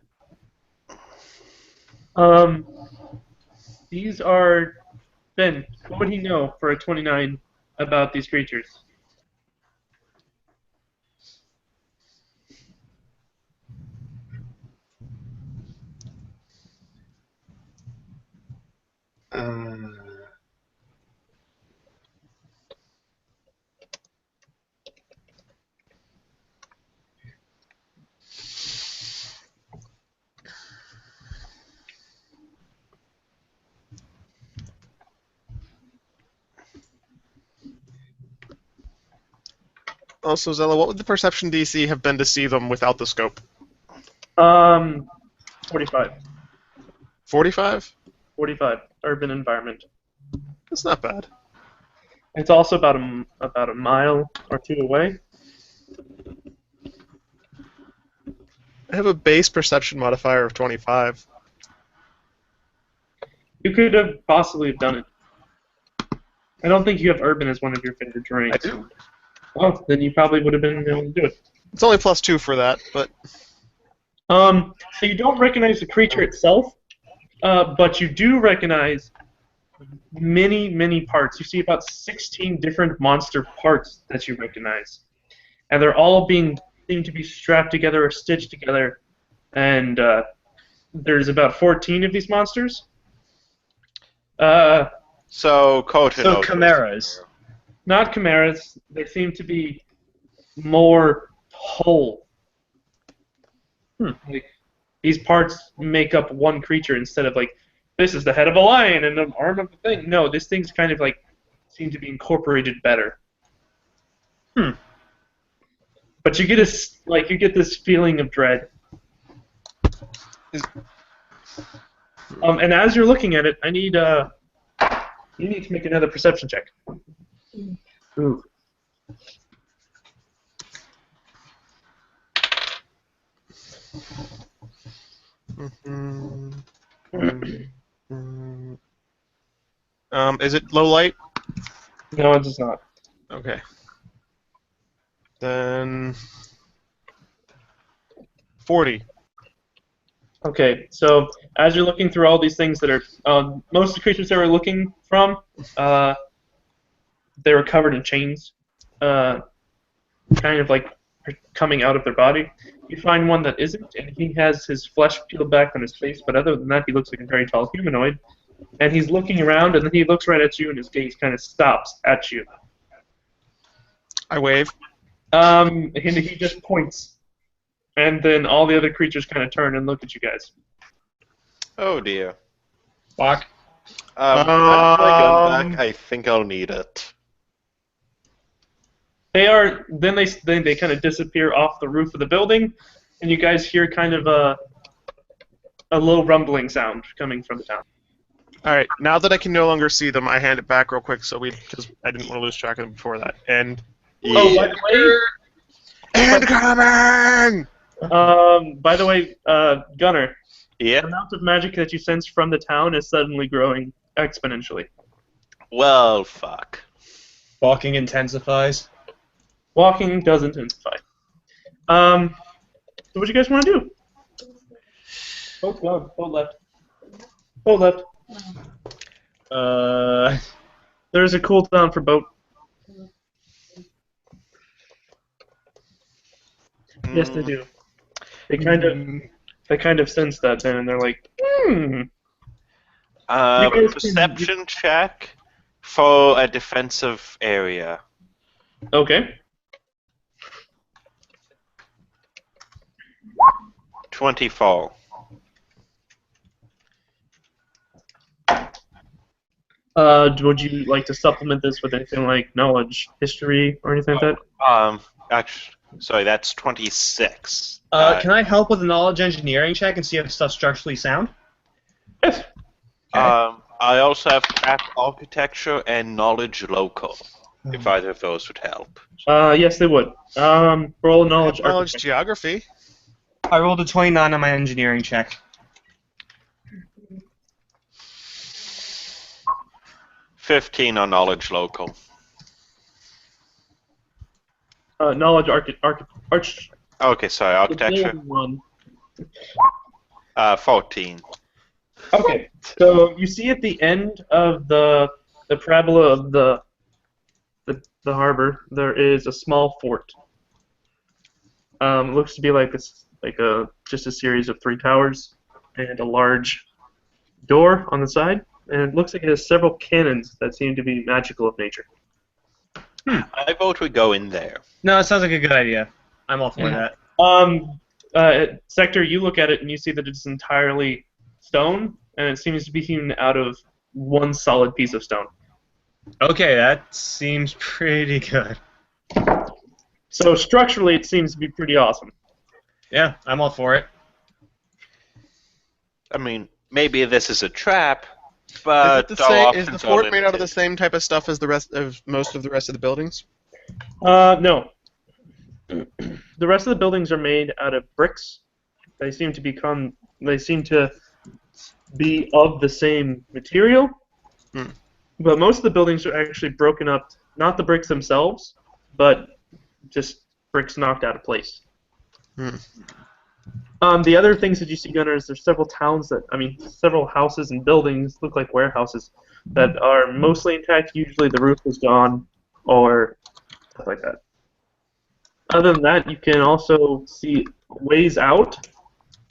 These are... Ben, what would he know for a 29 about these creatures? Also, Zella, what would the perception DC have been to see them without the scope? 45. 45? 45. Urban environment. That's not bad. It's also about a mile or two away. I have a base perception modifier of 25. You could have possibly have done it. I don't think you have urban as one of your favorite terrains. I do. Oh, then you probably would have been able to do it. It's only +2 for that, but So you don't recognize the creature itself, but you do recognize many, many parts. You see about 16 different monster parts that you recognize, and they're all seem to be strapped together or stitched together. And there's about 14 of these monsters. So, Kota knows. chimeras. Not chimeras. They seem to be more whole. Like, these parts make up one creature instead of like, this is the head of a lion and the arm of a thing. No, this thing's kind of like seem to be incorporated better. But you get this feeling of dread. And as you're looking at it, I need you need to make another perception check. Ooh. Is it low light? No, it does not. Okay. Then 40. Okay, so as you're looking through all these things that are most of the creatures that we're looking from, they were covered in chains, kind of like coming out of their body. You find one that isn't, and he has his flesh peeled back on his face, but other than that, he looks like a very tall humanoid. And he's looking around, and then he looks right at you, and his gaze kind of stops at you. I wave. And he just points, and then all the other creatures kind of turn and look at you guys. Oh dear. Fuck. I put my gun back. I think I'll need it. They are. Then they kind of disappear off the roof of the building, and you guys hear kind of a low rumbling sound coming from the town. All right. Now that I can no longer see them, I hand it back real quick because I didn't want to lose track of them before that. And Oh, by the incoming! way, Gunnar, Yeah. the amount of magic that you sense from the town is suddenly growing exponentially. Well, fuck. Walking intensifies. Walking does intensify. So what do you guys want to do? Both gone. Both left. Both left. There's a cooldown for boat. Yes, they do. They kind of sense that then, and they're like, You guys Perception check for a defensive area. Okay. 24. Would you like to supplement this with anything like knowledge, history, or anything like that? Actually, sorry, that's 26. Can I help with a knowledge engineering check and see if stuff's structurally sound? Yes. I also have craft architecture and knowledge local, if either of those would help. Yes, they would. Roll knowledge. Knowledge geography. I rolled a 29 on my engineering check. 15 on knowledge local. Knowledge Okay, sorry, architecture. One. 14. Okay, so you see at the end of the parabola of the harbor, there is a small fort. It looks to be like just a series of 3 towers and a large door on the side, and it looks like it has several cannons that seem to be magical of nature. I vote we go in there. No, it sounds like a good idea. I'm all for that. Sector, you look at it and you see that it's entirely stone, and it seems to be hewn out of one solid piece of stone. Okay, that seems pretty good. So structurally, it seems to be pretty awesome. Yeah, I'm all for it. I mean, maybe this is a trap, but Is the fort made out of the same type of stuff as most of the rest of the buildings? No. The rest of the buildings are made out of bricks. They seem to be of the same material. But most of the buildings are actually broken up, not the bricks themselves, but just bricks knocked out of place. The other things that you see, Gunnar, is there's several several houses and buildings, look like warehouses, that are mostly intact. Usually the roof is gone, or stuff like that. Other than that, you can also see ways out.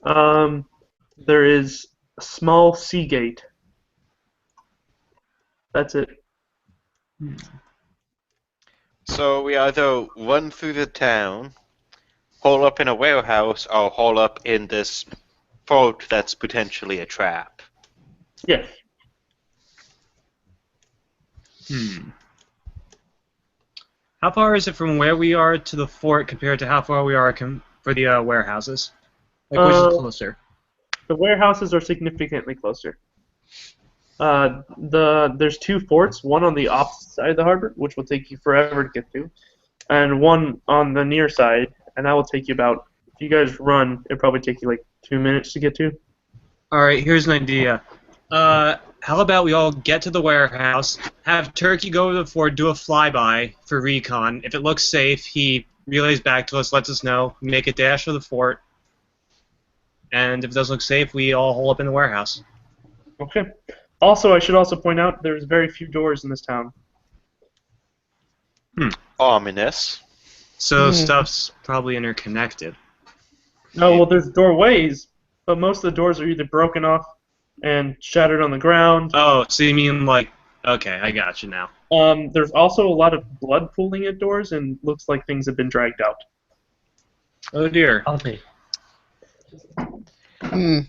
There is a small sea gate. That's it. So we either run through the town, hole up in a warehouse or hole up in this fort that's potentially a trap. Yes. How far is it from where we are to the fort compared to how far we are for the warehouses? Like, which is closer? The warehouses are significantly closer. There's 2 forts, one on the opposite side of the harbor, which will take you forever to get to, and one on the near side, and that will take you about, if you guys run, it'll probably take you like 2 minutes to get to. Alright, here's an idea. How about we all get to the warehouse, have Turkey go to the fort, do a flyby for recon. If it looks safe, he relays back to us, lets us know, make a dash for the fort, and if it doesn't look safe, we all hole up in the warehouse. Okay. Also, I should also point out there's very few doors in this town. Ominous. So stuff's probably interconnected. No, well, there's doorways, but most of the doors are either broken off and shattered on the ground. Oh, so you mean like... Okay, I got you now. There's also a lot of blood pooling at doors, and looks like things have been dragged out. Oh dear. Okay. Seems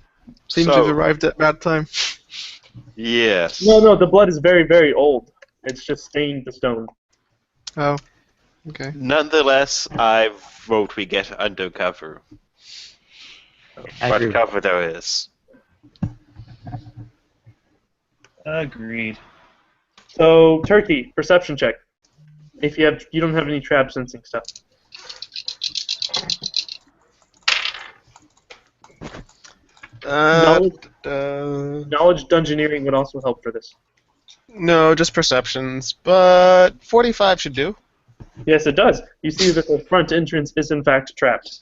So- you've arrived at bad time. Yes. No, the blood is very, very old. It's just stained the stone. Oh. Okay. Nonetheless, I vote we get undercover. What Agree. cover there is. Agreed. So, Turkey, perception check. If you don't have any trap sensing stuff. Knowledge dungeoneering would also help for this. No, just perceptions, but 45 should do. Yes, it does. You see that the front entrance is in fact trapped.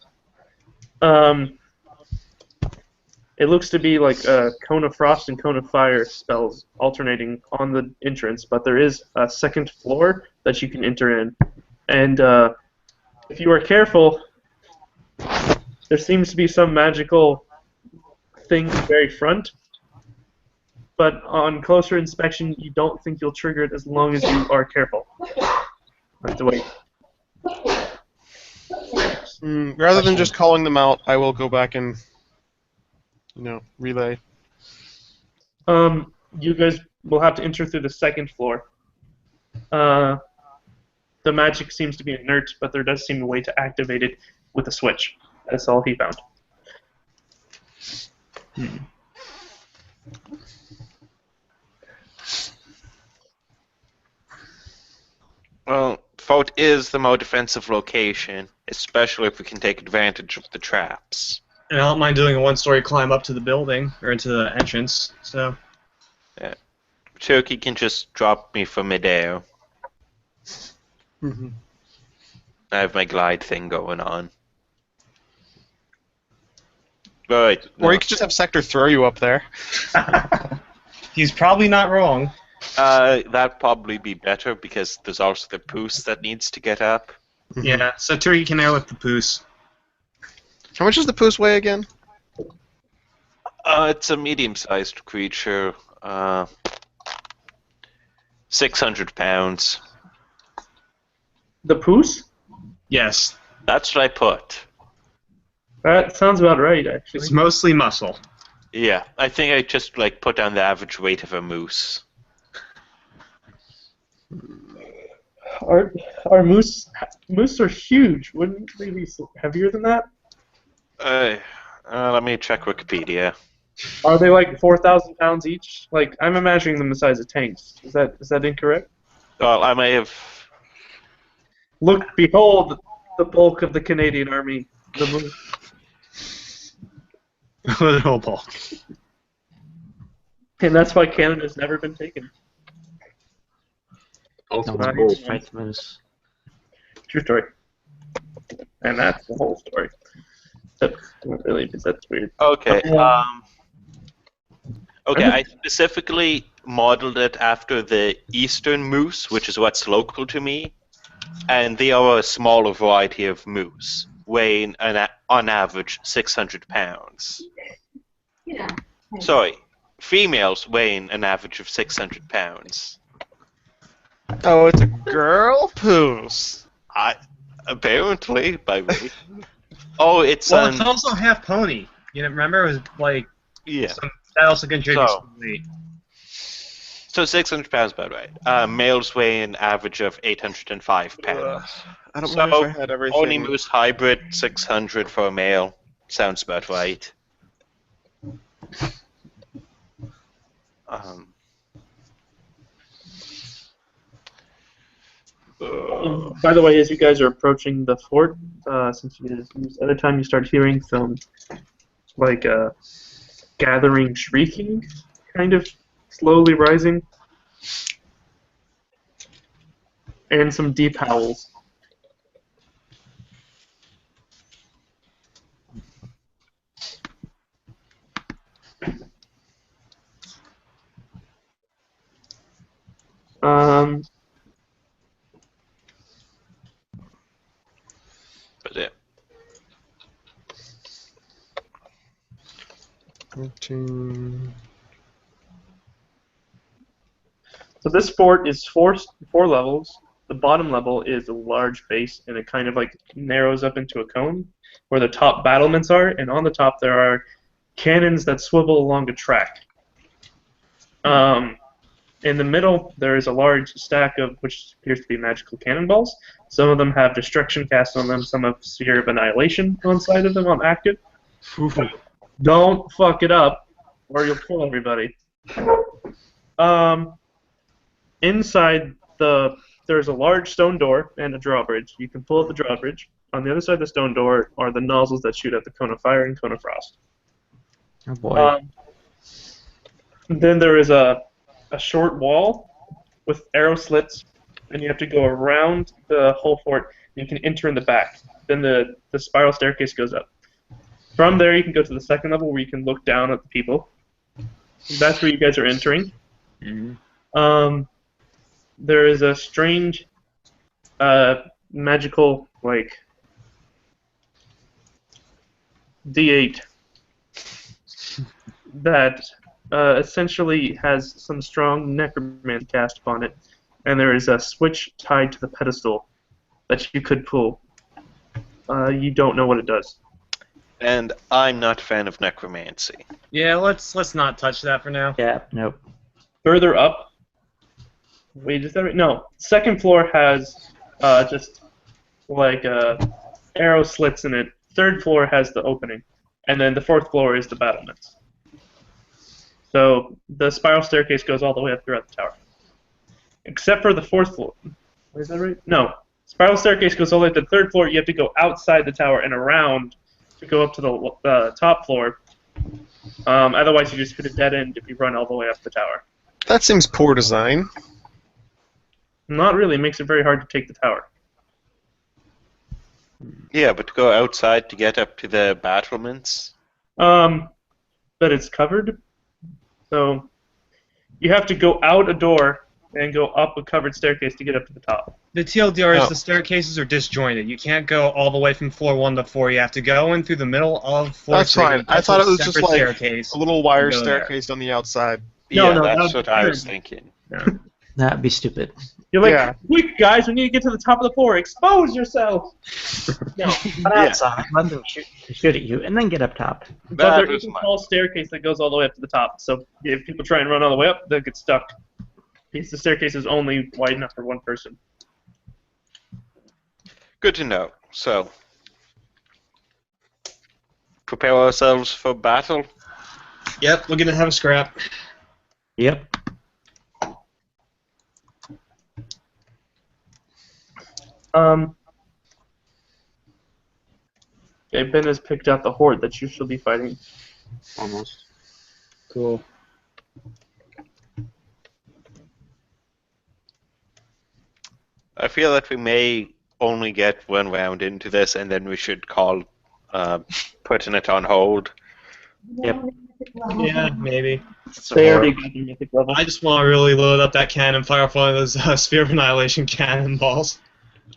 It looks to be like a cone of frost and cone of fire spells alternating on the entrance, but there is a second floor that you can enter in. And if you are careful, there seems to be some magical thing at the very front, but on closer inspection, you don't think you'll trigger it as long as you are careful. Have to wait. Rather than just calling them out, I will go back and, relay. You guys will have to enter through the second floor. The magic seems to be inert, but there does seem a way to activate it with a switch. That's all he found. Well, fort is the more defensive location, especially if we can take advantage of the traps. And I don't mind doing a one-story climb up to the building, or into the entrance, so... Yeah. Turkey can just drop me from midair. Mm-hmm. I have my glide thing going on. Right. Or you could just have Sector throw you up there. He's probably not wrong. That'd probably be better because there's also the poos that needs to get up. Yeah, so Turkey can airlift the poos. How much does the poos weigh again? It's a medium-sized creature. 600 pounds. The poos? Yes, That's what I put. That sounds about right, actually. it's mostly muscle. Yeah, I think I just put down the average weight of a moose. Our moose are huge. Wouldn't they be heavier than that? Let me check Wikipedia. Are they like 4,000 pounds each? Like, I'm imagining them the size of tanks. Is that incorrect? Well, I may have. Look, behold, the bulk of the Canadian Army. The moose. Little bulk. And that's why Canada's never been taken. Also, No Right. one wants to fight the moose. True story. And that's the whole story. Except, not really, because that's weird. Okay. Okay, I'm- I specifically modeled it after the eastern moose, which is what's local to me, and they are a smaller variety of moose, weighing on average 600 pounds. Yeah. Sorry, females weighing an average of 600 pounds. Oh, it's a girl poos. Apparently, by me. Oh, it's Well, it's also half pony. You know, remember it was like yeah. that also contributes So- to the weight. So 600 pounds, about right. Males weigh an average of 805 pounds. I don't So, remember if I had everything. Only Moose Hybrid, 600 for a male. Sounds about right. By the way, as you guys are approaching the fort, since you guys used other time, you start hearing some like gathering shrieking, kind of slowly rising, and some deep howls. But yeah. 13. So this fort is four levels. The bottom level is a large base, and it kind of like narrows up into a cone, where the top battlements are, and on the top there are cannons that swivel along a track. In the middle, there is a large stack of which appears to be magical cannonballs. Some of them have destruction cast on them. Some have sphere of annihilation on side of them on active. Don't fuck it up, or you'll kill everybody. Inside there's a large stone door and a drawbridge. You can pull up the drawbridge. On the other side of the stone door are the nozzles that shoot at the cone of fire and cone of frost. Oh boy. Then there is a short wall with arrow slits, and you have to go around the whole fort. You can enter in the back. Then the spiral staircase goes up. From there, you can go to the second level where you can look down at the people. That's where you guys are entering. Mm-hmm. There is a strange magical, like, D8 that essentially has some strong necromancy cast upon it, and there is a switch tied to the pedestal that you could pull. You don't know what it does. And I'm not a fan of necromancy. Yeah, let's not touch that for now. Yeah, nope. Further up, wait, is that right? No, second floor has just like arrow slits in it. Third floor has the opening, and then the fourth floor is the battlements. So the spiral staircase goes all the way up throughout the tower, except for the fourth floor. Is that right? No, spiral staircase goes all the way to the third floor. You have to go outside the tower and around to go up to the top floor. Otherwise, you just hit a dead end if you run all the way up the tower. That seems poor design. Not really. It makes it very hard to take the tower. Yeah, but to go outside to get up to the battlements. But it's covered. So you have to go out a door and go up a covered staircase to get up to the top. The TLDR is Oh. the staircases are disjointed. You can't go all the way from floor 1 to 4. You have to go in through the middle of floor That's 3. fine. I thought it was just separate like staircase. a little wire Go there. staircase on the outside. No, Yeah, no, that's that what would I be was weird. thinking. That'd be stupid. You're like, Yeah. quick, guys, we need to get to the top of the floor. Expose yourself. No. But outside, let them shoot at you, and then get up top. But That there was is a my- tall staircase that goes all the way up to the top. So if people try and run all the way up, they'll get stuck. Because the staircase is only wide enough for one person. Good to know. So, prepare ourselves for battle. Yep, we're gonna have a scrap. Yep. Okay, Ben has picked out the horde that you shall be fighting. Almost. Cool. I feel that we may only get one round into this, and then we should call putting it on hold. Yep. Yeah, maybe. They already got the mythic level. I just want to really load up that cannon, fire off one of those Sphere of Annihilation cannonballs.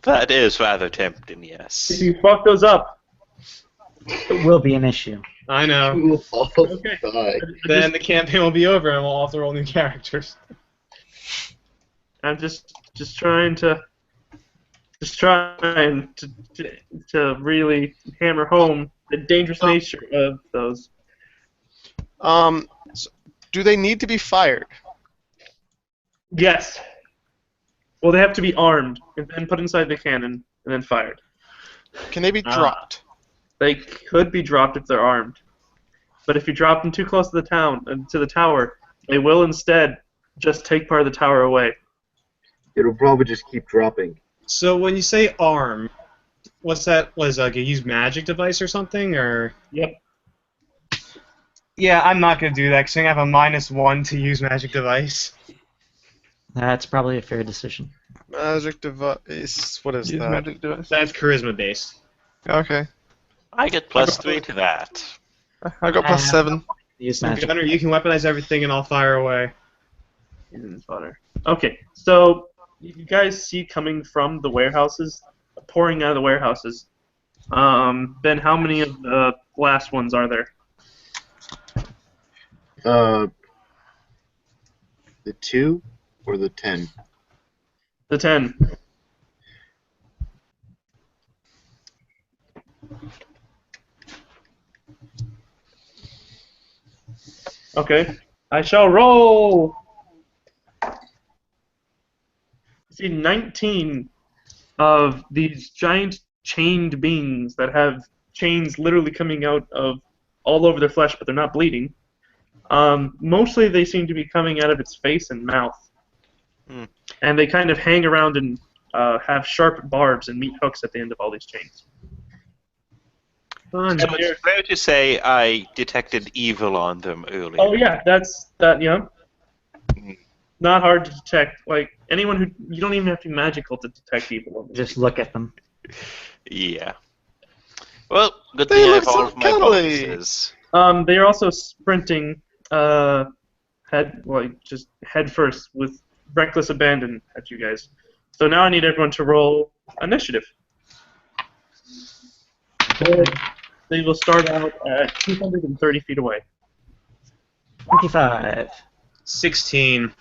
That is rather tempting, If yes. you fuck those up, It will be an issue. I know. You will all Okay. die. Then the campaign will be over and we'll have to roll new characters. I'm just trying to just trying to really hammer home the dangerous nature of those. So do they need to be fired? Yes. Well, they have to be armed and then put inside the cannon and then fired. Can they be dropped? They could be dropped if they're armed, but if you drop them too close to the tower, they will instead just take part of the tower away. It'll probably just keep dropping. So when you say arm, what's that? Was like a use magic device or something, or? Yep. Yeah, I'm not gonna do that because I have a -1 to use magic device. That's probably a fair decision. Magic device. What is Use that? magic device. That's charisma based. Okay. I get +3 to that. I got +7. Use magic. Gunner, you can weaponize everything and I'll fire away. Okay, so you guys see coming from the warehouses, pouring out of the warehouses. Then how many of the last ones are there? The 2 or the 10? The 10. Okay, I shall roll. See, 19 of these giant chained beings that have chains literally coming out of all over their flesh, but they're not bleeding. Mostly they seem to be coming out of its face and mouth. And they kind of hang around and have sharp barbs and meat hooks at the end of all these chains. So it's fair to say I detected evil on them earlier. Oh yeah, yeah. Not hard to detect. Like anyone who you don't even have to be magical to detect evil on them. Just look at them. Yeah. Well, good They thing I look have all so of my cuddly. bonuses. They are also sprinting just head first with reckless abandon at you guys. So now I need everyone to roll initiative. They will start out at 230 feet away. 25. 16.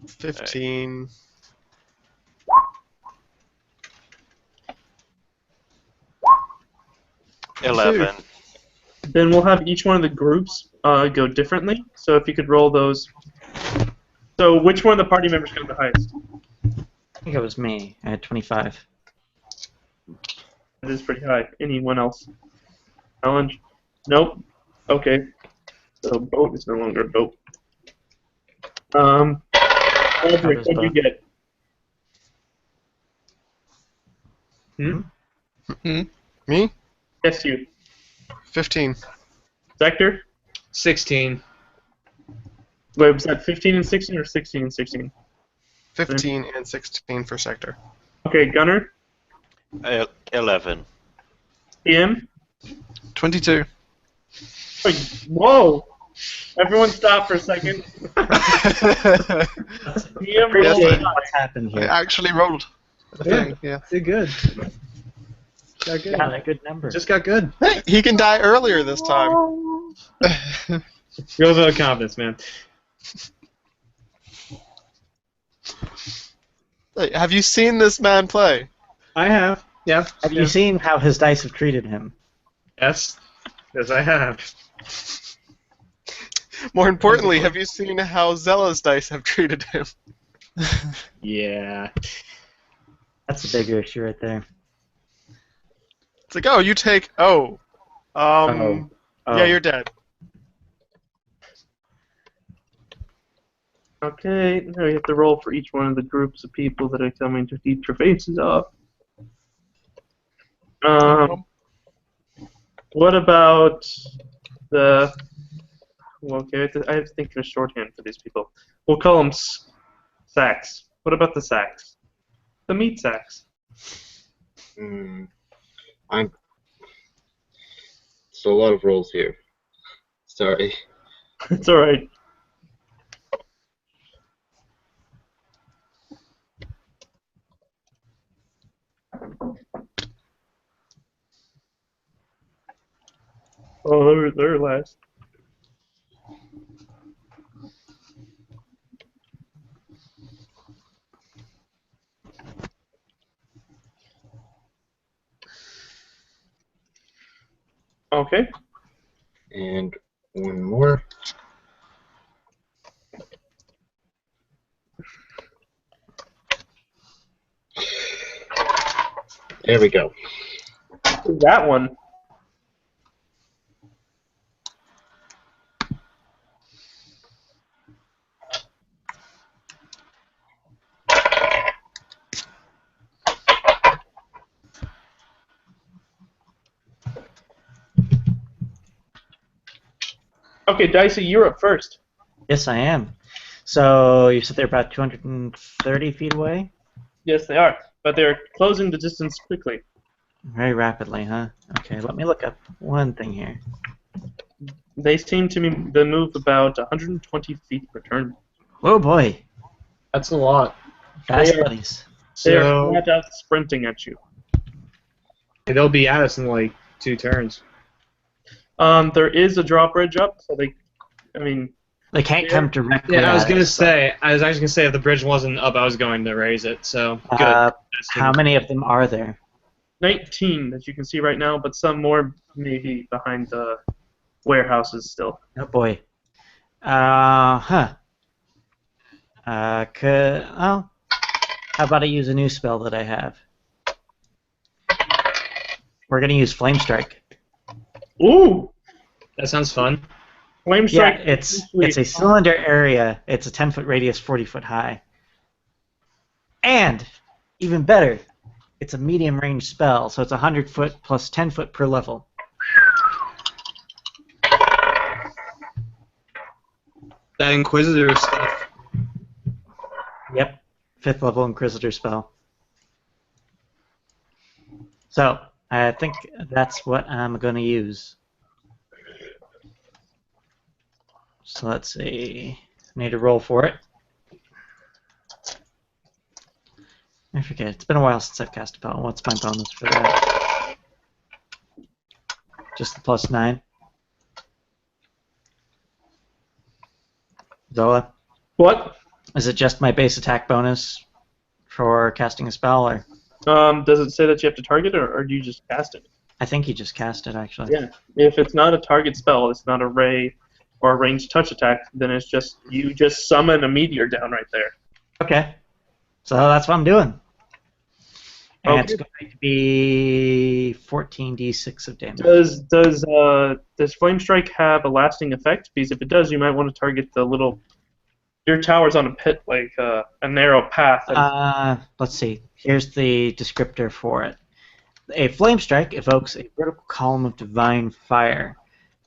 15. Right. 11. Then we'll have each one of the groups go differently. So if you could roll those. So which one of the party members got the highest? I think it was me. I had 25. That is pretty high. Anyone else? Challenge? Nope. Okay. So boat is no longer a boat. Aldrich, what did you get? Me? Yes, you. 15. Sector? 16. Wait, was that 15 and 16 or 16 and 16? 15 and 16 for sector. Okay, Gunner? 11. PM? 22. Whoa! Everyone stop for a second. PM rolled Appreciate high. what's happened I here. actually rolled. The thing, yeah. Did good. Got good. Got a good number. Just got good. Hey, he can die earlier this time. Real vote of confidence, man. Hey, have you seen this man play? I have. Yeah. Have you seen how his dice have treated him? Yes. Yes, I have. More importantly, have you seen how Zella's dice have treated him? Yeah. That's a bigger issue right there. It's like, oh, you take. Oh. Oh. Yeah, you're dead. Okay, now you have to roll for each one of the groups of people that are coming to eat your faces off. What about the... Well, okay, I have to think of a shorthand for these people. We'll call them sacks. What about the sacks? The meat sacks. So a lot of rolls here. Sorry. It's alright. Oh, they're last. Okay. And one more. There we go. That one. Okay, Dicey, you're up first. Yes, I am. So you said they're about 230 feet away? Yes, they are, but they're closing the distance quickly. Very rapidly, huh? Okay, let me look up one thing here. They seem to move about 120 feet per turn. Oh boy, That's a lot. fast They are- buddies. They are So flat out sprinting at you. they'll be at us in like 2 turns. There is a drawbridge up, so They can't come directly Yeah, I was at gonna us, so- say. I was actually gonna say if the bridge wasn't up, I was going to raise it. So good. How many of them are there? 19 that you can see right now, but some more maybe behind the warehouses still. Oh boy. Huh. Well, how about I use a new spell that I have? We're gonna use Flame Strike. Ooh! That sounds fun. Flame Yeah, strike. it's a cylinder area. It's a 10-foot radius, 40-foot high. And even better, it's a medium range spell, so it's 100 foot plus 10 foot per level. That Inquisitor stuff. Yep, 5th level Inquisitor spell. So I think that's what I'm gonna use. So let's see. Need to roll for it. I forget. It's been a while since I've cast a spell. What's my bonus for that? Just the +9. Zola, What? is it just my base attack bonus for casting a spell, or Does it say that you have to target it, or do you just cast it? I think you just cast it actually. Yeah. If it's not a target spell, it's not a ray or a ranged touch attack, then it's just you just summon a meteor down right there. Okay. So that's what I'm doing. And Okay. it's going to be 14d6 of damage. Does Flame Strike have a lasting effect? Because if it does, you might want to target the little. Your tower's on a pit, like a narrow path. Let's see. Here's the descriptor for it. A Flame Strike evokes a vertical column of divine fire.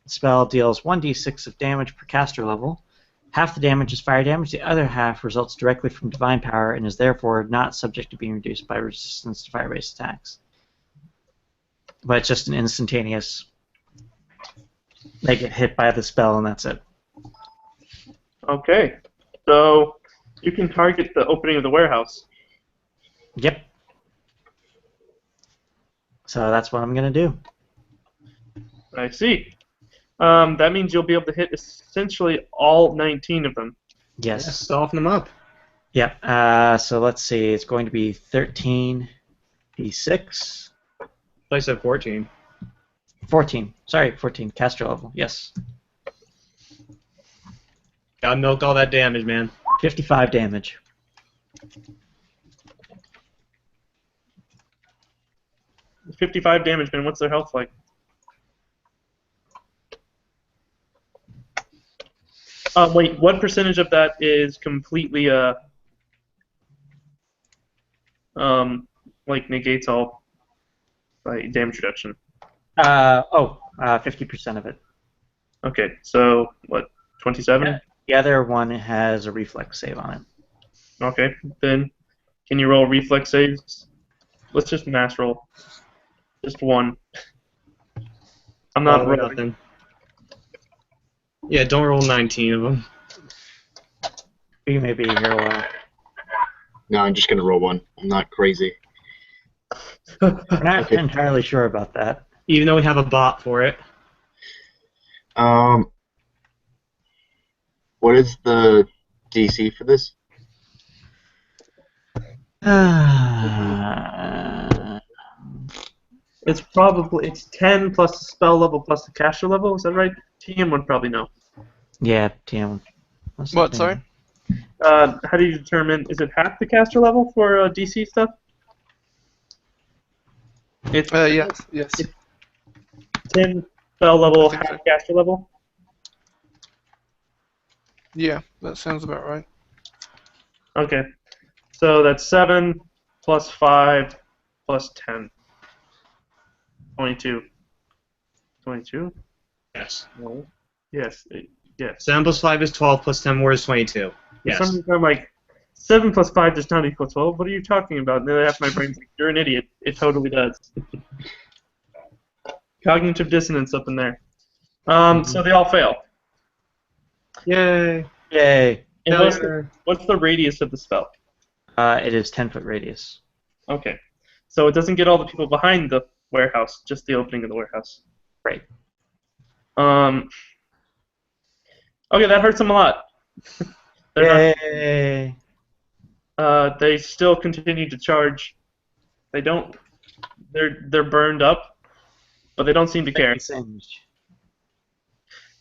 The spell deals 1d6 of damage per caster level. Half the damage is fire damage, the other half results directly from divine power and is therefore not subject to being reduced by resistance to fire-based attacks. But it's just an instantaneous. They get hit by the spell and that's it. Okay. So you can target the opening of the warehouse. Yep. So that's what I'm going to do. I see. That means you'll be able to hit essentially all 19 of them. Yes. Yeah, soften them up. Yep. So let's see. It's going to be 13d6. I said 14. 14. Sorry, 14. Caster level. Yes. Gotta milk all that damage, man. 55 damage. It's 55 damage, man. What's their health like? Wait, what percentage of that is completely like negates all like damage reduction? 50% of it. Okay, so what, 27? Yeah. The other one has a reflex save on it. Okay, then can you roll reflex saves? Let's just mass roll. Just one. I'm not rolling. Nothing. Yeah, don't roll 19 of them. You may be here a while. No, I'm just gonna roll one. I'm not crazy. I'm not entirely sure about that. Even though we have a bot for it. What is the DC for this? It's 10 plus the spell level plus the caster level. Is that right? TM would probably know. Yeah, TM. What's the What? thing? Sorry. How do you determine? Is it half the caster level for DC stuff? It's Yes. Yes. it's 10 spell I level, think half so. caster level. Yeah, that sounds about right. Okay, so that's 7 plus 5 plus 10. 22. 22? Yes. No. Yes. Yes. 7 plus 5 is 12, plus 10 more is 22. For Yes. some reason, I'm like, 7 plus 5 does not equal 12. What are you talking about? And then half my brain's like, you're an idiot. It totally does. Cognitive dissonance up in there. So they all fail. Yay. Yay. And Failure. what's the radius of the spell? It is 10-foot radius. Okay. So it doesn't get all the people behind the warehouse, just the opening of the warehouse. Right. Okay, that hurts them a lot. Yay. They still continue to charge. They don't. They're burned up, but they don't seem to care. Singed.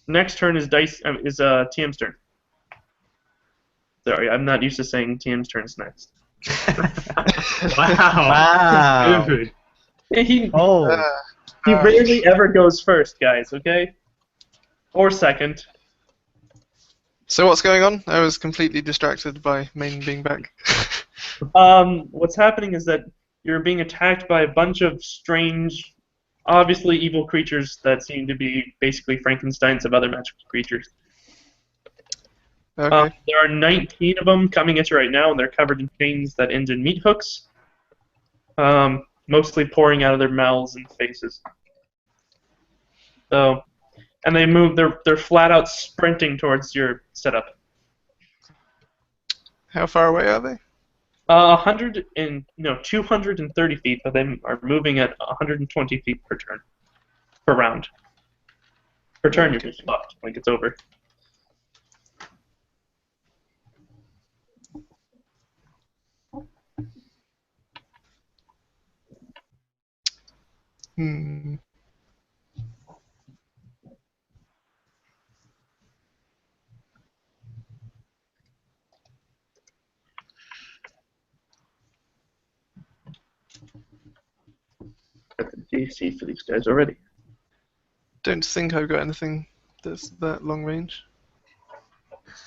Next turn is TM's turn. Sorry, I'm not used to saying TM's turn's next. Wow. Wow. Dude. He Oh. rarely ever goes first, guys. Okay, or second. So what's going on? I was completely distracted by Main being back. What's happening is that you're being attacked by a bunch of strange, obviously evil creatures that seem to be basically Frankensteins of other magical creatures. Okay. There are 19 of them coming at you right now, and they're covered in chains that end in meat hooks, mostly pouring out of their mouths and faces. So, and they move. They're flat out sprinting towards your setup. How far away are they? 230 feet, but they are moving at 120 feet per turn, per round. Per turn, you're just fucked when it gets over. Hmm. Got the DC for these guys already. Don't think I've got anything that's that long range.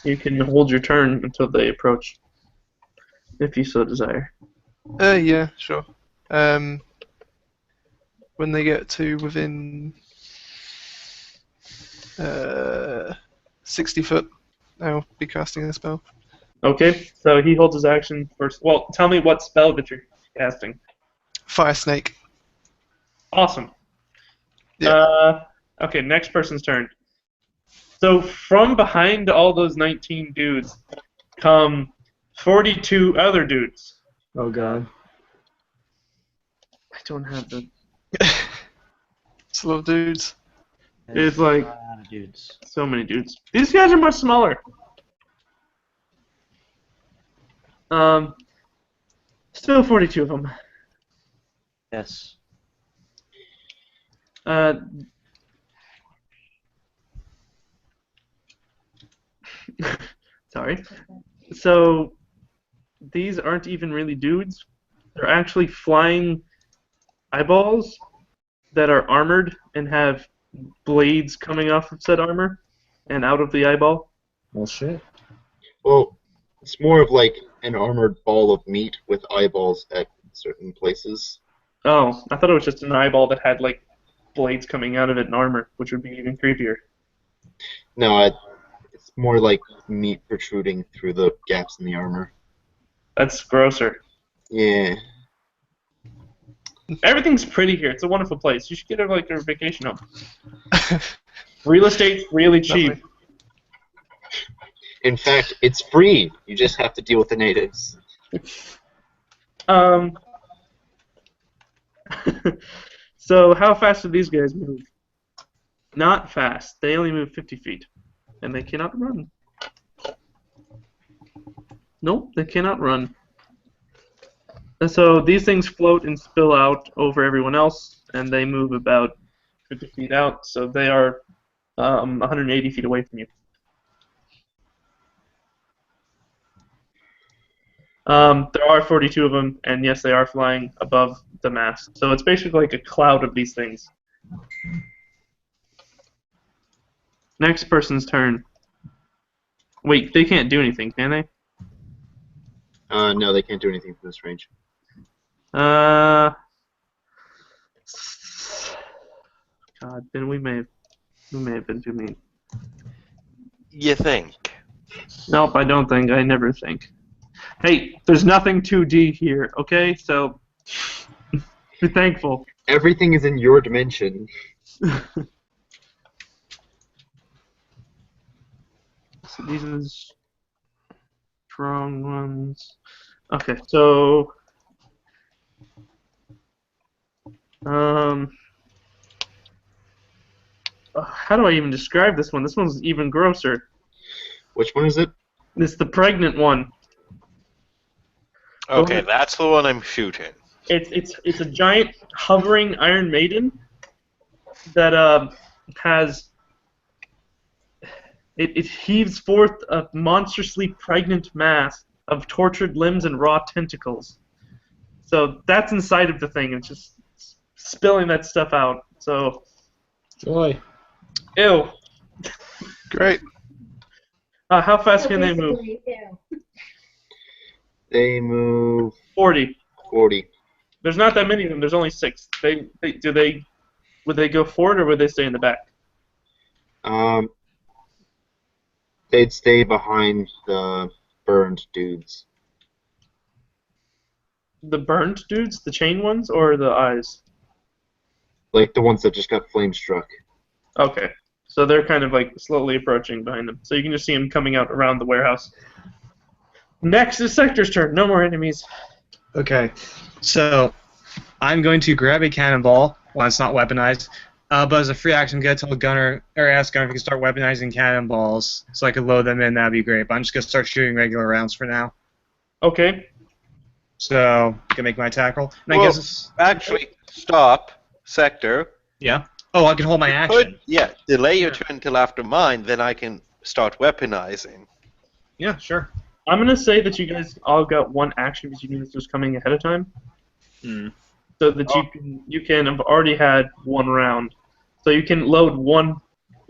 You can hold your turn until they approach, if you so desire. Yeah, sure. When they get to within 60 foot, I'll be casting a spell. Okay, so he holds his action first. Well, tell me what spell that you're casting. Fire snake. Awesome. Yeah. Okay, next person's turn. So from behind all those 19 dudes come 42 other dudes. Oh god. I don't have them. It's a lot of dudes. It's like a lot of dudes. so many dudes. These guys are much smaller. Still 42 of them. Yes. Sorry. So these aren't even really dudes. They're actually flying eyeballs that are armored and have blades coming off of said armor and out of the eyeball. Well, shit. Well, it's more of like an armored ball of meat with eyeballs at certain places. Oh, I thought it was just an eyeball that had like blades coming out of it and armor, which would be even creepier. No, it's more like meat protruding through the gaps in the armor. That's grosser. Yeah. Everything's pretty here. It's a wonderful place. You should get like a vacation home. Real estate's really cheap. Lovely. In fact, it's free. You just have to deal with the natives. So how fast do these guys move? Not fast. They only move 50 feet. And they cannot run. Nope, they cannot run. And so these things float and spill out over everyone else. and they move about 50 feet out, so they are 180 feet away from you. There are 42 of them, and yes, they are flying above the mast. So it's basically like a cloud of these things. Next person's turn. Wait, they can't do anything, can they? No, they can't do anything from this range. God, then we may have been too mean. You think? Nope, I don't think. I never think. Hey, there's nothing 2D here, okay? So be thankful. Everything is in your dimension. So these are the strong ones. Okay, so how do I even describe this one? This one's even grosser. Which one is it? It's the pregnant one. Okay, that's the one I'm shooting. It's a giant hovering Iron Maiden that has it heaves forth a monstrously pregnant mass of tortured limbs and raw tentacles. So that's inside of the thing. It's just spilling that stuff out. So Joy. ew. Great. How fast can they move? They move 40. 40. There's not that many of them. There's only 6. Would they go forward or would they stay in the back? They'd stay behind the burned dudes. The burnt dudes, the chain ones, or the eyes? Like the ones that just got flame struck. Okay. So they're kind of like slowly approaching behind them. So you can just see them coming out around the warehouse. Next is Sector's turn. No more enemies. Okay, so I'm going to grab a cannonball while it's not weaponized, but as a free action, I'm going to tell Gunner, or ask Gunner if he can start weaponizing cannonballs so I could load them in. That'd be great. But I'm just going to start shooting regular rounds for now. Okay. So, I can make my tackle. And Well, I guess it's, actually, stop, Sector. yeah. Oh, I can hold my action. Yeah, delay your turn until after mine, then I can start weaponizing. Yeah, sure. I'm going to say that you guys all got one action because you knew this was coming ahead of time. So that you can have already had one round. So you can load one.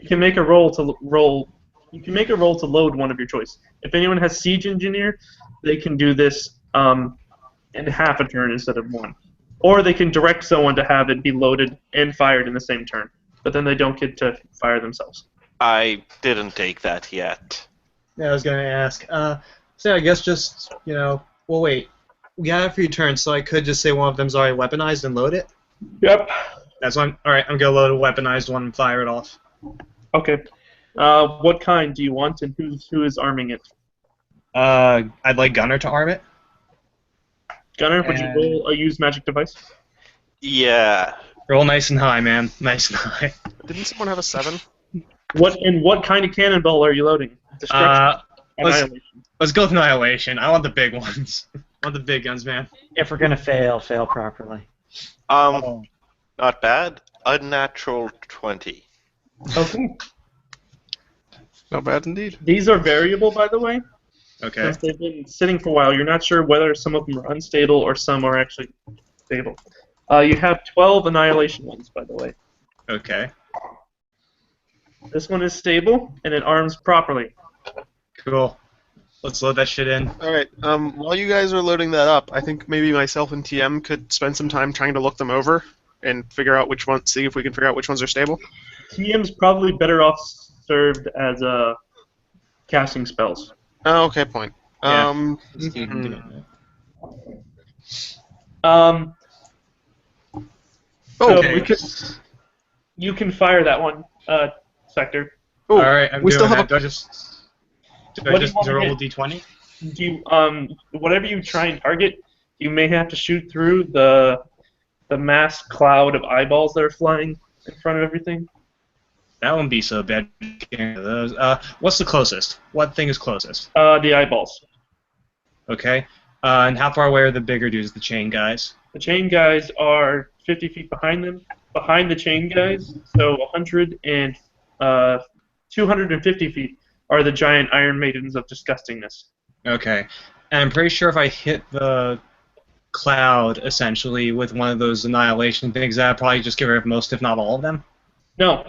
You can make a roll to load one of your choice. If anyone has Siege Engineer, they can do this in half a turn instead of one. Or they can direct someone to have it be loaded and fired in the same turn. But then they don't get to fire themselves. I didn't take that yet. Yeah, I was going to ask. So I guess just, well, wait. We got a few turns, so I could just say one of them's already weaponized and load it? Yep. That's one. Alright, I'm going to load a weaponized one and fire it off. Okay. What kind do you want, and who is arming it? I'd like Gunner to arm it. Gunner, would you roll a use magic device? Yeah. Roll nice and high, man. Nice and high. Didn't someone have a 7? What kind of cannonball are you loading? Destruction. Annihilation. Let's go with Annihilation. I want the big ones. I want the big guns, man. If we're gonna fail properly. Not bad. Unnatural 20. Okay. Not bad indeed. These are variable, by the way. Okay. Since they've been sitting for a while, you're not sure whether some of them are unstable or some are actually stable. You have 12 Annihilation ones, by the way. Okay. This one is stable, and it arms properly. Cool. Let's load that shit in. Alright, while you guys are loading that up, I think maybe myself and TM could spend some time trying to look them over and figure out which ones, see if we can figure out which ones are stable. TM's probably better off served as casting spells. Oh, okay, point. Yeah. Okay. So you can fire that one, Sector. Oh, alright, I'm we doing still have that. Do I just roll a d20? Do you, whatever you try and target, you may have to shoot through the mass cloud of eyeballs that are flying in front of everything. That wouldn't be so bad. Those. What's the closest? What thing is closest? The eyeballs. Okay. And how far away are the bigger dudes, the chain guys? The chain guys are 50 feet behind them, behind the chain guys. So 250 feet are the giant Iron Maidens of Disgustingness. Okay. And I'm pretty sure if I hit the cloud, essentially, with one of those annihilation things, that'd probably just get rid of most, if not all of them. No,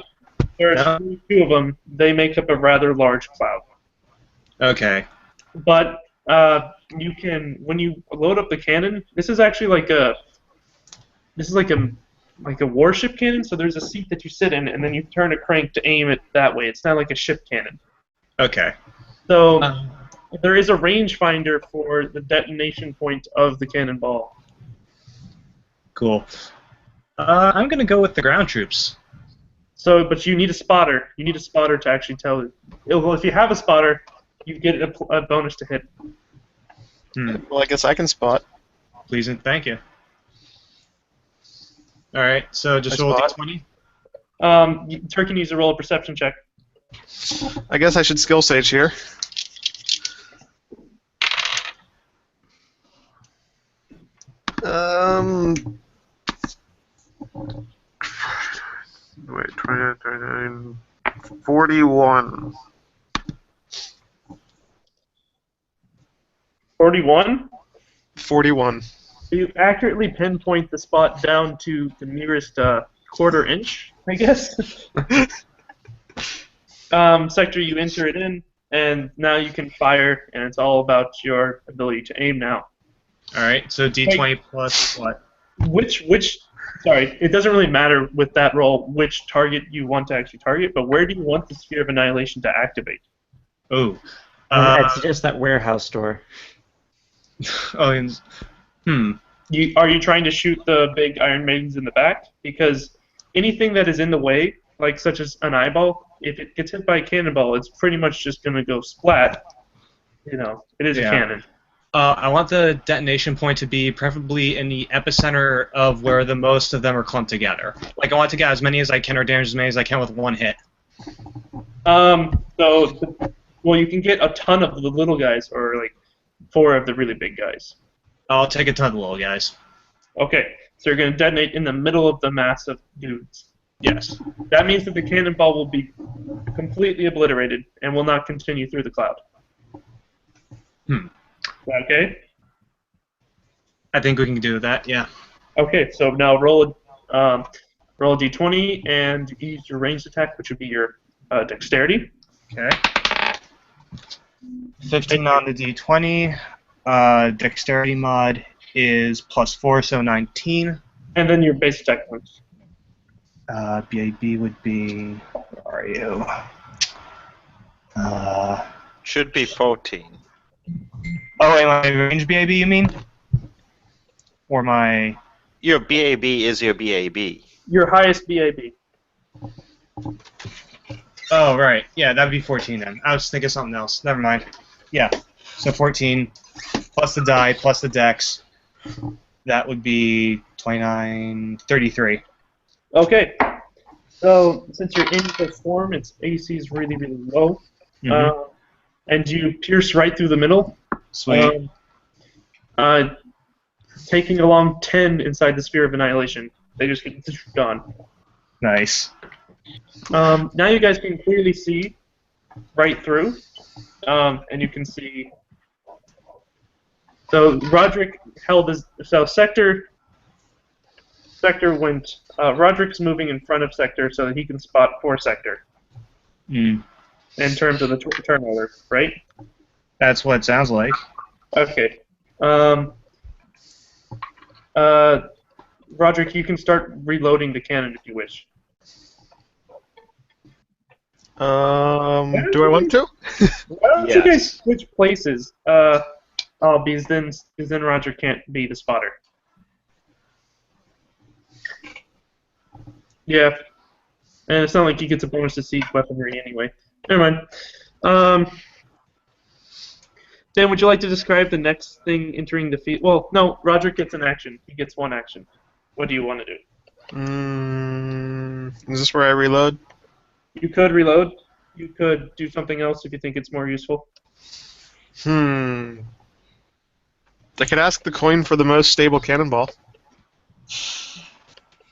there are two of them. They make up a rather large cloud. Okay. But you can, when you load up the cannon, this is actually like a warship cannon. So there's a seat that you sit in, and then you turn a crank to aim it that way. It's not like a ship cannon. Okay. So there is a rangefinder for the detonation point of the cannonball. Cool. I'm gonna go with the ground troops. So, but you need a spotter. You need a spotter to actually tell it. Well, if you have a spotter, you get a bonus to hit. Well, I guess I can spot. Please and thank you. All right. So just roll d20. Turkey needs to roll a perception check. I guess I should skill sage here. Wait, 29, 39, 41. 41? 41. You accurately pinpoint the spot down to the nearest quarter inch, I guess. Sector, you enter it in, and now you can fire, and it's all about your ability to aim now. All right. So d20 plus what? Sorry, it doesn't really matter with that roll which target you want to actually target, but where do you want the Sphere of Annihilation to activate? Oh. I'd suggest that warehouse store. Are you trying to shoot the big Iron Maidens in the back? Because anything that is in the way, like such as an eyeball, if it gets hit by a cannonball, it's pretty much just going to go splat. You know, it is a cannon. I want the detonation point to be preferably in the epicenter of where the most of them are clumped together. Like, I want to get as many as I can or damage as many as I can with one hit. Well, you can get a ton of the little guys, or like 4 of the really big guys. I'll take a ton of the little guys. Okay, so you're going to detonate in the middle of the mass of dudes. Yes. That means that the cannonball will be completely obliterated and will not continue through the cloud. Okay? I think we can do that, yeah. Okay, so now roll a d20 and use your ranged attack, which would be your dexterity. Okay. 15 on the d20. Dexterity mod is +4, so 19. And then your base attack points. BAB would be... Where are you? Should be 14. Oh, wait, my range BAB, you mean? Or my... Your BAB is your BAB. Your highest BAB. Oh, right. Yeah, that'd be 14 then. I was thinking something else. Never mind. Yeah. So 14 plus the die plus the dex. That would be 29, 33. Okay. So since you're in the form, its AC is really, really low. And you pierce right through the middle. Sweet. Taking along 10 inside the Sphere of Annihilation. They just get gone. Nice. Now you guys can clearly see right through, and you can see. So Roderick held his. So Sector went. Roderick's moving in front of Sector so that he can spot for Sector. In terms of the turn order, right? That's what it sounds like. Okay. Roderick, you can start reloading the cannon if you wish. Do I want to? Why don't you guys switch places? Because then Roger can't be the spotter. Yeah. And it's not like he gets a bonus to siege weaponry anyway. Never mind. Dan, would you like to describe the next thing entering the field? Well, no, Roger gets an action. He gets one action. What do you want to do? Is this where I reload? You could reload. You could do something else if you think it's more useful. I could ask the coin for the most stable cannonball.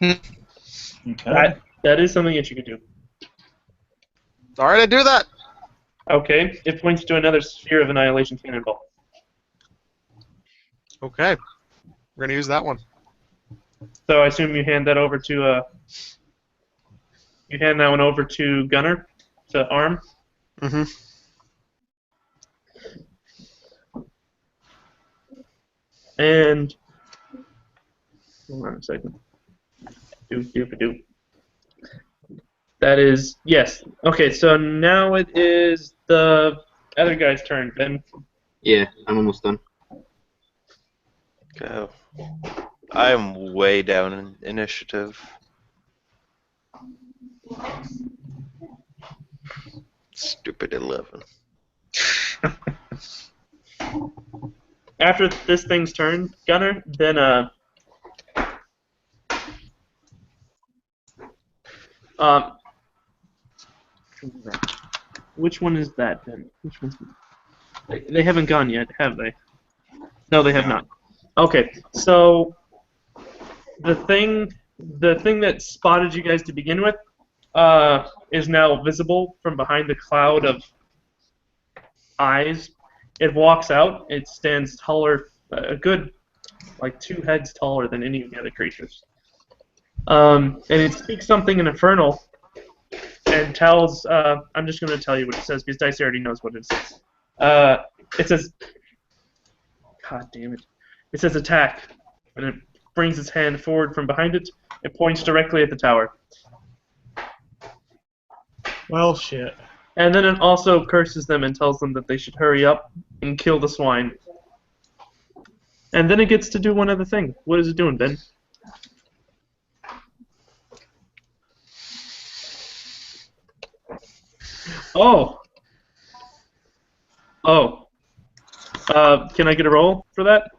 Okay. That is something that you could do. Alright, I do that. Okay, it points to another sphere of annihilation cannonball. Okay. We're gonna use that one. So I assume you hand that over to you hand that one over to Gunner to arm. Mm-hmm. And hold on a second. Do. That is yes. Okay, so now it is the other guy's turn. Ben. Yeah, I'm almost done. Go. I am way down in initiative. Stupid 11. After this thing's turn, Gunner, then which one is that then? Which one's they haven't gone yet, have they? No, they have not. Okay, so the thing that spotted you guys to begin with is now visible from behind the cloud of eyes. It walks out. It stands taller, a good, like 2 heads taller than any of the other creatures. And it speaks something in Infernal and tells. I'm just going to tell you what it says because Dicey already knows what it says. It says, God damn it. It says attack, and it brings its hand forward from behind it. It points directly at the tower. Well, shit. And then it also curses them and tells them that they should hurry up and kill the swine. And then it gets to do one other thing. What is it doing, Ben? Oh. Oh. Can I get a roll for that?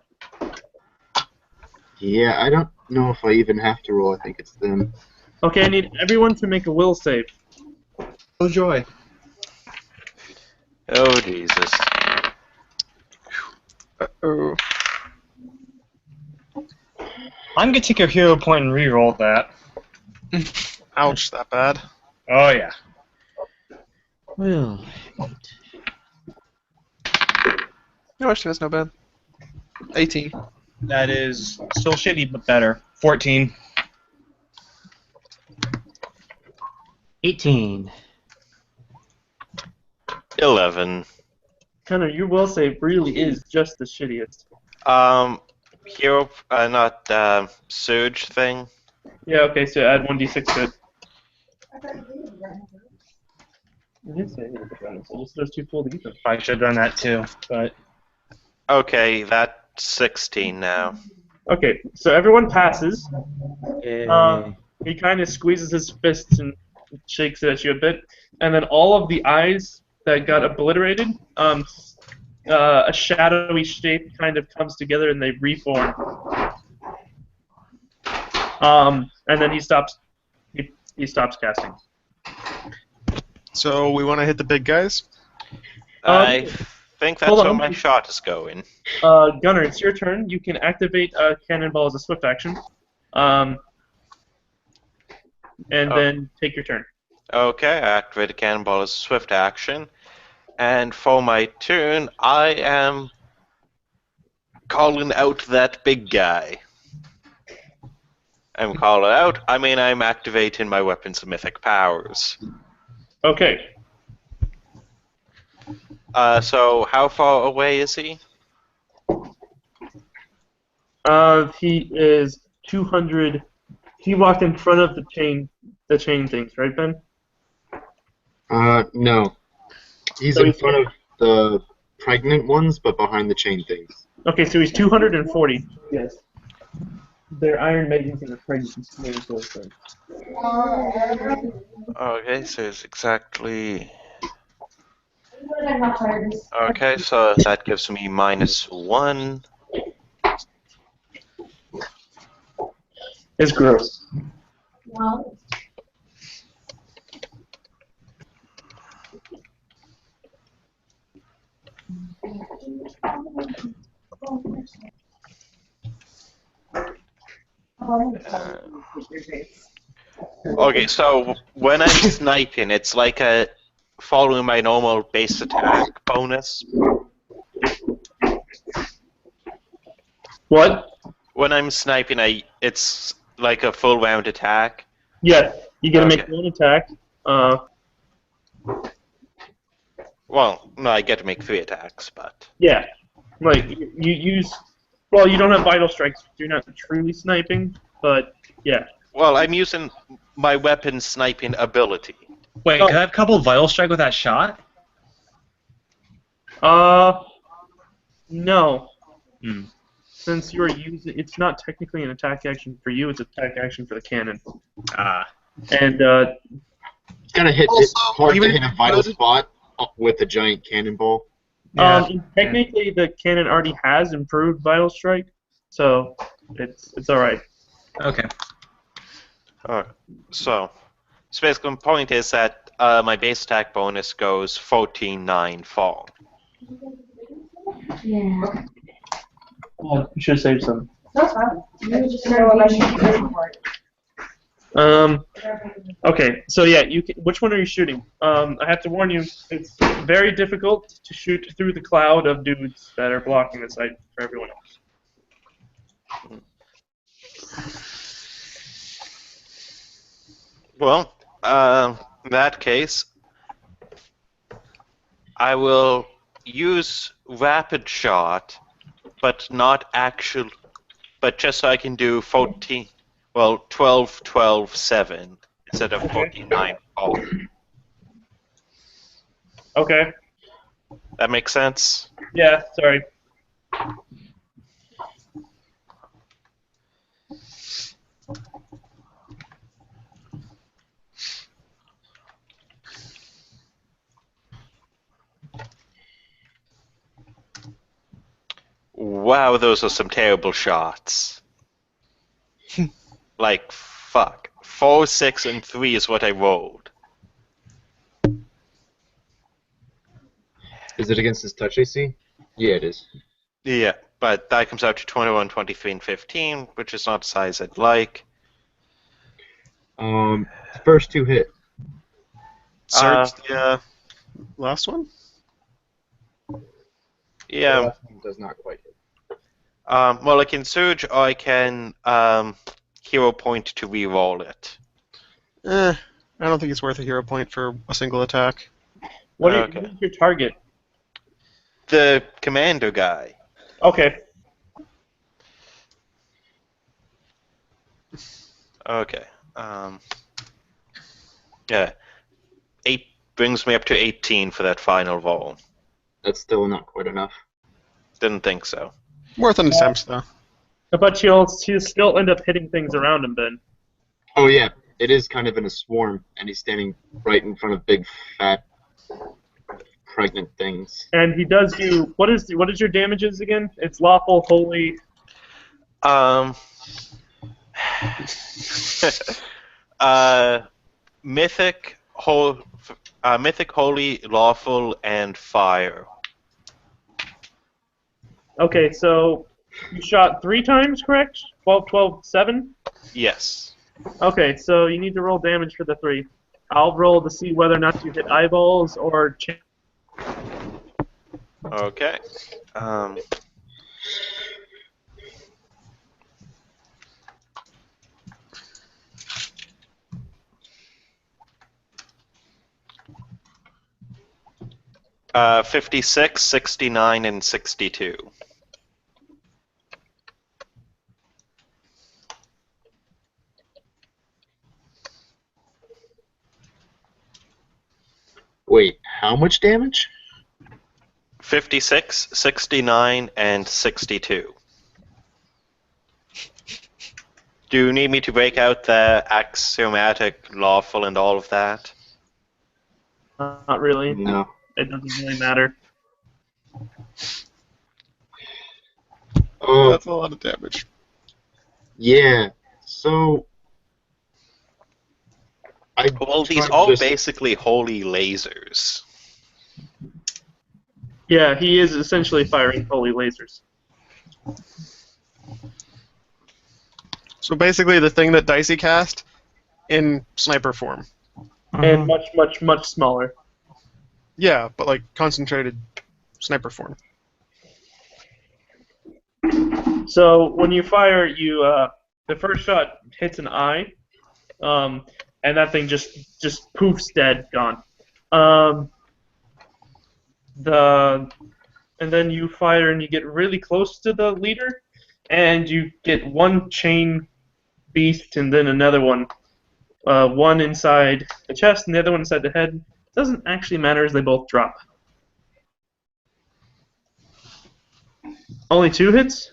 Yeah, I don't know if I even have to roll. I think it's them. Okay, I need everyone to make a will save. Oh, joy. Oh, Jesus. Uh-oh. I'm gonna take a hero point and re-roll that. Ouch, that bad. Oh, yeah. Well, No, actually, that's not bad. 18. That is still shitty, but better. 14. 18. 11. Connor, your will save really is just the shittiest. Hero, not, surge thing. Yeah, okay, so add 1d6 to it. It did say it was just those two pulled together. I should have done that too, but Okay, that's 16 now. Okay, so everyone passes. Yay. He kind of squeezes his fists and shakes it at you a bit, and then all of the eyes that got obliterated, a shadowy shape kind of comes together and they reform. And then he stops. He stops casting. So we want to hit the big guys? I think that's hold where on. my shot is going. Gunner, it's your turn. You can activate a cannonball as a swift action, and then take your turn. Okay, I activate a cannonball as a swift action. And for my turn, I am calling out that big guy. I'm calling out. I mean, I'm activating my weapons of mythic powers. Okay. So how far away is he? He is 200. He walked in front of the chain things, right, Ben? No. He's So in he's- front of the pregnant ones, but behind the chain things. Okay, so he's 240. Yes. They're iron maidens and the pregnant things. Okay, so it's exactly... Okay, so that gives me -1. It's gross. Okay, so when I'm sniping, it's like a following my normal base attack bonus. What? When I'm sniping, it's like a full round attack. Yeah, you get to make Okay. one attack. Well, no, I get to make 3 attacks, but Yeah, like you use. Well, you don't have vital strikes. You're not truly sniping, but yeah. well, I'm using my weapon sniping ability. Wait, Oh. can I have a couple vital strike with that shot? No. Hmm. Since you are using, it's not technically an attack action for you. It's an attack action for the cannon. Ah. And It's kind of Also, hard to even hit a vital spot with a giant cannonball. Yeah. technically the cannon already has improved vital strike, so it's all right. Okay. Alright, so basically, the point is that my base attack bonus goes 14-9 fall. Yeah. You should save some. That's fine. You just know what I should be waiting for it. Okay, so yeah, which one are you shooting? I have to warn you, it's very difficult to shoot through the cloud of dudes that are blocking the sight for everyone else. Well, in that case, I will use rapid shot, but not actual, but just so I can do 12, 12, 7 instead of 14, 9 fall. Okay. That makes sense? Yeah, sorry. Wow, those are some terrible shots. Like, fuck. 4, 6, and 3 is what I rolled. Is it against his touch AC? Yeah, it is. Yeah, but that comes out to 21, 23, and 15, which is not the size I'd like. First 2 hit. Search the last one? Yeah. The last one does not quite hit. Well, I can surge, or I can hero point to re-roll it. I don't think it's worth a hero point for a single attack. What Okay. is your target? The commander guy. Okay. Okay. Yeah. 8 brings me up to 18 for that final roll. That's still not quite enough. Didn't think so. Worth an attempt, though. But he'll still end up hitting things around him then. Oh yeah, it is kind of in a swarm, and he's standing right in front of big, fat, pregnant things. And he does do what is your damages again? It's lawful, holy. Mythic, holy, lawful, and fire. Okay, so you shot 3 times, correct? 12, 12, 7? Yes. Okay, so you need to roll damage for the 3. I'll roll to see whether or not you hit eyeballs or... Okay. 56, 69, and 62. Wait, how much damage? 56, 69, and 62. Do you need me to break out the axiomatic, lawful, and all of that? Not really. No. It doesn't really matter. That's a lot of damage. Yeah. So. Well, these are basically holy lasers. Yeah, he is essentially firing holy lasers. So basically, the thing that Dicey cast in sniper form. And much, much, much smaller. Yeah, but like concentrated sniper form. So when you fire, the first shot hits an eye, and that thing just poofs dead, gone. And then you fire and you get really close to the leader, and you get one chain beast and then another one. One inside the chest and the other one inside the head. Doesn't actually matter as they both drop. Only 2 hits?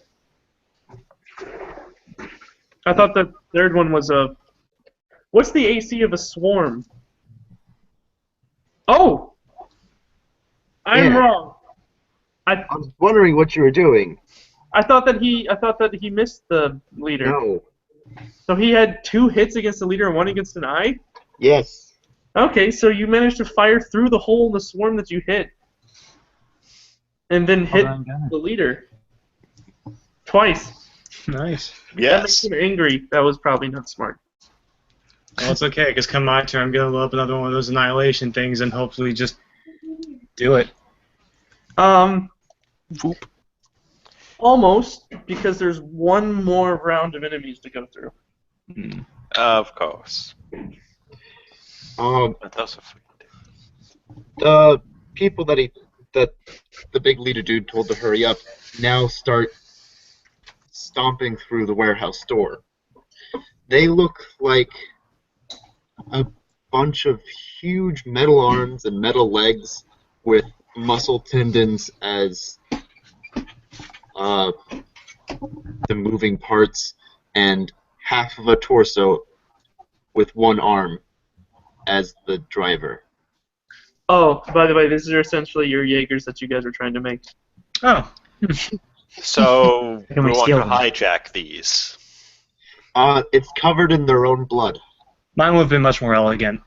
I thought the third one was a... What's the AC of a swarm? Oh! I'm Yeah. wrong. I was wondering what you were doing. I thought that he missed the leader. No. So he had 2 hits against the leader and 1 against an eye? Yes. Okay, so you managed to fire through the hole in the swarm that you hit. And then hit the leader. Twice. Nice. That makes him angry. That was probably not smart. Well, it's okay, because come my turn, I'm going to load up another one of those annihilation things and hopefully just do it. Whoop. Almost, because there's one more round of enemies to go through. Of course. But those are free. The people that the big leader dude told to hurry up now start stomping through the warehouse door. They look like a bunch of huge metal arms and metal legs with muscle tendons as the moving parts, and half of a torso with one arm as the driver. Oh, by the way, these are essentially your Jaegers that you guys are trying to make. Oh. So we Can we want steal to them? hijack these. It's covered in their own blood. Mine would have been much more elegant.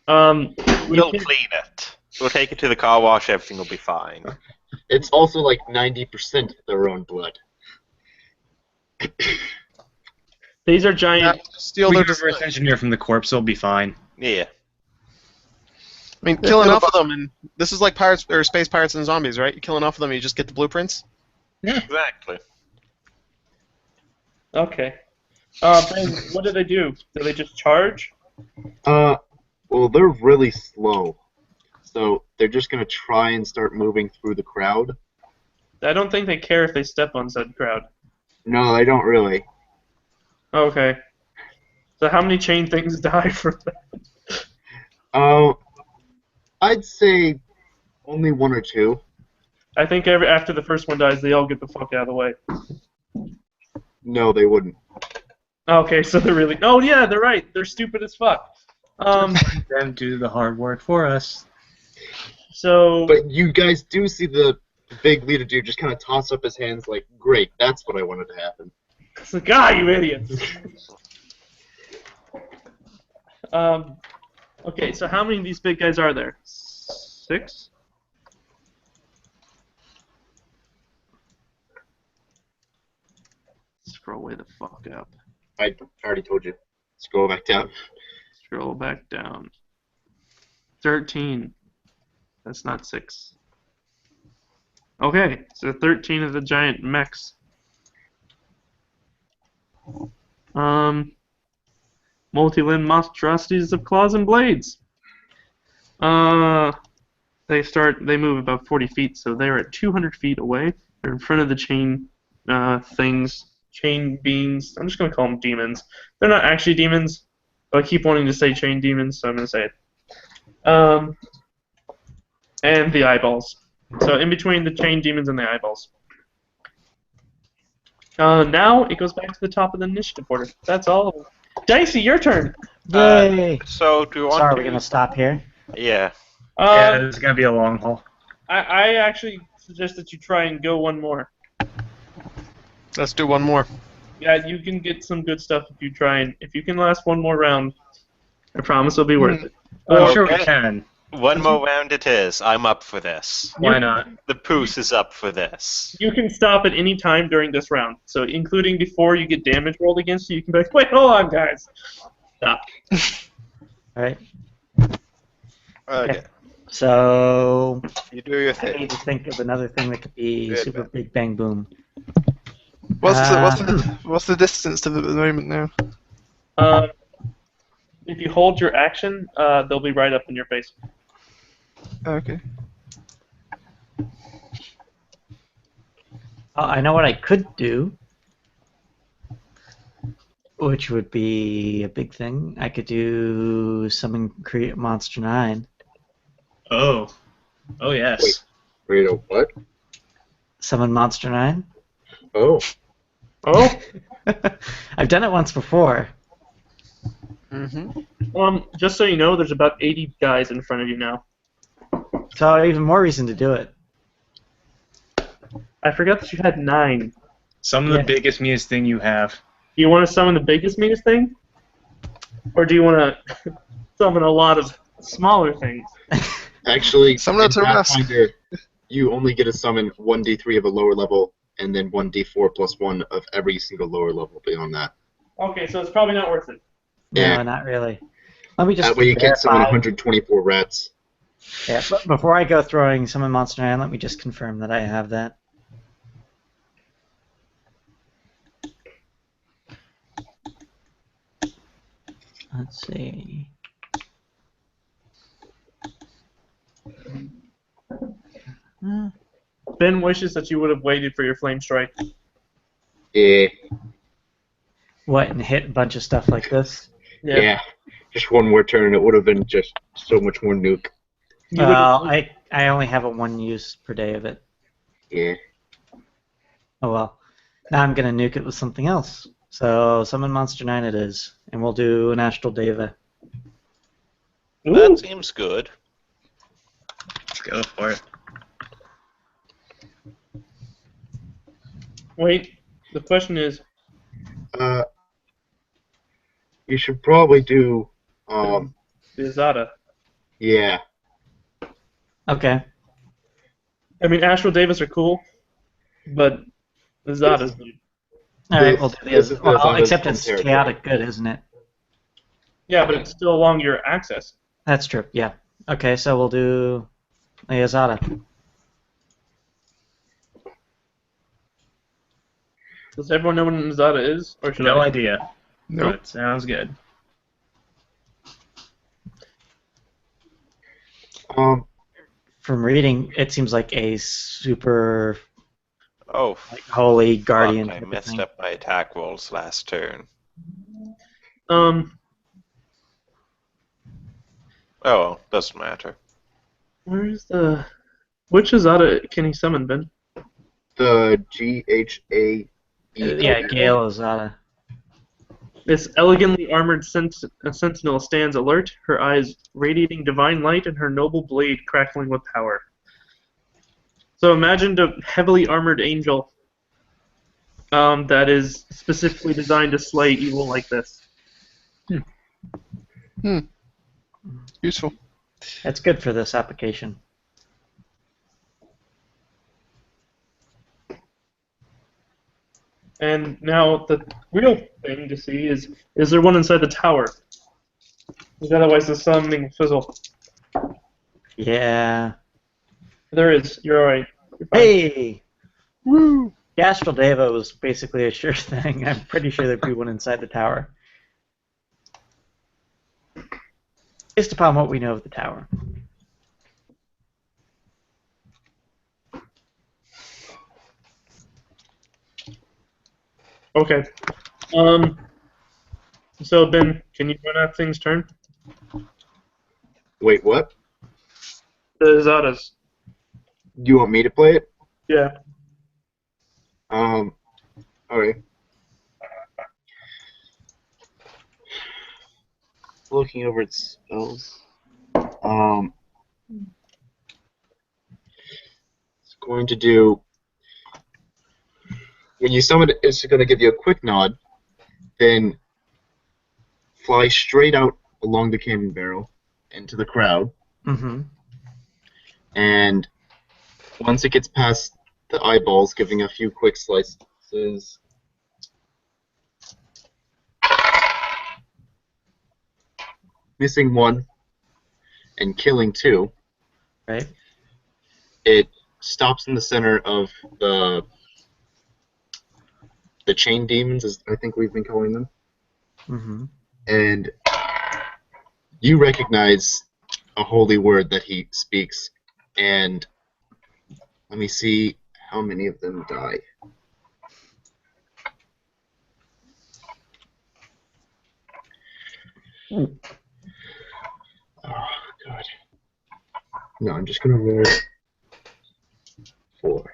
You We'll can- clean it. We'll take it to the car wash, everything will be fine. It's also like 90% their own blood. These are giant. Steal We their can reverse engineer from the corpse, it'll be fine. Yeah. I mean, kill enough of them, and this is like pirates or space pirates and zombies, right? You kill enough of them, you just get the blueprints. Exactly. Okay. Ben, what do they do? Do they just charge? Well, they're really slow. So they're just going to try and start moving through the crowd. I don't think they care if they step on said crowd. No, they don't really. Okay. So how many chain things die from that? I'd say only 1 or 2. I think after the first one dies, they all get the fuck out of the way. No, they wouldn't. Okay, so they're really... Oh, yeah, they're right. They're stupid as fuck. Them do the hard work for us. So... But you guys do see the big leader dude just kind of toss up his hands like, great, that's what I wanted to happen. It's like, you idiots! Okay, so how many of these big guys are there? 6? Scroll way the fuck up. I already told you. Scroll back down. Scroll back down. 13. That's not 6. Okay, so 13 of the giant mechs. Multi-limb monstrosities of claws and blades. They move about 40 feet, so they're at 200 feet away. They're in front of the chain things, chain beings. I'm just gonna call them demons. They're not actually demons, but I keep wanting to say chain demons, so I'm gonna say it. And the eyeballs. So in between the chain demons and the eyeballs. Now it goes back to the top of the initiative order. That's all of them. Dicey, your turn. Yay! So do you want So are to... we gonna stop here? Yeah. Yeah, it's gonna be a long haul. I actually suggest that you try and go one more. Let's do one more. Yeah, you can get some good stuff if you try and if you can last one more round. I promise it'll be worth it. I'm sure we Okay. can. One more round it is. I'm up for this. Why not? The Poos is up for this. You can stop at any time during this round. So, including before you get damage rolled against you, you can be like, wait, hold on, guys. Stop. All right. Okay. So You do your I thing. need to think of another thing that could be Good, super man. big bang boom. What's the distance to them at the moment now? If you hold your action, they'll be right up in your face. Okay. I know what I could do, which would be a big thing. I could do summon create Monster 9. Oh. Oh, yes. Wait, what? Summon Monster 9? Oh. Oh? I've done it once before. Just so you know, there's about 80 guys in front of you now. So even more reason to do it. I forgot that you had 9. Some of the biggest, meanest thing you have. Do you want to summon the biggest, meanest thing? Or do you want to summon a lot of smaller things? Actually, Similar in to Rusk. Pathfinder, you only get to summon 1d3 of a lower level, and then 1d4 plus 1 of every single lower level beyond that. Okay, so it's probably not worth it. Yeah. No, not really. Let me just That way you can't summon verify. 124 rats. Yeah, but before I go throwing Summon Monster 9, let me just confirm that I have that. Let's see. Ben wishes that you would have waited for your flame strike. Yeah. What, and hit a bunch of stuff like this? Yeah. Just one more turn, it would have been just so much more nuke. Well, I only have a 1 use per day of it. Yeah. Oh well. Now I'm going to nuke it with something else. So Summon Monster 9 it is. And we'll do an Astral Deva. That seems good. Let's go for it. Wait, the question is, You should probably do, the Azada. yeah. Okay. I mean, Astral Davis are cool, but the Zada's good. Alright, we'll do This is the well, Azada's except home it's territory. chaotic good, isn't it? Yeah, but it's still along your axis. That's true, yeah. Okay, so we'll do the Azada. Does everyone know what an Azada is? Or should No I? idea. Nope. But sounds good. From reading, it seems like a super Oh, holy guardian fuck, I type of messed thing. up my attack rolls last turn. Oh, well, doesn't matter. Where's the... Which Azada can he summon, Ben? The GHA. Yeah, Gale Azada. This elegantly armored sentinel stands alert, her eyes radiating divine light and her noble blade crackling with power. So imagine a heavily armored angel that is specifically designed to slay evil like this. Useful. That's good for this application. And now the real thing to see is there one inside the tower? Because otherwise the summoning will fizzle. Yeah. There is. You're alright. You're fine. Hey! Woo! The Astral Deva was basically a sure thing. I'm pretty sure there'd be one inside the tower. Based upon what we know of the tower. Okay. So Ben, can you run out things turn? Wait, what? The Azadas. You want me to play it? Yeah. Okay. Looking over its spells. It's going to do. When you summon it, it's going to give you a quick nod, then fly straight out along the cannon barrel into the crowd, Mm-hmm. And once it gets past the eyeballs, giving a few quick slices. Missing one and killing two. Right. It stops in the center of the chain demons, as I think we've been calling them. Mm-hmm. And you recognize a holy word that he speaks, and let me see how many of them die. Oh, God. No, I'm just going to roll 4.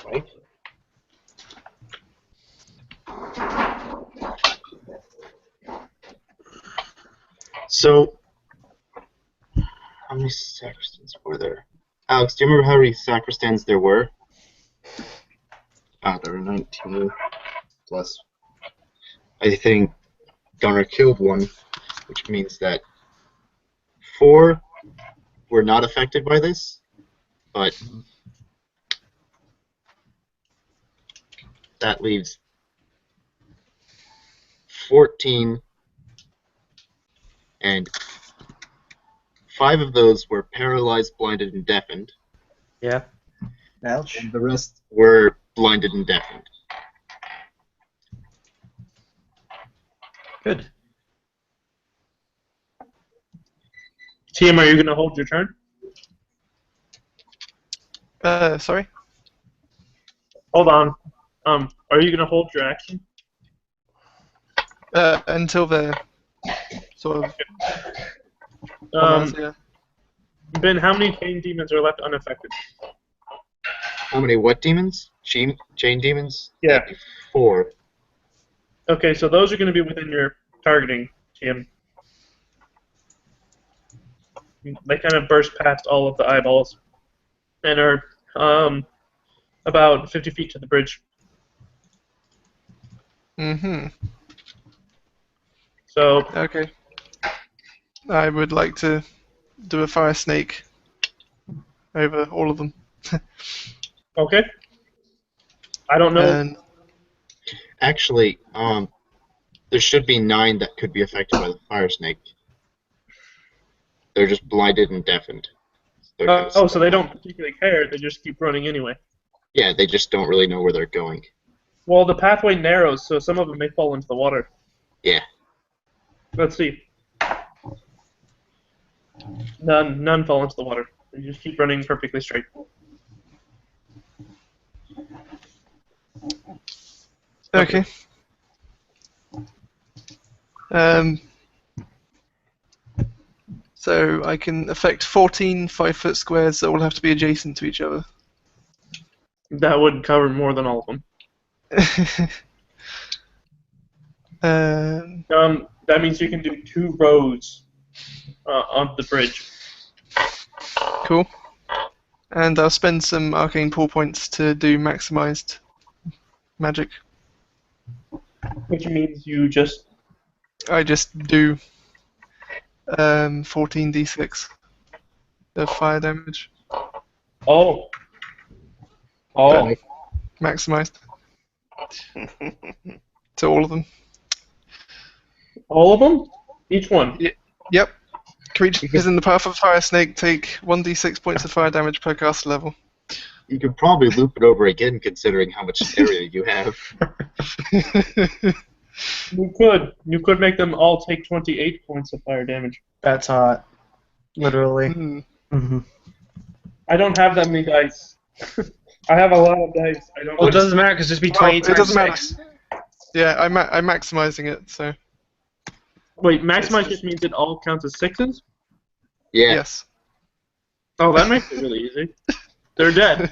Right. So, how many sacristans were there? Alex, do you remember how many sacristans there were? There were 19 plus. I think Gunnar killed one, which means that 4 were not affected by this, but that leaves 14, and 5 of those were paralyzed, blinded, and deafened. Yeah. Ouch. And the rest were blinded and deafened. Good. Tim, are you going to hold your turn? Sorry? Hold on. Are you going to hold your action? Until they're sort of... yeah. Ben, how many chain demons are left unaffected? How many what demons? Chain demons? Yeah. 4. Okay, so those are going to be within your targeting, Tim. They kind of burst past all of the eyeballs and are about 50 feet to the bridge. Mm-hmm. So, Okay. I would like to do a fire snake over all of them. okay. I don't know. And Actually, there should be 9 that could be affected by the fire snake. They're just blinded and deafened. So they don't particularly care. They just keep running anyway. Yeah, they just don't really know where they're going. Well, the pathway narrows, so some of them may fall into the water. Yeah. Let's see. None fall into the water. They just keep running perfectly straight. okay. So I can affect 14 5-foot squares that all have to be adjacent to each other. That would cover more than all of them. That means you can do 2 rows on the bridge. Cool. And I'll spend some arcane pull points to do maximized magic. Which means you just... I just do 14d6 of fire damage. Oh. Maximized. To all of them. All of them? Each one? Yep. Creatures in the path of fire snake take 1d6 points of fire damage per caster level. You could probably loop it over again, considering how much area you have. You could. You could make them all take 28 points of fire damage. That's hot. Literally. Mm-hmm. I don't have that many dice. I have a lot of dice. I don't. Well, it doesn't matter because it's be 20 it times doesn't 6. Yeah, I'm maximizing it, so... Wait, maximize just means it all counts as 6s? Yeah. Yes. Oh, that makes it really easy. They're dead.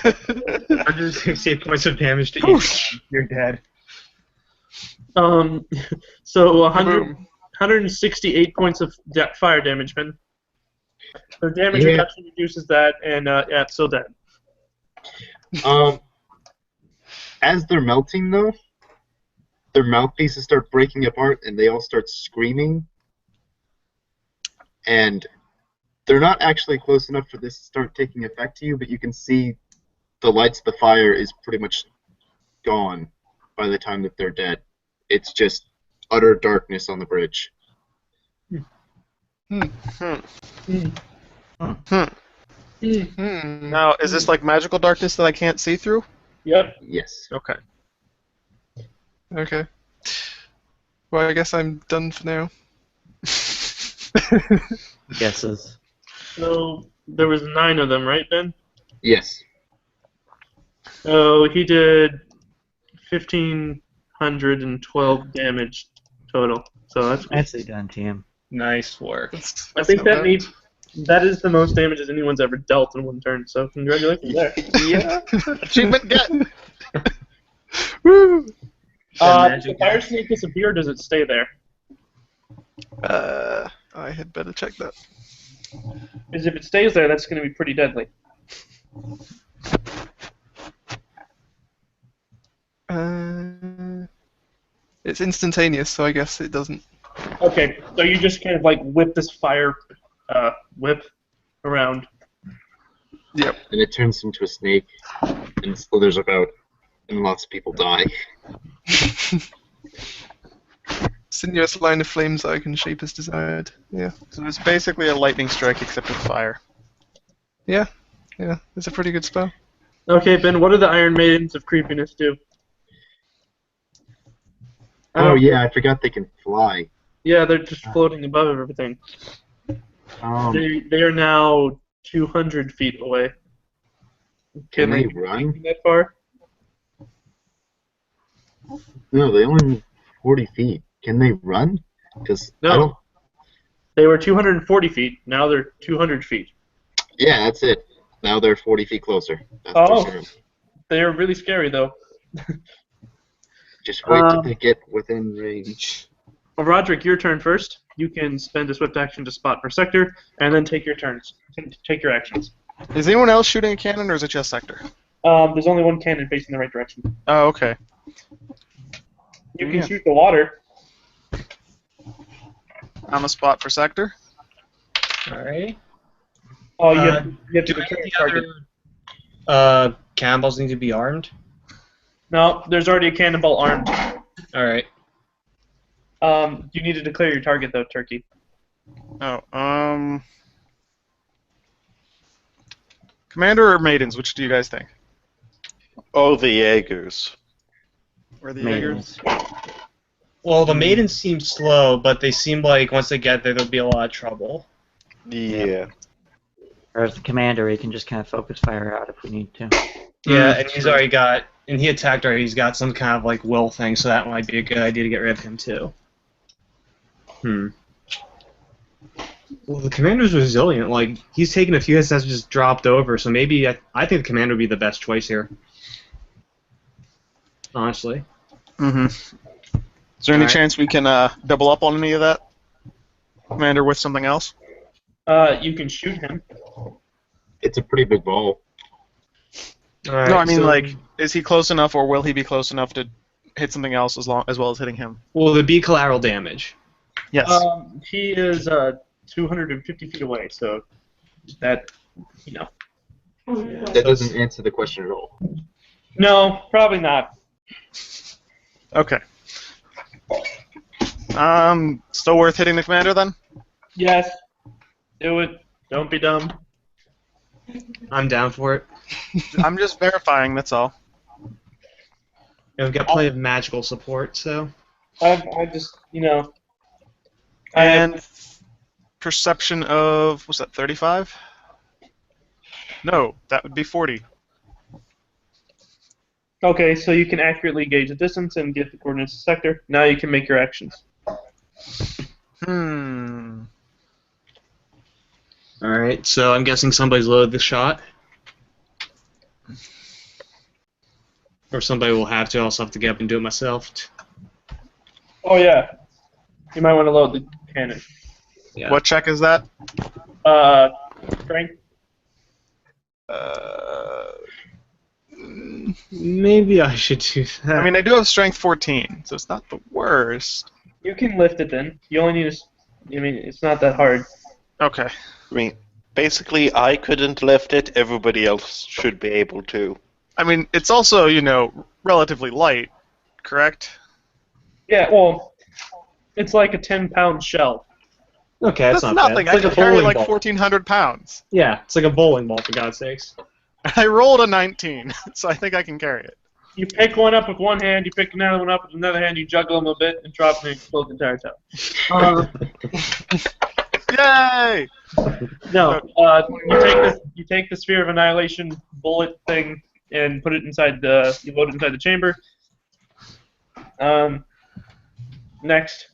168 points of damage to each. You're dead. So 100, Kaboom. 168 points of fire damage, Ben. So damage Yeah. reduction reduces that, and yeah, it's still dead. As they're melting, though, their mouthpieces start breaking apart, and they all start screaming. And they're not actually close enough for this to start taking effect to you, but you can see the lights of the fire is pretty much gone by the time that they're dead. It's just utter darkness on the bridge. Hmm. Hmm. Now, is this like magical darkness that I can't see through? Yep. Yes. Okay. Okay. Well, I guess I'm done for now. Guesses. So there was 9 of them, right, Ben? Yes. So he did 1,512 damage total. So that's good. Nicely done, team. Nice work. I think that is the most damage that anyone's ever dealt in one turn. So congratulations there. Yeah. Achievement get. Woo! Does the fire snake disappear, or does it stay there? I had better check that. Because if it stays there, that's going to be pretty deadly. It's instantaneous, so I guess it doesn't. Okay, so you just kind of like whip this fire whip around. Yep. And it turns into a snake and slithers about, and lots of people die. Sinuous line of flames that I can shape as desired. Yeah. So it's basically a lightning strike except with fire. Yeah. Yeah. It's a pretty good spell. Okay, Ben, what do the Iron Maidens of Creepiness do? Oh yeah, I forgot they can fly. Yeah, they're just floating above everything. They are now 200 feet away. Can they make run? it that far? No, they only need 40 feet. Can they run? Because No. I don't. They were 240 feet. Now they're 200 feet. Yeah, that's it. Now they're 40 feet closer. That's Oh. for sure. They're really scary, though. Just wait till they get within range. Well, Roderick, your turn first. You can spend a swift action to spot per sector, and then take your turns. Take your actions. Is anyone else shooting a cannon, or is it just Sector? There's only one cannon facing the right direction. Oh, okay. You can Yeah. shoot the water. I'm a spot for Sector. Alright. Oh, you have to Do declare any a target. other cannonballs need to be armed? No, there's already a cannonball armed. Alright. You need to declare your target, though, Turkey. Oh, Commander or Maidens, which do you guys think? Oh, the Jaegers. Or the Maidens. Jaegers? Well, the maidens seem slow, but they seem like once they get there, there'll be a lot of trouble. Yeah. Or as the commander, he can just kind of focus fire out if we need to. Yeah, and he's already got, and he attacked already. He's got some kind of like will thing, so that might be a good idea to get rid of him too. Well, the commander's resilient. Like he's taken a few hits that's just dropped over, so maybe I think the commander would be the best choice here. Honestly. Mm-hmm. Is there any Alright. chance we can double up on any of that? Commander with something else? You can shoot him. It's a pretty big ball. No, I mean, like, is he close enough, or will he be close enough to hit something else as well as hitting him? Will there be collateral damage? Yes. He is 250 feet away, so that, you know. That doesn't answer the question at all. No, probably not. Okay. Still worth hitting the commander then? Yes. Do it. Don't be dumb. I'm down for it. I'm just verifying. That's all. And we've got plenty of magical support, so. I just, you know. And perception of, what's that, 35? No, that would be 40. Okay, so you can accurately gauge the distance and get the coordinates of the sector. Now you can make your actions. Alright, so I'm guessing somebody's loaded the shot. Or somebody will have to, I'll also have to get up and do it myself. Oh yeah. You might want to load the cannon. Yeah. What check is that? Strength. Maybe I should do that. I mean, I do have strength 14, so it's not the worst. You can lift it then. You only need to. I mean, it's not that hard. Okay. I mean, basically, I couldn't lift it. Everybody else should be able to. I mean, it's also, relatively light, correct? Yeah. Well, it's like a 10-pound shell. Okay, that's That's not nothing. bad. It's I like can a carry bowling like ball. 1,400 pounds. Yeah, it's like a bowling ball, for God's sakes. I rolled a 19, so I think I can carry it. You pick one up with one hand, you pick another one up with another hand, you juggle them a bit, and drop them and explode the entire town. Yay! No, you take the sphere of annihilation bullet thing and put it inside you load it inside the chamber. Next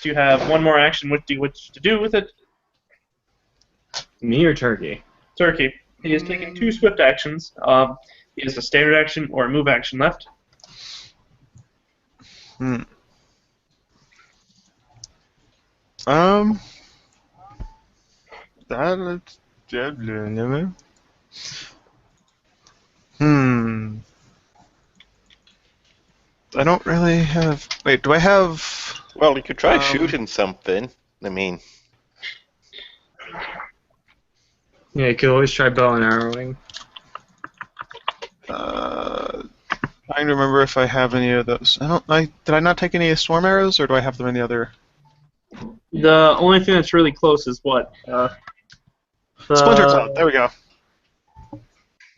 you have one more action. What do you wish to do with it? Me or Turkey? Turkey. He has taken 2 swift actions. He has a standard action or a move action left. I don't really have. Wait, do I have? Well, you could try shooting something. I mean, Yeah, you could always try bow and arrowing. Trying to remember if I have any of those. Did I not take any storm arrows, or do I have them in the other? The only thing that's really close is what? Splinter Cloud. There we go.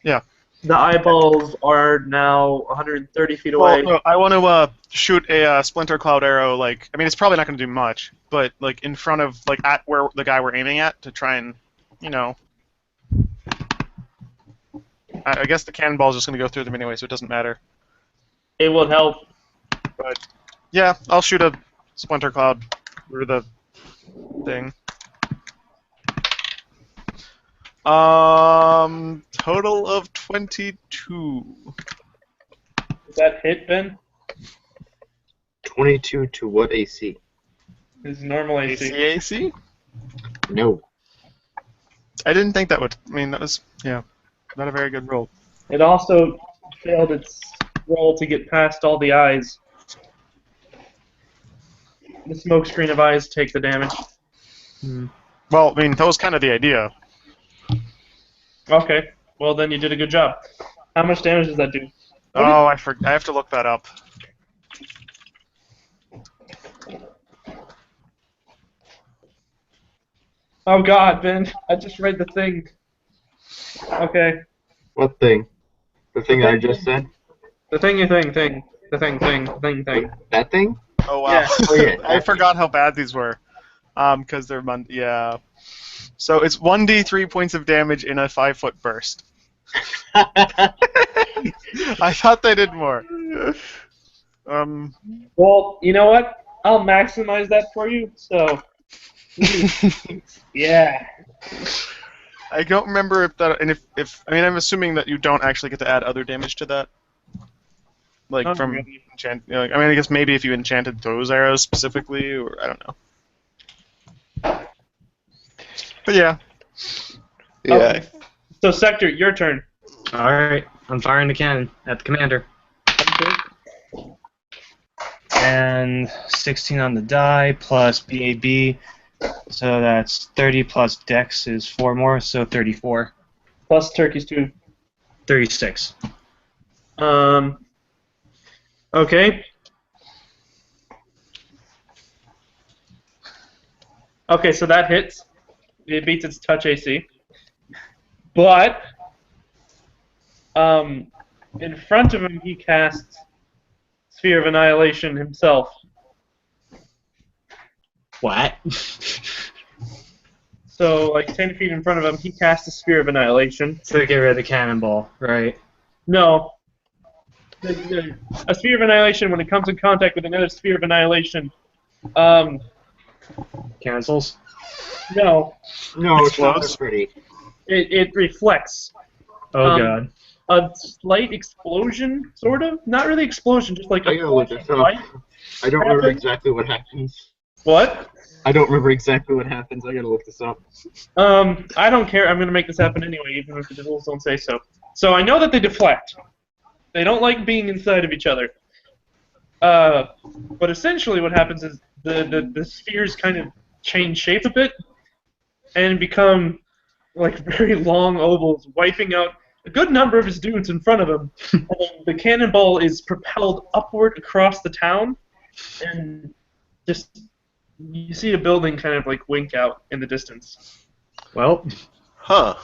Yeah. The eyeballs are now 130 feet Well, away. no, I want to shoot a Splinter Cloud arrow. It's probably not going to do much, but in front of at where the guy we're aiming at to try and I guess the cannonball is just going to go through them anyway, so it doesn't matter. It will help. But yeah, I'll shoot a Splinter Cloud through the thing. Total of 22. Is that hit, Ben? 22 to what AC? His normal AC. AC? No. I didn't think that would. I mean, that was not a very good roll. It also failed its roll to get past all the eyes. The smoke screen of eyes take the damage. Well, I mean, that was kind of the idea. Okay. Well, then you did a good job. How much damage does that do? Oh, I have to look that up. Oh God, Ben! I just read the thing. Okay. What thing? The thing I just said? The thing. That thing? Oh wow! Yeah. Oh, yeah. I forgot how bad these were. Because they're yeah. So it's 1d3 points of damage in a 5-foot burst. I thought they did more. Well, you know what? I'll maximize that for you. So. Yeah. I don't remember if that, and if I mean, I'm assuming that you don't actually get to add other damage to that, Not from really. enchant. I mean, I guess maybe if you enchanted those arrows specifically, or I don't know. But yeah. yeah. Okay. So, Sector, your turn. Alright, I'm firing the cannon at the commander. And 16 on the die, plus BAB, so that's 30 plus Dex is 4 more, so 34. Plus Turkey's 2. 36. Okay. Okay, so that hits. It beats its touch AC. But, in front of him, he casts Sphere of Annihilation himself. What? So, like 10 feet in front of him, he casts a Sphere of Annihilation. To get rid of the cannonball, right? No. A Sphere of Annihilation, when it comes in contact with another Sphere of Annihilation, Cancels? no, No, it's not Explodes. pretty. it reflects. Oh god. A slight explosion, sort of? Not really explosion, just like I a gotta look flash this of up. light I don't remember exactly what happens. What? I don't remember exactly what happens. I gotta look this up. I don't care. I'm gonna make this happen anyway, even if the rules don't say so. So I know that they deflect. They don't like being inside of each other. But essentially, what happens is the spheres kind of change shape a bit and become like very long ovals, wiping out a good number of his dudes in front of him. And the cannonball is propelled upward across the town, and just you see a building kind of like wink out in the distance. Well, Huh.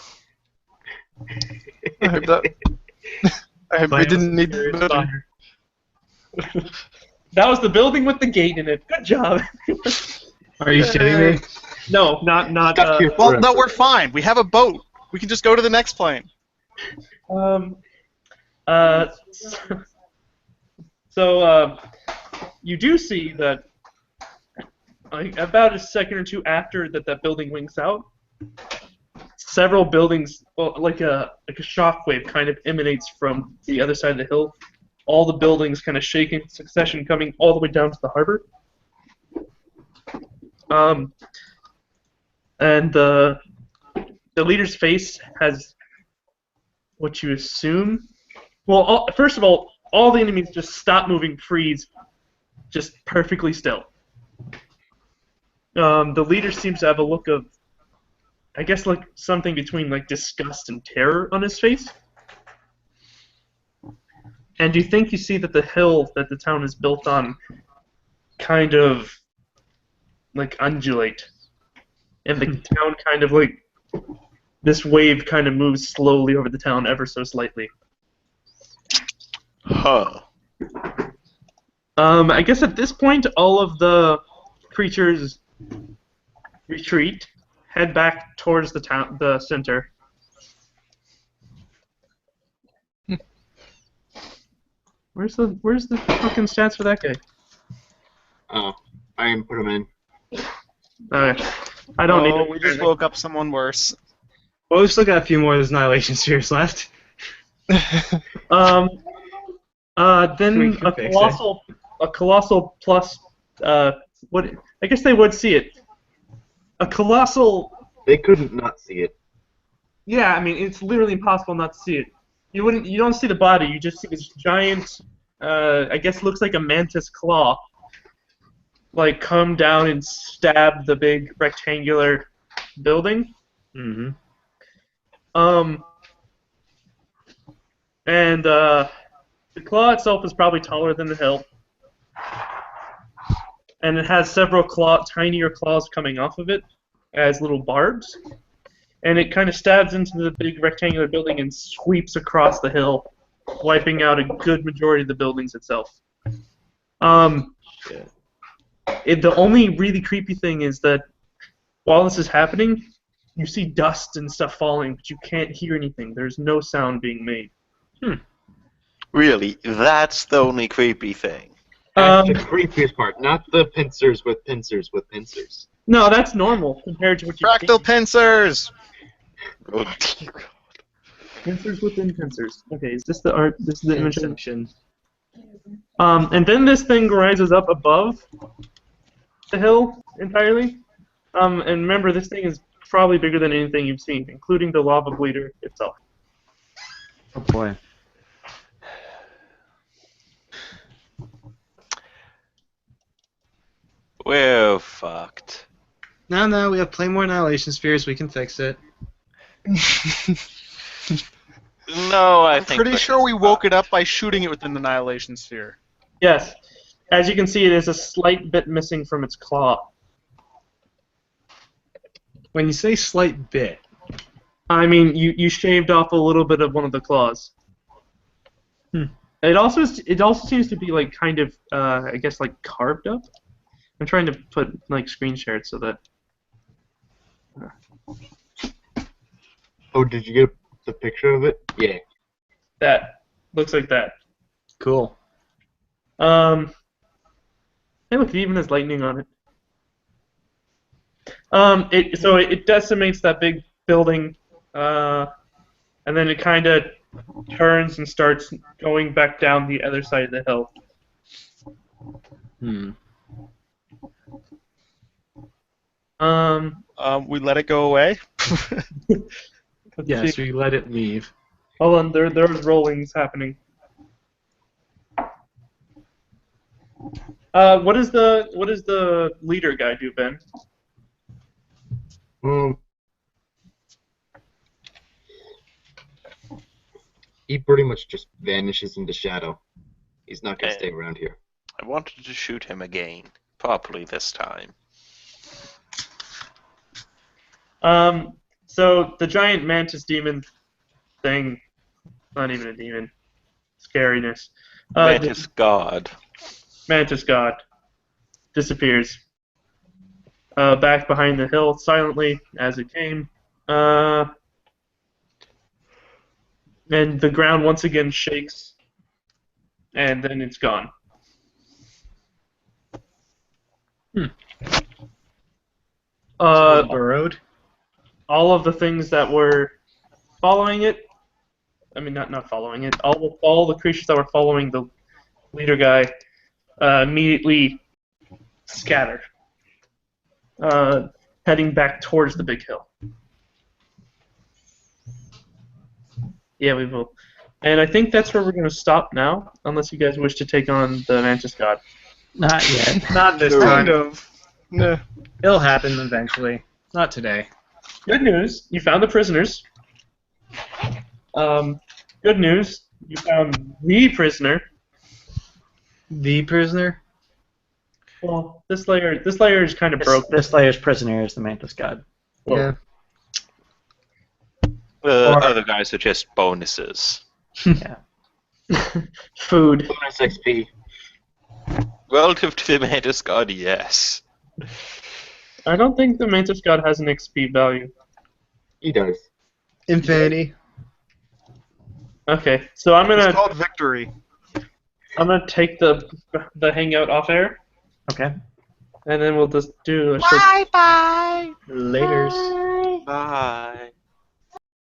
I hope that. I hope we didn't need the building. That was the building with the gate in it. Good job. Are you kidding me? No, not. Well, no, we're fine. We have a boat. We can just go to the next plane. So you do see that like, about a second or two after that building winks out, several buildings, well, like a shockwave kind of emanates from the other side of the hill. All the buildings kind of shake in succession, coming all the way down to the harbor. And the leader's face has what you assume. Well, first of all the enemies just stop moving, freeze, just perfectly still. The leader seems to have a look of, I guess, like something between like disgust and terror on his face. And you think you see that the hill that the town is built on kind of like undulate. And the town kind of like, this wave kind of moves slowly over the town ever so slightly. Huh. I guess at this point, all of the creatures retreat, head back towards the town, the center. Where's the fucking stats for that guy? Oh, I didn't put them in. Okay. I don't need to. We just woke up someone worse. Well, we've still got a few more of those Annihilation Spheres left. Then We can fix a colossal plus. What? I guess they would see it. A colossal. They couldn't not see it. Yeah, I mean it's literally impossible not to see it. You don't see the body. You just see this giant. I guess looks like a mantis claw. Like come down and stab the big rectangular building. mm-hmm. And the claw itself is probably taller than the hill. And it has several tinier claws coming off of it as little barbs. And it kind of stabs into the big rectangular building and sweeps across the hill, wiping out a good majority of the buildings itself. The only really creepy thing is that while this is happening, you see dust and stuff falling, but you can't hear anything. There's no sound being made. Really? That's the only creepy thing. That's the creepiest part, not the pincers with pincers with pincers. No, that's normal compared to what you Fractal pincers! Oh, dear God. Pincers within pincers. Okay, is this the art? This is the image. Inception. And then this thing rises up above the hill entirely. And remember, this thing is probably bigger than anything you've seen, including the lava bleeder itself. Oh boy. We're fucked. No, we have plenty more Annihilation Spheres. We can fix it. No, I I'm think pretty we're sure we fucked. woke it up by shooting it with an Annihilation Sphere. Yes. As you can see, it is a slight bit missing from its claw. When you say slight bit, I mean, you shaved off a little bit of one of the claws. It also seems to be like kind of I guess like carved up. I'm trying to put like screen share it so that. Oh, did you get the picture of it? Yeah. That looks like that. cool. Hey, look, it even has lightning on it. It decimates that big building, and then it kind of turns and starts going back down the other side of the hill. Hmm. We let it go away. Let's Yes, see. we let it leave. Hold on, there's rollings happening. What does the leader guy do, Ben? He pretty much just vanishes into shadow. He's not going to Eh. stay around here. I wanted to shoot him again, properly this time. So the giant mantis demon thing, not even a demon, scariness. Mantis God. Mantis god disappears. Back behind the hill, silently as it came. And the ground once again shakes, and then it's gone. Burrowed. All of the things that were following it, I mean, not following it, all the creatures that were following the leader guy immediately scatter, heading back towards the big hill. Yeah, we will. And I think that's where we're going to stop now, unless you guys wish to take on the Mantis God. Not yet. Not this Kind time. of. No. It'll happen eventually. Not today. Good news, you found the prisoners. Good news, you found the prisoner. The prisoner? Well, this layer is kind of broken. This layer's prisoner is the Mantis God. Yeah. The Or- other guys are just bonuses. Yeah. Food. Bonus XP. Relative to the Mantis God, yes. I don't think the Mantis God has an XP value. He does. Infinity. Okay, so I'm It's gonna called victory. take the hangout off air, Okay. and then we'll just do a short. Bye bye. Laters. Bye.